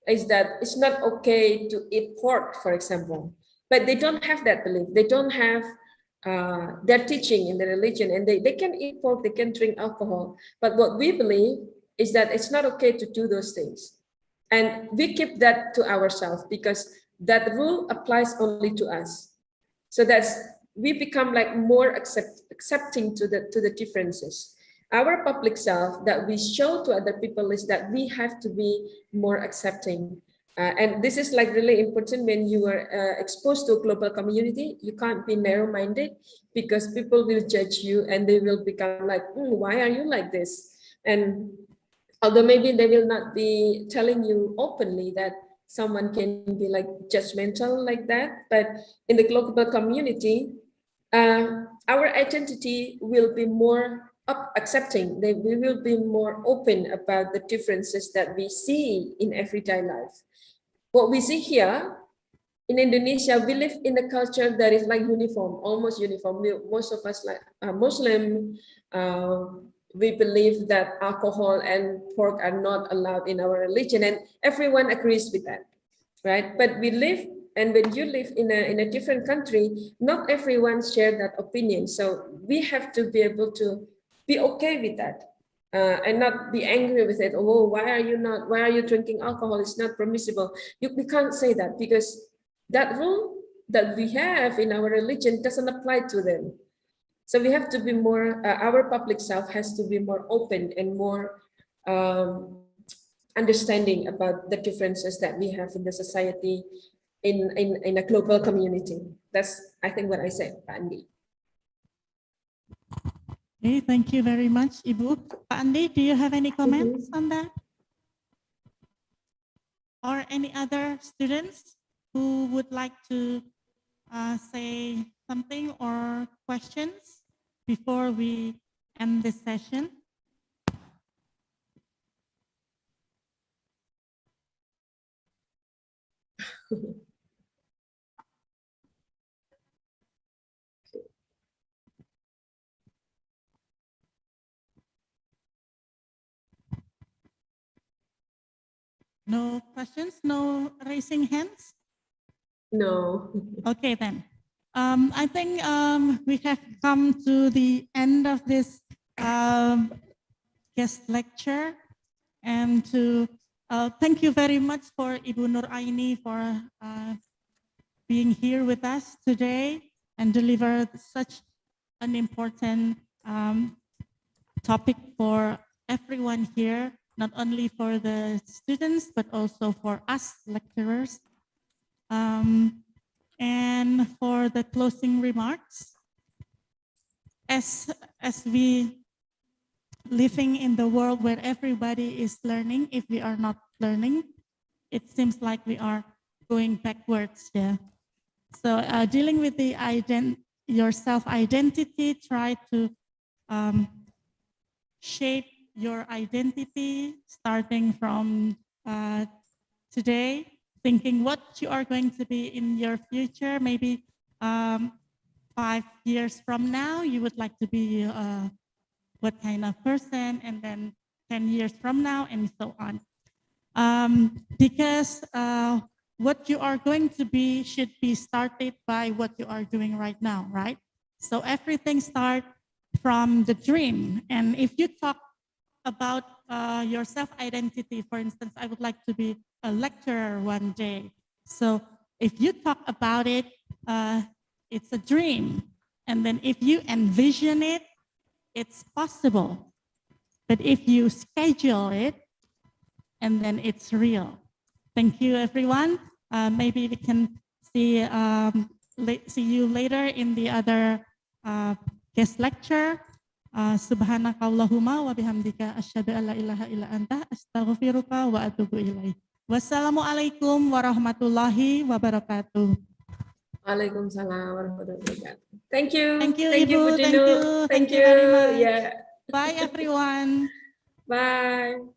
is that it's not okay to eat pork, for example. But they don't have that belief. They don't have their teaching in the religion, and they can eat pork, they can drink alcohol. But what we believe is that it's not okay to do those things. And we keep that to ourselves, because that rule applies only to us. So we become like more accepting to the differences. Our public self that we show to other people is that we have to be more accepting. And this is like really important when you are exposed to a global community. You can't be narrow-minded, because people will judge you and they will become like, why are you like this? And although maybe they will not be telling you openly that someone can be like judgmental like that, but in the global community, our identity will be more accepting. We will be more open about the differences that we see in everyday life. What we see here in Indonesia, we live in a culture that is like uniform, almost uniform. Most of us like Muslim. We believe that alcohol and pork are not allowed in our religion, and everyone agrees with that, right? But we live, and when you live in a different country, not everyone shares that opinion. So we have to be able to be okay with that. And not be angry with it. Oh, why are you drinking alcohol? It's not permissible. We can't say that, because that rule that we have in our religion doesn't apply to them. So we have to be more, our public self has to be more open and more understanding about the differences that we have in the society, in a global community. That's, I think, what I said, Pak Andi. Okay, thank you very much, Ibu. Pak Andi, do you have any comments on that? Or any other students who would like to say something or questions before we end this session? No questions? No raising hands? No. Okay, then. I think we have come to the end of this guest lecture, and to thank you very much for Ibu Nur Aini for being here with us today and deliver such an important topic for everyone here, not only for the students, but also for us lecturers. And for the closing remarks, as we living in the world where everybody is learning, if we are not learning, it seems like we are going backwards. Yeah. So dealing with the your self-identity, try to shape your identity starting from today, thinking what you are going to be in your future. Maybe 5 years from now, you would like to be what kind of person, and then 10 years from now, and so on. Because what you are going to be should be started by what you are doing right now, right? So everything starts from the dream. And if you talk about your self-identity, for instance, I would like to be a lecturer one day. So if you talk about it, it's a dream. And then if you envision it, it's possible. But if you schedule it, and then it's real. Thank you, everyone. Maybe we can see you later in the other guest lecture. Subhanakallahumma wa bihamdika asyhadu an la ilaha illa anta astaghfiruka wa atubu ilaik. Wassalamualaikum warahmatullahi wabarakatuh. Waalaikumsalam warahmatullahi wabarakatuh. Thank you. Thank you, Thank you, Ibu. Budinu. Thank you very much. Yeah. Bye, everyone. Bye.